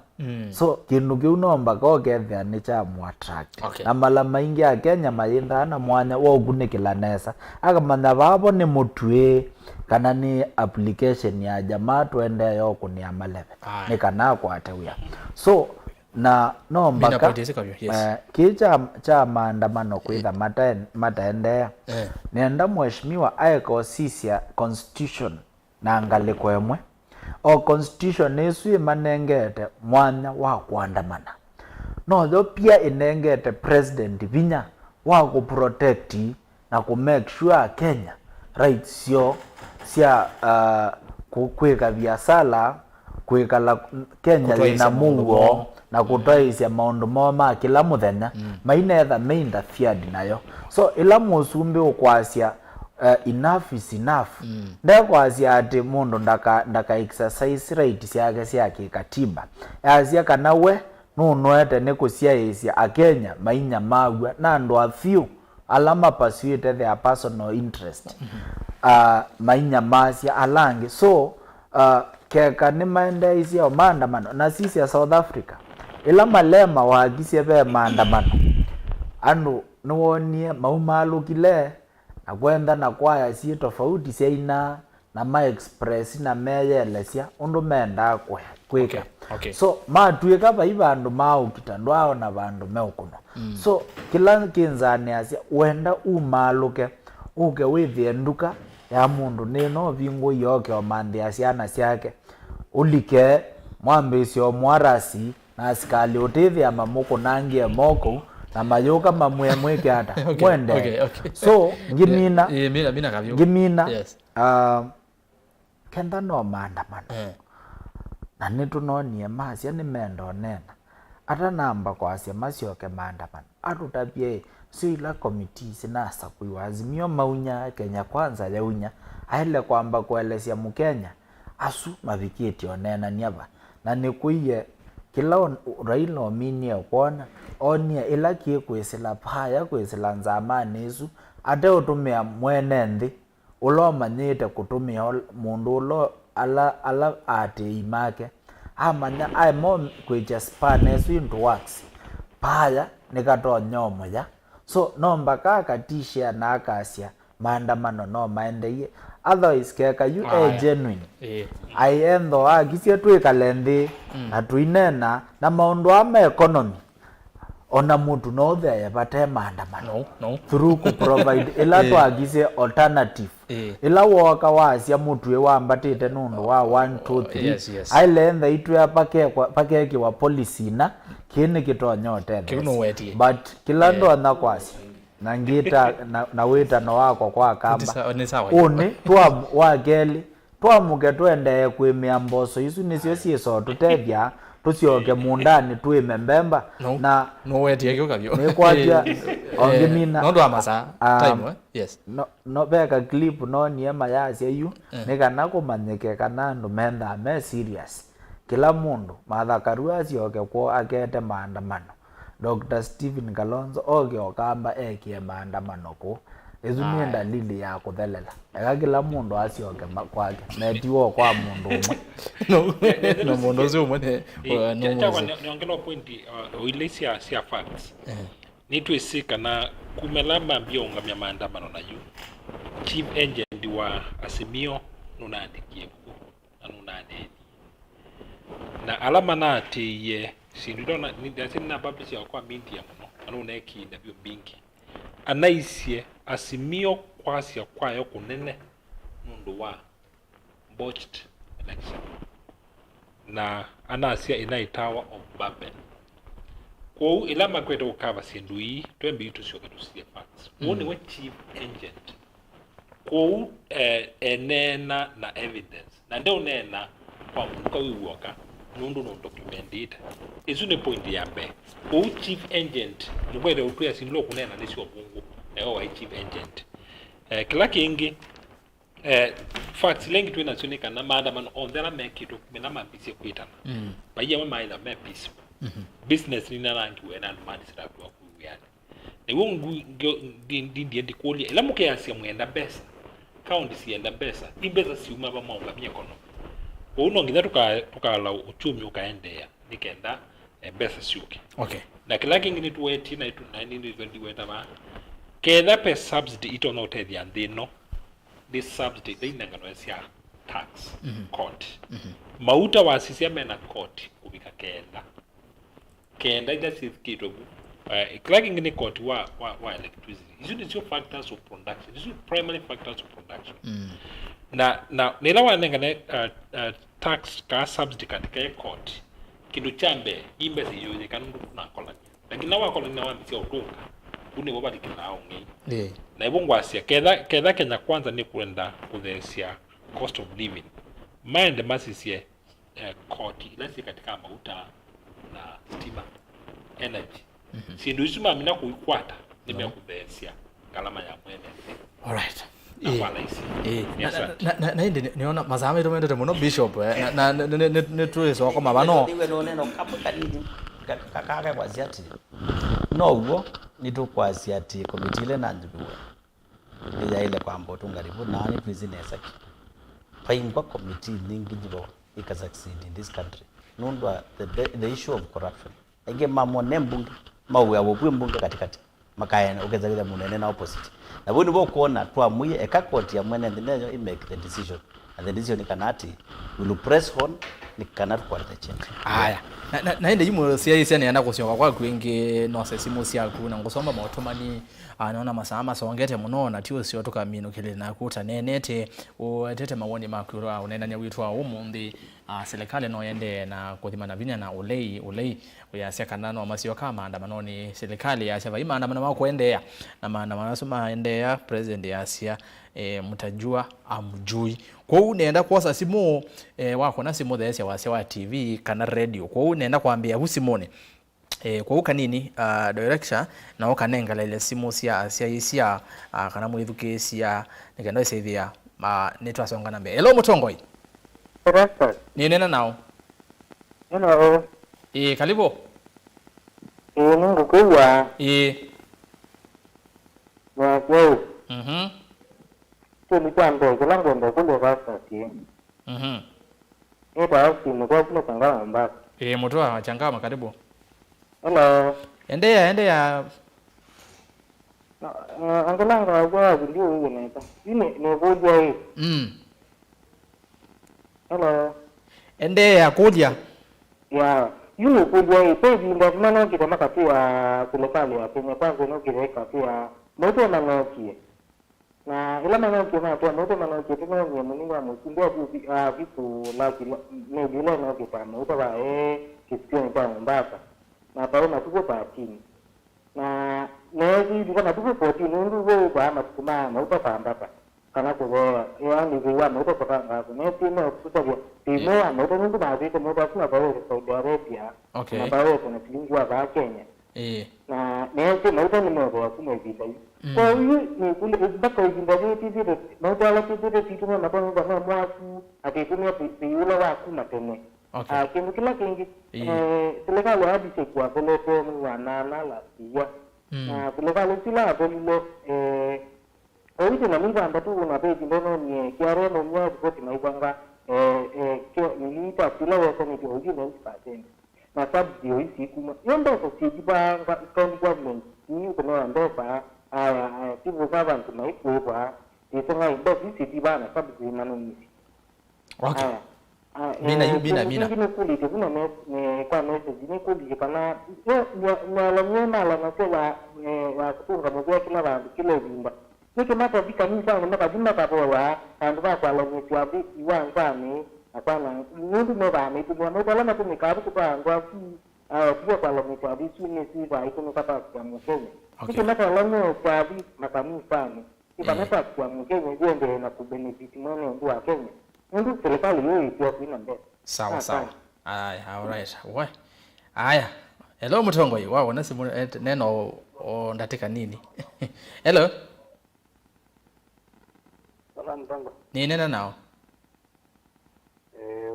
so kindu kiu nomba kokethia ni cha muattract okay. na mala maingi ya Kenya mayinda na mwanya wokunikila nesa akamanya babo ni mutue kana ni application ya jamaa twende yo kunia malebe ni kana kwatewia so na nombaka kicha cha maandamano kwitha mataendea nenda mheshimiwa aekosisia constitution na ngaliko emwe o constitution esu manengete mwanya wa kuandamana no tho pia inengete president vinya wa ku protect na ku make sure Kenya rights yo sia kukweka biasala kwekala Kenya ina mugo na kutoisya maundu moma kila muthenya mainetha mainda fiadi nayo so ila musumbi ukwasya enough is enough ndakwasya ati mundu ndaka exercise right yake katiba asya kana we nunwete ni kusyaisya akenya mainya magwa na ndo a few alama pursue their personal interest mainya masya alangi so keka ni maendeisya maandamano na sisi ya South Africa ila malema wagisye be maandamano andu nuonie maumalukile na kwenda na kwaya si tofauti seina na ma express na meyelesya undu menda kweka okay. so matwika baibandu maukita ndwao na bandu meukuno so kila kinzani asya wenda umaluke uke withie nduka ya mundu nino vingu yoke o mandi asiana syake ulike mwambisyo mwarasi na askali utithia mamuku nangie moko na mayoka mamwe kyata mwende so ngimina mina KAVYU ngimina yes. Kenda no maandamano na nitunonie masya ni mendo nena ata namba kwa asya masyoke maandamano atutapie sio ila committees na sakuiwa azimio maunya Kenya kwanza ya unya aile kwamba kuelesya mukenya asu mavikiti onena niaba na nikuye kila Raila ominie kuona onia ila kie kwesela phaya kwesela nzamani isu ate utumia mwene ndi uloma nyite kutumia mundu ulo ala ate imake amanya ai mom kweja spane isu into works phaya nikato nyomo ya so nomba katisha na akasya maandamano no maendeye otherwise keka you genuine I endo agisye twikalendi na tuinena na maundu ama economy ona mutu no there bate maandamano through ku provide ila twagisye alternative ila woka wasya mutu wambatite nundu wa 1 2 3 ailenda itwe pakeki wa policy na kini kitonyote but kila ndo anakwasya na ngita na wita no wako kwa kamba uni twa wageli twa muge twende kwimia mboso isu nisyo sieso tutethia tusyoke mundani tuime mbemba na no wetie kyo KAVYU ni kwatia ongemina no ndo amasa time yes no beka clip no niema ya yu ni kana kumanyike kana ndo menda me serious kila mundu Martha Karua asioke kwo akete maandamano Dr. Stephen Kalonzo oke okamba ekie maandamano ku ezu ni dalili ya kuthelela eka kila mundu asioke kwake netiwo kwa mundu umwe no mundu ucio umwe niongela pointi Ûlei cia facts ni twisika na kumela mambia ungamia maandamano na yu chief agent wa Azimio nunandikie buku na nunaneni na alama na atiye sindona ni dasina publish kwa media muno anuneki na bio bingi anaisie Azimio kwasia kwayo kunene nundu wa botched election na anasia inaitawa of Babel kwa ilama kwete ukava sindui twembi tusioke tusie facts woni we chief agent kwa enena na evidence na ndio nena kwa mka wiwoka nundu no documented isu ni point ya be kwa chief agent mkwete utuya sinlo kunena nisi obungu na wa chief agent kila kingi facts lengi twina sunika na maandamano on there make it mena mabisi kuitana baye mama ina me peace business ni narangi wena mani sira kwa kuyana ne wongu ndi kulia ila muke asia mwenda besa county sienda besa imbeza siuma ba maunga miekono uno nginya tukala uchumi ukaendea nikenda besa siuke okay na kila kingine tuweti na itu 1920 weta ba keda pe subsidy ito no tedi andino this subsidy they nangano sia tax court mauta wa sisia mena court kubika kenda ida sifkito clagging in court wa electricity these are factors of production these are primary factors of production na nila wanengane tax ka subsidy katika court kidu chambe imbezi yoje kanundu kuna kola lakini na wakola ni wambisi otunga une bobali kinao ngi na ibongwa asia keda Kenya kwanza ni kuenda kuthesia cost of living mind masisi court ilasi katika mauta na stima energy sindu isuma mina kuikwata nimekubesia galama ya mwene alright na indi niona mazama ito mwendete muno bishop na netrueso wako mabano niwe noneno kamuka nini kakaka kwa ziati no ugo nitu kwa ziati komitile na njubiwe ya ile kwa mbotu ngaribu na ni business aki paingwa committee ningi jibo ika succeed in this country nundwa the issue of corruption ege mamone mbunge mawe abobwe mbunge katikati makayana ukeza munene na opposite na buni bo kuona twamuye ekakoti ya mwene ndinejo I make the decision and the decision kanati will press on ni cannot quite the change aya na inde yimu siasa ni anakusionga kwa kwingi no sesimu siaku na ngosomba motomani anaona masama songete muno na tio sio toka mino kile na kuta nenete tete mawoni makuru unena nya witwa umundi serikali no yende na kuthimana vinya na Ûlei uyasia kanano amasio kama maandamano ni serikali ya sema maandamano mako kuendea na maandamano soma endea president ya Asia mtajua amjui kwa hiyo unaenda kwa simu wako na simu ya wa TV kana radio kwa hiyo unaenda kuambia husimone kwa uka nini direction na ukanenga ile simu sia kana muithuke sia nikenda isethia netwasonga nambe hello mutongoi ERASTUS ni nena nao hello karibu Mungu kwa wa kwa ni kwando kulango ndo kundo ERASTUS kwa simu kwa kangama mbaka mtoa changama karibu hello endea angalanga kwa ndio huko neta ni kuja hii hello endea kuja ya yule kuja hii peji ndio maana kama katua kulokali hapo kwanza no kireka pia moto na nokie na ila maana kuna tu moto na nokie tu ni mninga mkubwa vitu laki ni bila na kipamo upa kisikio kwa mbaka na paona tuko patini na nezi dikana tuko patini ndio wewe kwa matukuma upa pambapa kana kwa yani kwa upa panga na timo kutoka timo na upa ndio baadhi kwa upa kuna baadhi kwa Saudi Arabia na baadhi kuna kilingwa za Kenya na nezi na upa ni mmoja kwa vita kwa hiyo ni kule baka ujindaje tizi na upa la tizi tizi na kwa mwafu akitumia yule wa kuna tena Okay. Kindu kila kingi serikali habise kwa vile wanana la pia na serikali sila polilo oite na minga ambatu unapeji ndono ni kiare no mwa ripoti na ibanga nilita sila wako ni kiojino isipateni na sababu hiyo kuma yomba ko sijibanga county government ni uko na ndopa civil servant na ikuwa isonga ibo sijibana sababu manonisi. Okay. Bina. Ni kuli ke kuna me kwa message ni kuli kana na kwa wa kutunga mwa kila bandu kile vimba. Niki mata vika ni sana mpaka jina kapoa andu ba kwa lo mtu abi iwangani apana nundu me ba metu mwa kwa lama tumikabu kwa ngwa pia kwa lo mtu abi suni si ba iko mkapa kwa mkenya. Niki mata lo kwa abi makamu sana. Ikamata kwa mkenya ndio na kubenefit mwana ndio wa Kenya. Ndio serikali hiyo pia kuna mbele. Sawa. Alright. Why? Aya. Hello Muthongoi. Wow, nasimu neno ndateka nini? Hello. Salamu tangu. Ni nena nao?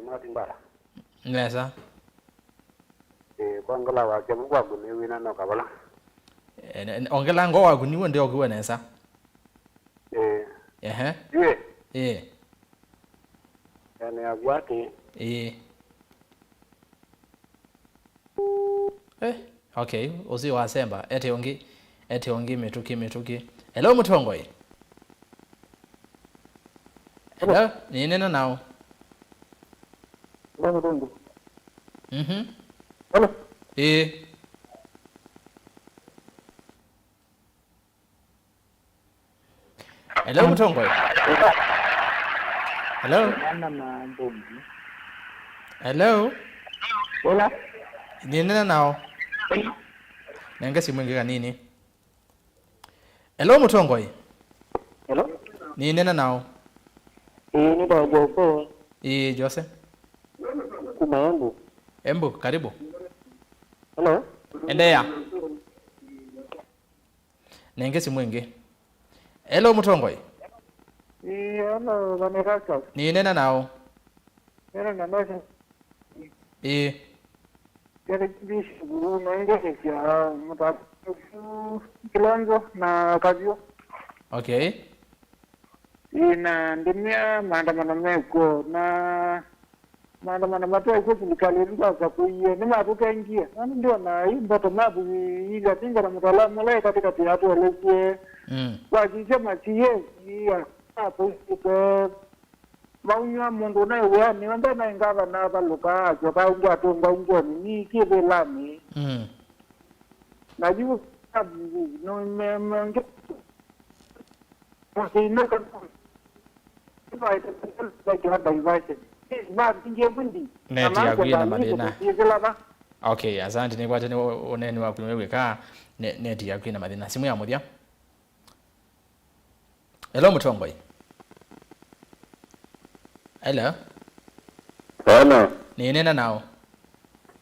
Martin Bara. Nesa. Kwa ngala wa kemu kwa guni wina no kabala. Ongela ngo wa guni wonde ogiwe nesa. Yani agwati. Okay, uzi wa semba ete ongi metuki. Hello Muthongoi. Hello, ni nena nao? Hello Muthongoi. Hello. Hello Muthongoi. Hello. Hello. Hola. Ni nena nao? Nenga simu ingi nini? Hello Muthongoi. Hello. Ni nena nao? Ni ba Jose. Jose. Kumaembu. Embu, karibu. Hello. Endea. Nenga simu ingi. Hello Muthongoi. Hello, Vanessa. Ni nena nao? Nena nao. Kaya bisho naende kia mtatu kilango na KAVYU. Okay. Ina ndimia maandamano meko na maandamano matoa kwa Silikalî ndio kuiye ni matuka ingia. Nani ndio na hii mboto mabu ile tinga na mtaalamu leo katika watu waliokuwa kwa kisema tie ya hapo kwa maunya mundu na wewe ni wanda na ingava na baluka kwa ungwa tunga ungwa ni kibe lami na jibu no me porque no kan vai ter vai ba tinge bundi neti yakwina madina. Okay, asante ni kwate ni oneni wa kumewe ka neti yakwina madina. Simu ya muthia. Hello Muthongoi. Hello. Hello. Ni nena nao?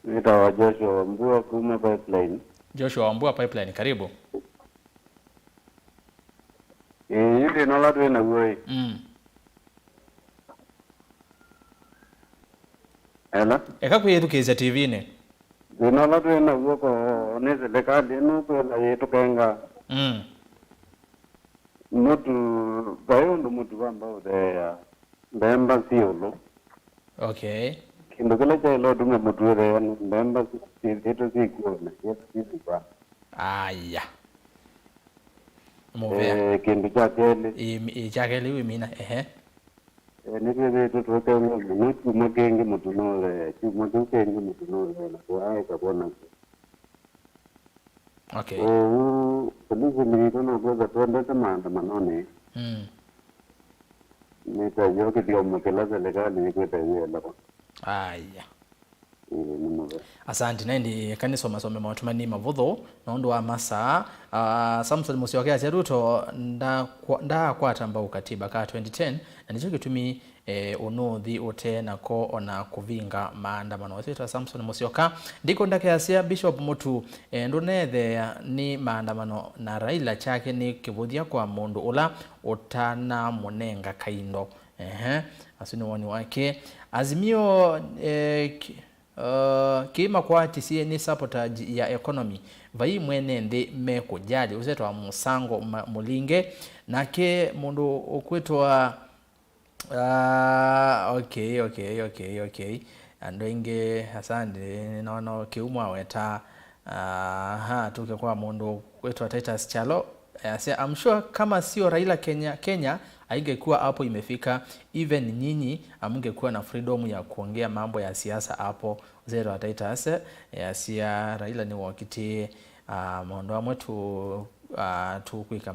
Nitawa Joshua Wambua kuma pipeline. Joshua Wambua pipeline, karibu. Yule nola tuena uwe. Hello. Eka kuyedukeza TV ne? Nola tuena uwe ko neze lekali no kwela yetu kenga. Mutu bayondo mutu wamba udeya. Mbemba siolo. Okay. Kindu kile cha ilo dume mutu udeya mbemba sito sikuona. Yesu sisi kwa. Aya. Muvea. Kindu cha kele. Chakele wimina, Nike tutoke mutu makenge mutu nole. Mutu kenge mutu nole. Na kuwae kabona. Okay. Polisi milito na kuweza tuendete maandamano. Nitayoke ndio mkela serikali nikweta yela. Aya. Asante naindi kanisa masome matumani mavutho nondo wa masa Samson Musyoka ya Ruto nda kwatamba ukatiba ka 2010 na nicho kitumi unuthi ute nako ona kuvinga maandamano wetwa Samson Musyoka ndiko ndake asia Bishop Mutu ndunethe ni maandamano na Raila chake ni kivuthia kwa mundu ula utana munenga kaindo asini wani wake Azimio kima kwa tisie ni sabotage ya economy vai mwene nthi mekujali uzetwa musango mulinge nake mundu ukwitwa okay ando inge asande naona kiumwa weta tuke kwa mundu kwitwa Titus Chalo. I'm sure kama sio Raila Kenya haingekuwa hapo imefika. Even nyinyi amungekuwa na freedom ya kuongea mambo ya siasa hapo zero wa Titus sia Raila ni wakiti mondo amwetu tukwika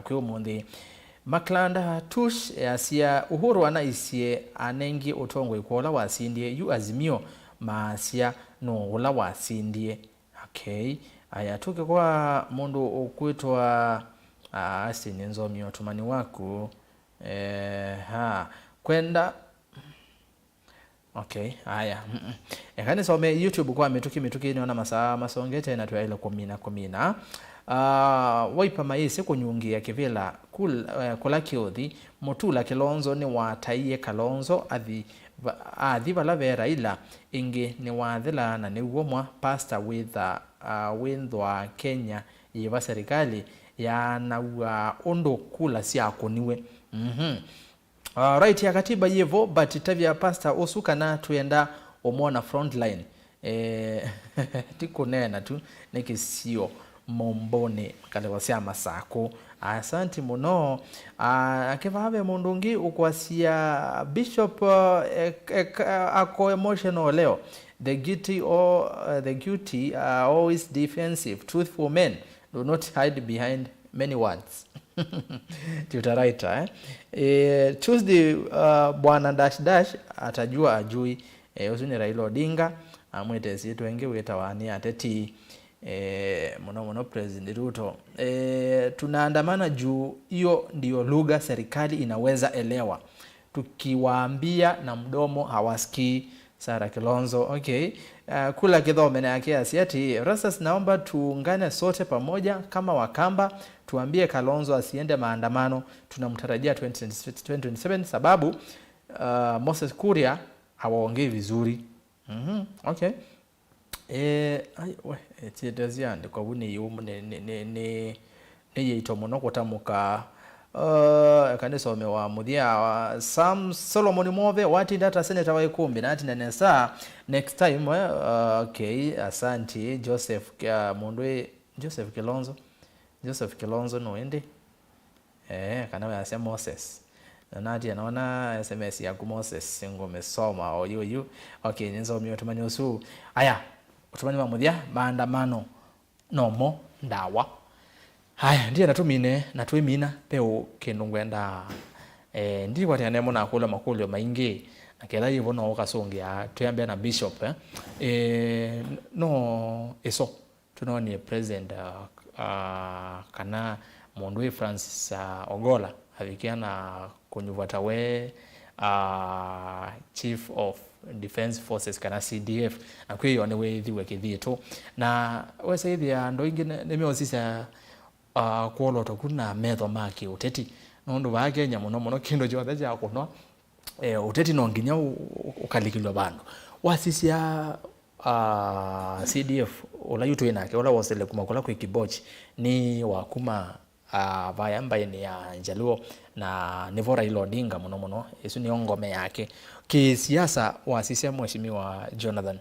kwa mundi Maklanda tush sia Uhuru anaisie anengi utongo ikola wasindie yu Azimio masia no ula wasindie. Okay, aya tuke kwa mundu ukwitwa asini NZOMO tumani waku kwenda. Okay, aya ekane some YouTube kwa mituki niona masaa masongete na tuyaile 10 waipa maisi kunyungia kivila kula kiothi mutula Kilonzo ni wataiye Kalonzo athi vala vera ila ingi ni wathila na niwomwa pastor with windwa Kenya yiva serikali ya na ondo kula siako niwe. Right ya katiba yevo but tavya pastor osuka na tuenda omona frontline tikunena tu nekisio mombone kale wasia masako. Asante muno akevave mundungi ukwasia Bishop ako emotional leo. The guilty are always defensive. Truthful men do not hide behind many words. Tutaraita Tuesday bwana dash atajua ajui usuni Raila Odinga amwete situ wengi wetawani ateti muno President Ruto. Tunaandamana juu hiyo ndio lugha serikali inaweza elewa. Tukiwaambia na mdomo hawasikii. Sara Kilonzo. Okay, kula kidhome na yake asiati Rasas, naomba tuungane sote pamoja kama Wakamba tuambie Kalonzo asiende maandamano. Tunamtarajia 2027 sababu Moses Kuria hawaongei vizuri. Okay, tidaziande kwa wuni yumu ne yeito muno kutamuka kanisome wa muthia Sam Solomon Move wati data senator wa Îkûmbî na ati nesa next time. Okay, asante Joseph Kilonzo no ende kana ya Moses na ati anaona SMS ya Moses singo mesoma o yu. Okay, NZOMO tumanyo su aya utumani wa muthia maandamano nomo ndawa. Haya ndiye natuimina peo kindu ngwenda ndi kwati anemo na kula makulio maingi akela yivo no kasongia tuyambia na Bishop no eso tunoni president kana Mondwe Francis Ogola avikiana kunyuvata we Chief of Defense Forces kana CDF akwiyo ne we thiwe kithito na wese ithia ndo ingi nemiosisa kuolota kuna metho maki uteti nondu ba Kenya muno kindo jothe ja kunwa uteti no nginya ukalikilwa bandu wasisia CDF ola yutu inake ola wasele kumakola kwa kibochi ni wakuma vayamba ni ya Njaluo na Nevora Raila Odinga muno esu ni ngome yake kisiasa wasisia mheshimiwa Jonathan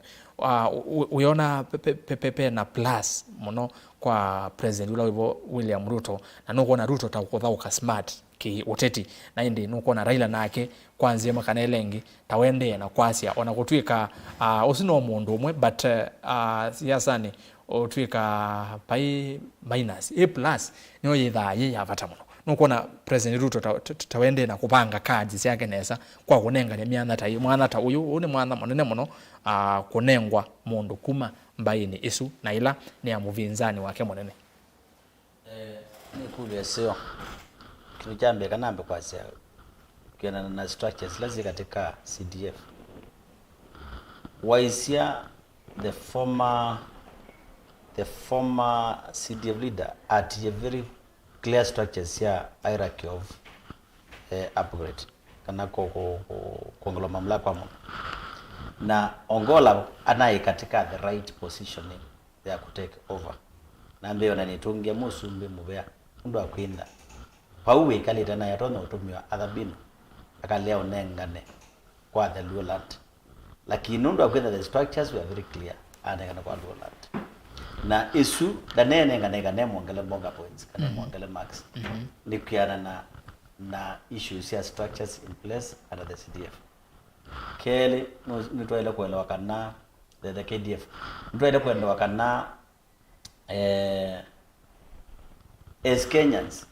uiona pepe na plus muno kwa president ula William Ruto na nuko na Ruto takuthauka smart ki uteti na indi nuko na Raila nake kwanzia makanelengi tawende na kwasia ona kutwika usino mundu umwe but siasa ni otwika pai minus a plus niyo yitha ye yavata muno nuko na president Ruto tawende na kupanga cards yake nesa kwa kunenga ni mwana ta uyu ni mwana munene muno kunengwa mundu kuma mbaini isu na ila ni ya muvinzani wake munene ni kule sio kitu jambe kanambe kwa sia kiana na structures lazi katika CDF waisia the former CDF leader at a very clear structures here hierarchy of upgrade kana kuongola mamlaka kwa na ongola anaye katika the right positioning ya kutake over na mbeo na nitungia musumbe mubea ndo akwinda pauwe kali tena yatona utumia adhabinu akalea unengane kwa the lowland lakini ndo akwinda the structures were very clear anengana kwa lowland na isu danene ngane mwangale bonga points kana mwangale max nikiana na issues ya structures in place under the CDF kele nitwaile kuelewa kana the KDF nitwaile kuelewa kana as Kenyans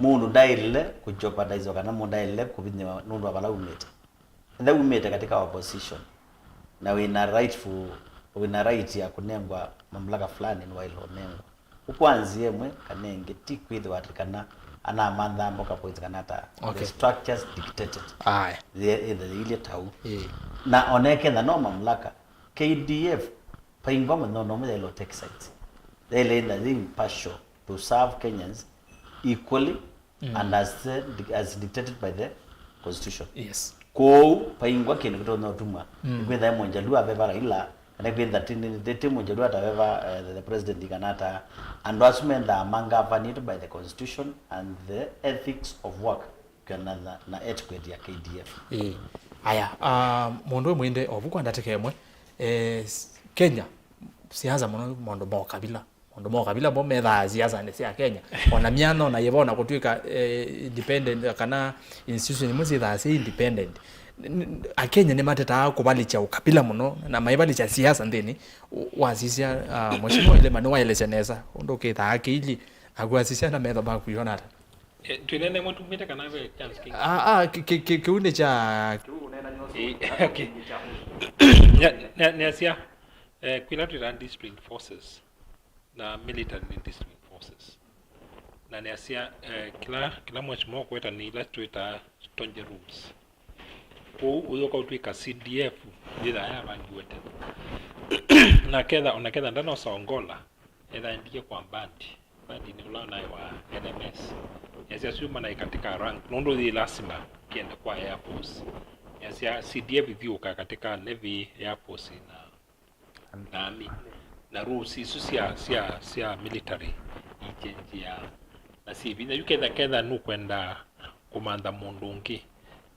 mundu daile kujeopardize kana mundu daile kubinya nundu abala umete and then umete katika opposition na wina right ya kunengwa mamlaka fulani ni wailo nengwa ukwanzie mwe kanenge tikwithe watikana ana mandha mboka points kanata the structures dictated the ile tau na oneke na no mamlaka KDF paingoma no mele take sides they lay the impartial to serve Kenyans equally and as dictated by the constitution ko paingwa kene kutono tuma kwenda monja lua beba ila and kwenda tini monja lua tabeba the president ikanata and endorsement that manga vanid by the constitution and the ethics of work kana na etiquette ya KDF aya mondo mwinde obukwanda tekemwe Kenya siasa mondo mo kabila bo metha siasa ne cia Kenya ona miano na yebona kutuika independent kana institution muzi tha si independent Akenya ni mateta kubalicha ukabila muno na maibalicha siasa ndeni wasisia mheshimiwa ile manu waelezeneza ondoke tha akili agwasisia na metha ba kuyona twinene mutumite kana we chance kiune cha okay Nesia kwila tu run district forces na military district forces na Nesia kila mheshimiwa kweta ni ila tuita tonje rules ko uyoka utwika CDF bila ya bangiwete na kedha ndano saongola eda ndike kwa bandi ni ulana wa NMS Nesia suma na katika rank nondo di lasima kienda kwa Air Force Nesia CDF viuka katika Navy Air Force na Army na rules isu sia military injenjia na sivi na yukeda nukwenda komanda mondongi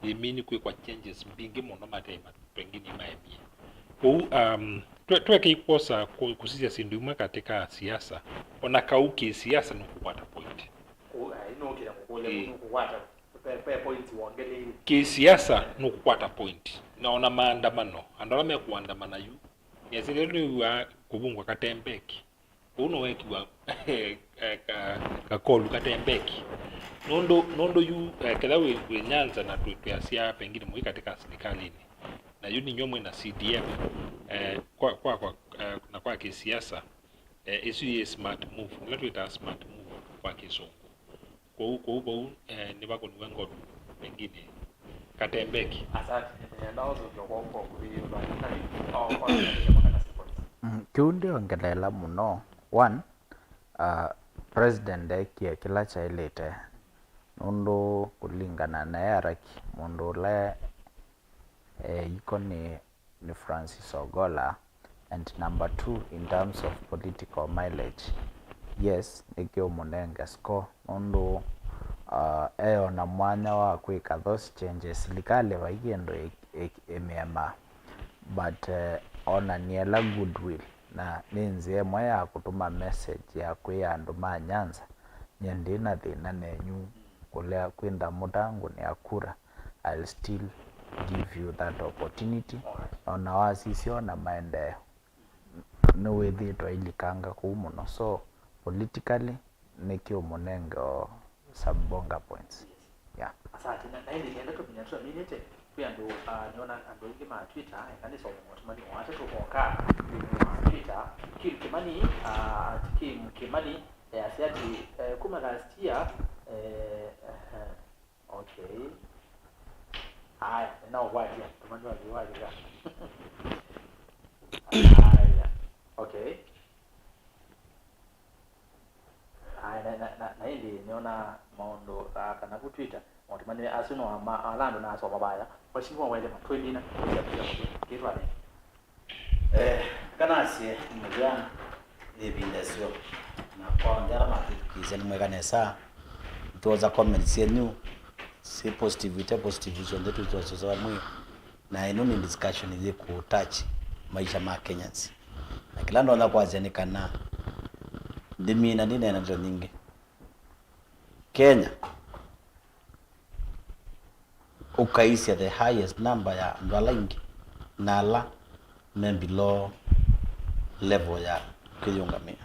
imini kwa changes mbingi mono matema pengine maemia tuweke ikosa kusisia sinduma katika siasa ona kauki siasa nukupata point inokira kukole nukuwata point wongele ki siasa nukupata point na ona maandamano andalame kuandamana yu yazile wa kubungwa katembeki uno wekiwa kakolu katembeki nondo yu kedawe Nyanza na tuyasia pengine mwi katika Silikalî na yuni nyomwe na CDF kwa kisiasa isu smart move la tuita smart move kwa kisongo kwa huko ni bako ni wengo pengine katembeki asante ndaozo kwa kuyo kiunde ongelela muno one president ekia kila chailete nondo kulingana na yaraki mondo le iko ni Francis Ogola and number 2 in terms of political mileage yes nikio munenge score nondo na mwanya wa kwika those changes Silikalî baigendo emema but ona niela goodwill na ninzie moya kutuma message ya kwa andu ma Nyanza nyendina thina nenyu kulea kwenda mutangu ni akura I'll still give you that opportunity ona wasisio na maendeleo no wethitwa ilikanga kumuno so politically nikio munengo sabonga points asante na ile ndio tumenyatwa minute kwa ndo niona ando ingi ma Twitter kanisa mtumani wacha tukoka ni Twitter kimani asiati kuma last year okay haya nao waje tumani waje haya okay haya na ile niona maondo kana ku Twitter otimani asino ama alando na so babaya mheshimiwa wele matwendina kitwa ne kana sie mjana ebindesio na kwa ndara matukize ni mwekanesa tuoza comments yenu si positivity positivity ndetu tuzozoa mwe na ino ni discussion ile ku touch maisha ma Kenyans na kila ndo na kwaje kana ndimina nina na nyingi Kenya ukaisia the highest number ya ndwala ingi nala below level ya kuyungamia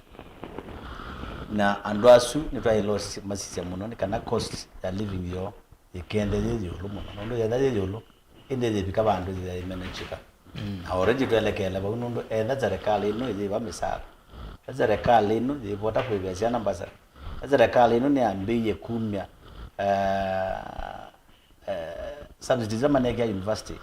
na andwasu nitwa ilosi masisi muno ni kana cost ya living yo ikende yelo muno ndo ya yelo inde bika bandu ya managika already twelekela bakundo serikali ino iba misala serikali ino ibota kuibezia namba za serikali ino ni ambiye kumya subsidies manege ya university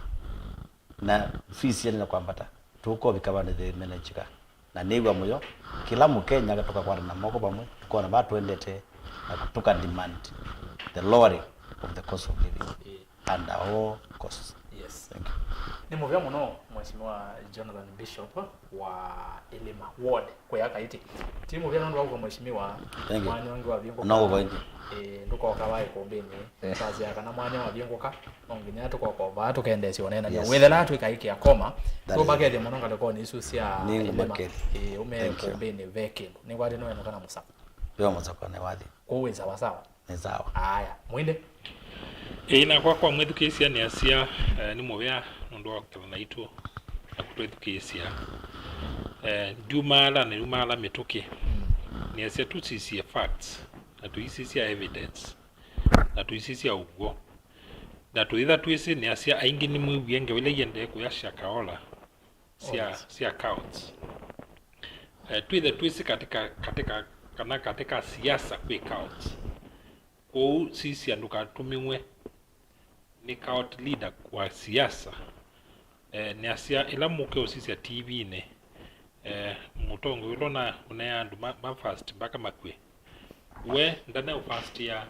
na fees yana kwambata tuko bikabane the managika na nigwa moyo kila mukenya kutoka kwa na moko bamwe kwa na watu endete na kutoka demand the lowering of the cost of living and all costs. Yes, thank you. Ni muvya muno mheshimiwa Jonathan Bishop wa Ilima ward kwa yakaiti timu vya ndo kwa mheshimiwa mwanya wangu wa vingo no kwa nduko kawai kombeni kazi yaka na mwanya wa vingo ka onginya to kwa watu kaendesi onena ni wethela tu ikaiki ya koma so bagede muno ngale ko ni susia Ilima ume kombeni vekelo ni kwadi no eno kana musaka yo musaka ne wadi kwa sawa sawa ni sawa haya mwinde ina kwa mwedukisia ni asia ni muvya ndo akutana na itu akutwedukisia dumala metoke ni asia tutsisia facts na tuisisia evidence na tuisisia ugo na tuitha tuisi ni asia aingi ni mwivyenge wile yende kuyasha kaola sia accounts tuitha tuisi katika siasa kwa accounts kwa sisi anduka tumiwe ni count leader kwa siasa ni asia ila muke sisi ya TV ne mutongo ulona unayandu ma fast baka makwe we ndana fast ya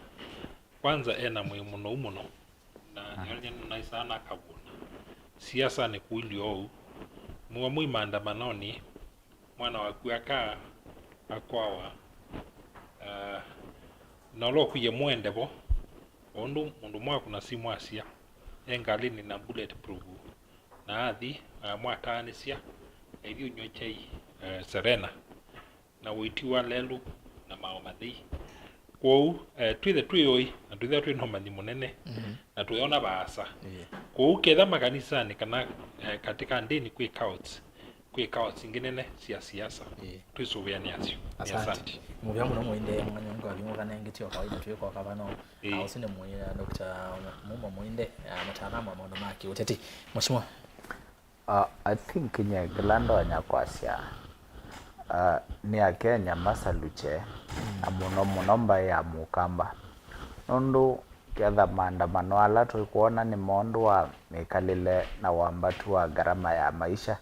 kwanza ena muno na nyanya na sana kabuna siasa ni kuilio muwa maandamanoni mwana wa kuaka akwawa na lo kuye mwende bo ondo mundu mwa kuna simu asia engali ni na bulletproof na athi mwatani sia edio nyochei serena na witiwa lelu na maomadhi kwou twithe twiyoi na twithe twi nomani munene na tuiona baasa kwou ketha makanisani kana katika ndini kwi couts inginene cia siasa twisubiani acio. Asante muvya muno muinde mwanyongo alingo kana ngitio kawaida twiko kabano ausine muina Dr. MUMO MUINDE mtaalamu wa mambo maki uteti mheshimiwa. I think nye glando anyakwasia ni akenya masaluche muno mbaye ya mukamba nondu ketha maandamano ala tuikuona ni mondu wa mikalile na wambatu wa gharama ya maisha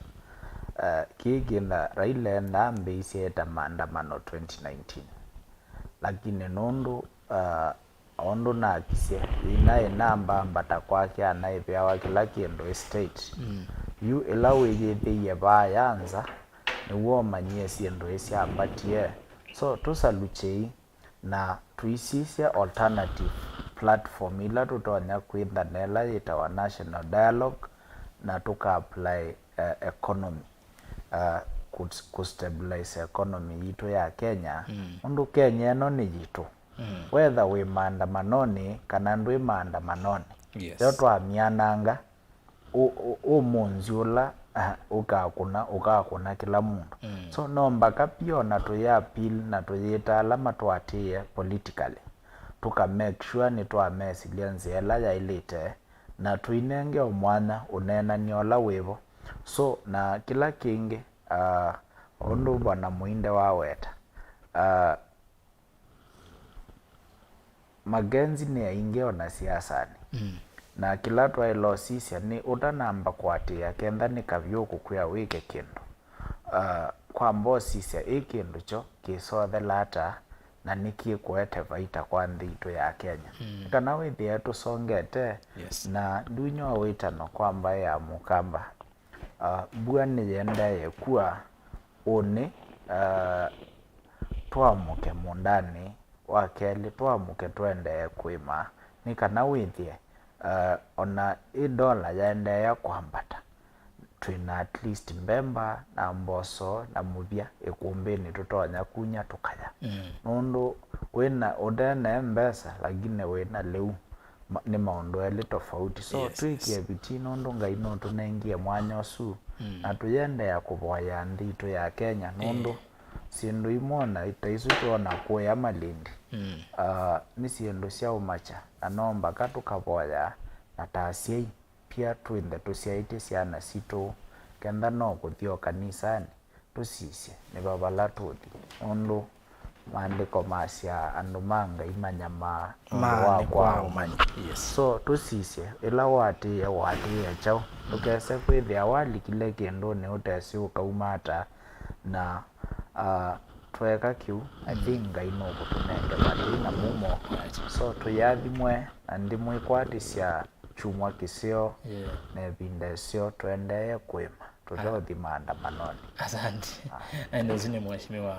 kigina Raila ndambe isieta maandamano 2019 lakini nondu ondo na kisia inaye namba mbata kwake anayepewa kila kindu estate yu elawe yethe bayanza niwo manyie siendo esi ambatie so tusaluchei na tuisisia alternative platform ila tutonya kwitha nela itawa national dialogue na tuka apply economy kustabilize economy yitu ya Kenya undu Kenya eno ni yitu whether we maandamanoni kana ndwi maandamanoni yo twamiananga umunziula ukakuna kila mundu so nombaka pio na tuya appeal na tuyitala matwatie politically tuka make sure ni twamesilia nziela ya ilite na tuinenge omwana unena niola wivo so na kila kingi undu bwana MUINDE waweta magenzi ni aingi ona siasani na kila twailo sisia ni utanamba kwatia kenda ni KAVYU kukwia wike kindu kwa mbo sisia ikindu cho kisothe lata na niki kwete vaita kwa nthito ya Kenya kana withia tusongete na ndunyo witano kwamba ya mukamba bua ni yenda yekua one twamuke mundani wa keli twamuke twende kwima ni kana withie ona $1 yaenda ya kwambata twina at least mbemba na mboso na mubia Îkûmbî tutonya kunya tukaya nundu wena odena mbesa lakini wena leu ni maundu eli tofauti so twikie biti nundu ngai no tunengie mwanya usu na tuyende ya kuvoya ndito ya Kenya nundu sindu imona itaisu tuona kuya Malindi ni sindu cia umacha na nomba katukavoya na taasiai pia twinde tusiaite ciana situ kenda no kuthio kanisani tusisye ni bavala tuthi nundu maandiko macia andu manga imanyama wa kwa umanyi so tusisye ila wati chao tukese kwithia wali kile kindu ni utesi ukaumata na tweka kiu I think ngai no kutunenge mali na MUMO so tuyathimwe na ndimwe kwatisya chumwa kisio na bindesio twendeye kwema tutothi maandamanoni. Asante. Ende zini mheshimiwa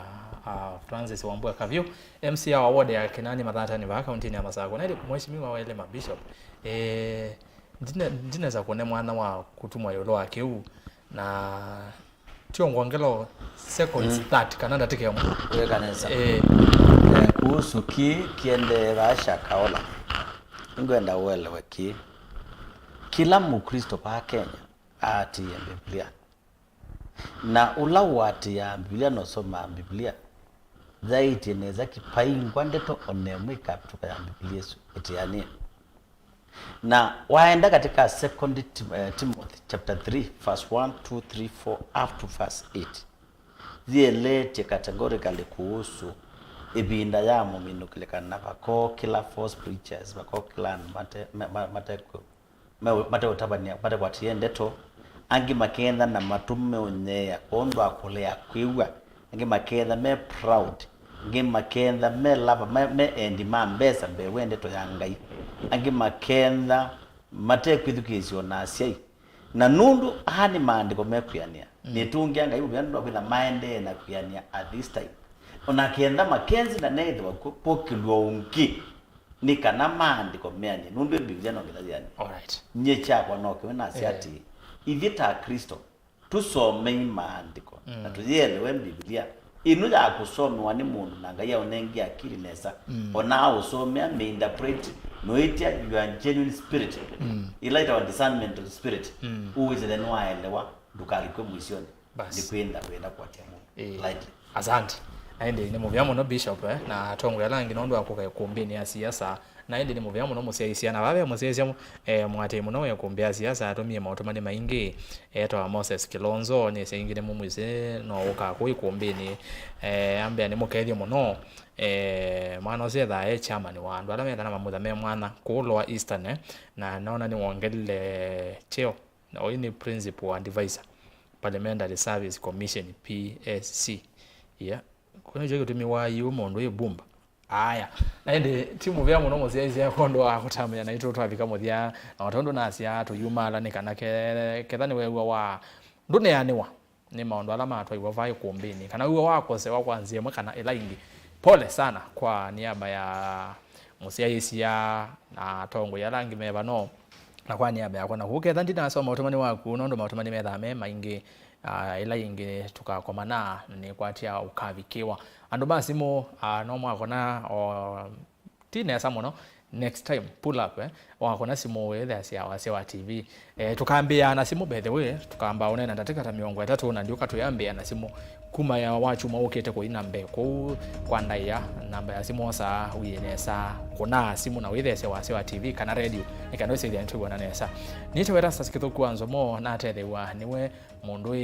Francis Wambua KAVYU MC wa ward ya Kinanie MATHATANI wa kaunti ya Masako na ile mheshimiwa wa ELIMA bishop ndine za kuone mwana wa kutumwa yolo akeu na tio ngongelo seconds that kananda tike ya mwana kanisa kuhusu kiende rasha kaola ingwenda uelewe kila mukristo pa Kenya ati ya Biblia na ula wati ya Biblia no soma Biblia zaidi neza kipaingwa ndeto onemwe kapituka ya Biblia etiani na waenda katika 2 Timothy chapter 3 verse 1 2 3 4 up to verse 8 zielete categorically kuhusu ibinda ya mumino kilekana bako kila false preachers bako kila mate utabania mate kwatiendeto angi makenda na matume onye ondo akole akwiwa angi makenda me proud angi makenda me lava me endi mambesa be wende to yangai angi makenda mate kwithukizio na asiai na nundu hani maandiko mekuyania nitungia ngai ubyandu bila maende na kuyania at this time ona kenda makenzi na nedo wakupokilwa unki ni kana maandiko meani nundu Biblia no githani alright nyecha kwa no kwena asiati ithita Kristo tusome maandiko na tuzielewe Biblia inu ya kusoma ni mundu na ngai onengia akili nesa ona usome me interpret no itia your genuine spirit ila wa discernment of spirit uweze then waelewa dukaliko mwisioni ni kwenda kwa tiamu lightly asante aende ni muvyamo no bishop na tongo yalangi nondo akoka Îkûmbî ya siasa na ende ni muvyamo no musiaisia na babe musiaisia mwate muno ya kumbia siasa atomie mautomani maingi eto Moses Kilonzo ni singine mumwise no uka ku Îkûmbî ni ambia ni mukethio muno mwana zetha chairman wa andu ala methana mamutha me mwana kulwa Eastern na naona ni wongelele cheo na oyini principal and advisor Parliamentary Service Commission PSC kuna jogo tumiwa yumo yebumba aya naende timu vya muno muziazi yakondo akutamya na ito twavika muthia na watondo nasia tuyumala nikana kethani wewa wa ndune yaniwa ni maondo alama atwa vai Îkûmbî kana uwe wako se wakwanzie mwakana elaingi pole sana kwa niaba ya musiazi ya na tongo yalangi meba no na kwa niaba yako na kuketha ndina soma utumani waku nondo mautumani methame maingi ila ingi tukakomana ni kwatia ukavikiwa andu basimo no mwakona tinesa muno next time pull up wakona simu wethe cia wa TV tukambia na simu by the way tukamba onena ndateka ta miongo 3 na ndio katuyambia na simu kuma ya wachu maukete ko inambe ko kwandaya namba ya simu sa uyenesa kuna simu na wethe cia wa TV kana radio nikandose ile ntu bona nesa nito ERASTUS kithuku NZOMO na tethewa niwe mundu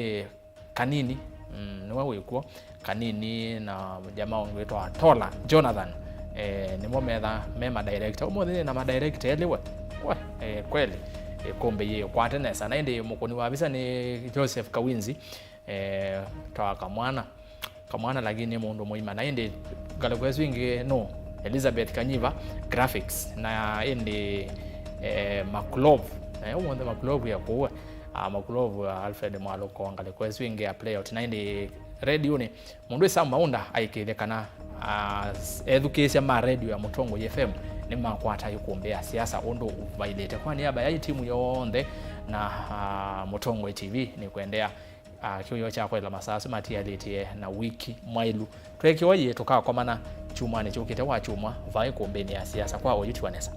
kanini niwe wikuo kanini na jamaa wetwa Tola Jonathan ni metha mema director umuthi na ma director eliwe kweli kombe ye kwatene sana ende mukoni wa bisa ni Joseph Kawinzi tawaka mwana kamwana lakini mundu muima na indi galekwezu ingi no Elizabeth Kanyiva graphics na indi Makulov umonde Makulov ya kuwa Makulov Alfred Mwaloko galekwezu ingi ya playout na indi radio ni mundu isa maunda aikithekana education ma radio ya Mutongo FM ni makwata Îkûmbî siasa undu vailete kwa niaba ya timu yonthe na Mutongo TV ni kuendea kiyo cha kwela masasi matialitie na wiki mwailu twekiwa yetu kwa mana chumani chukite wa chumwa vai Îkûmbî siasa kwa oyutiwanesa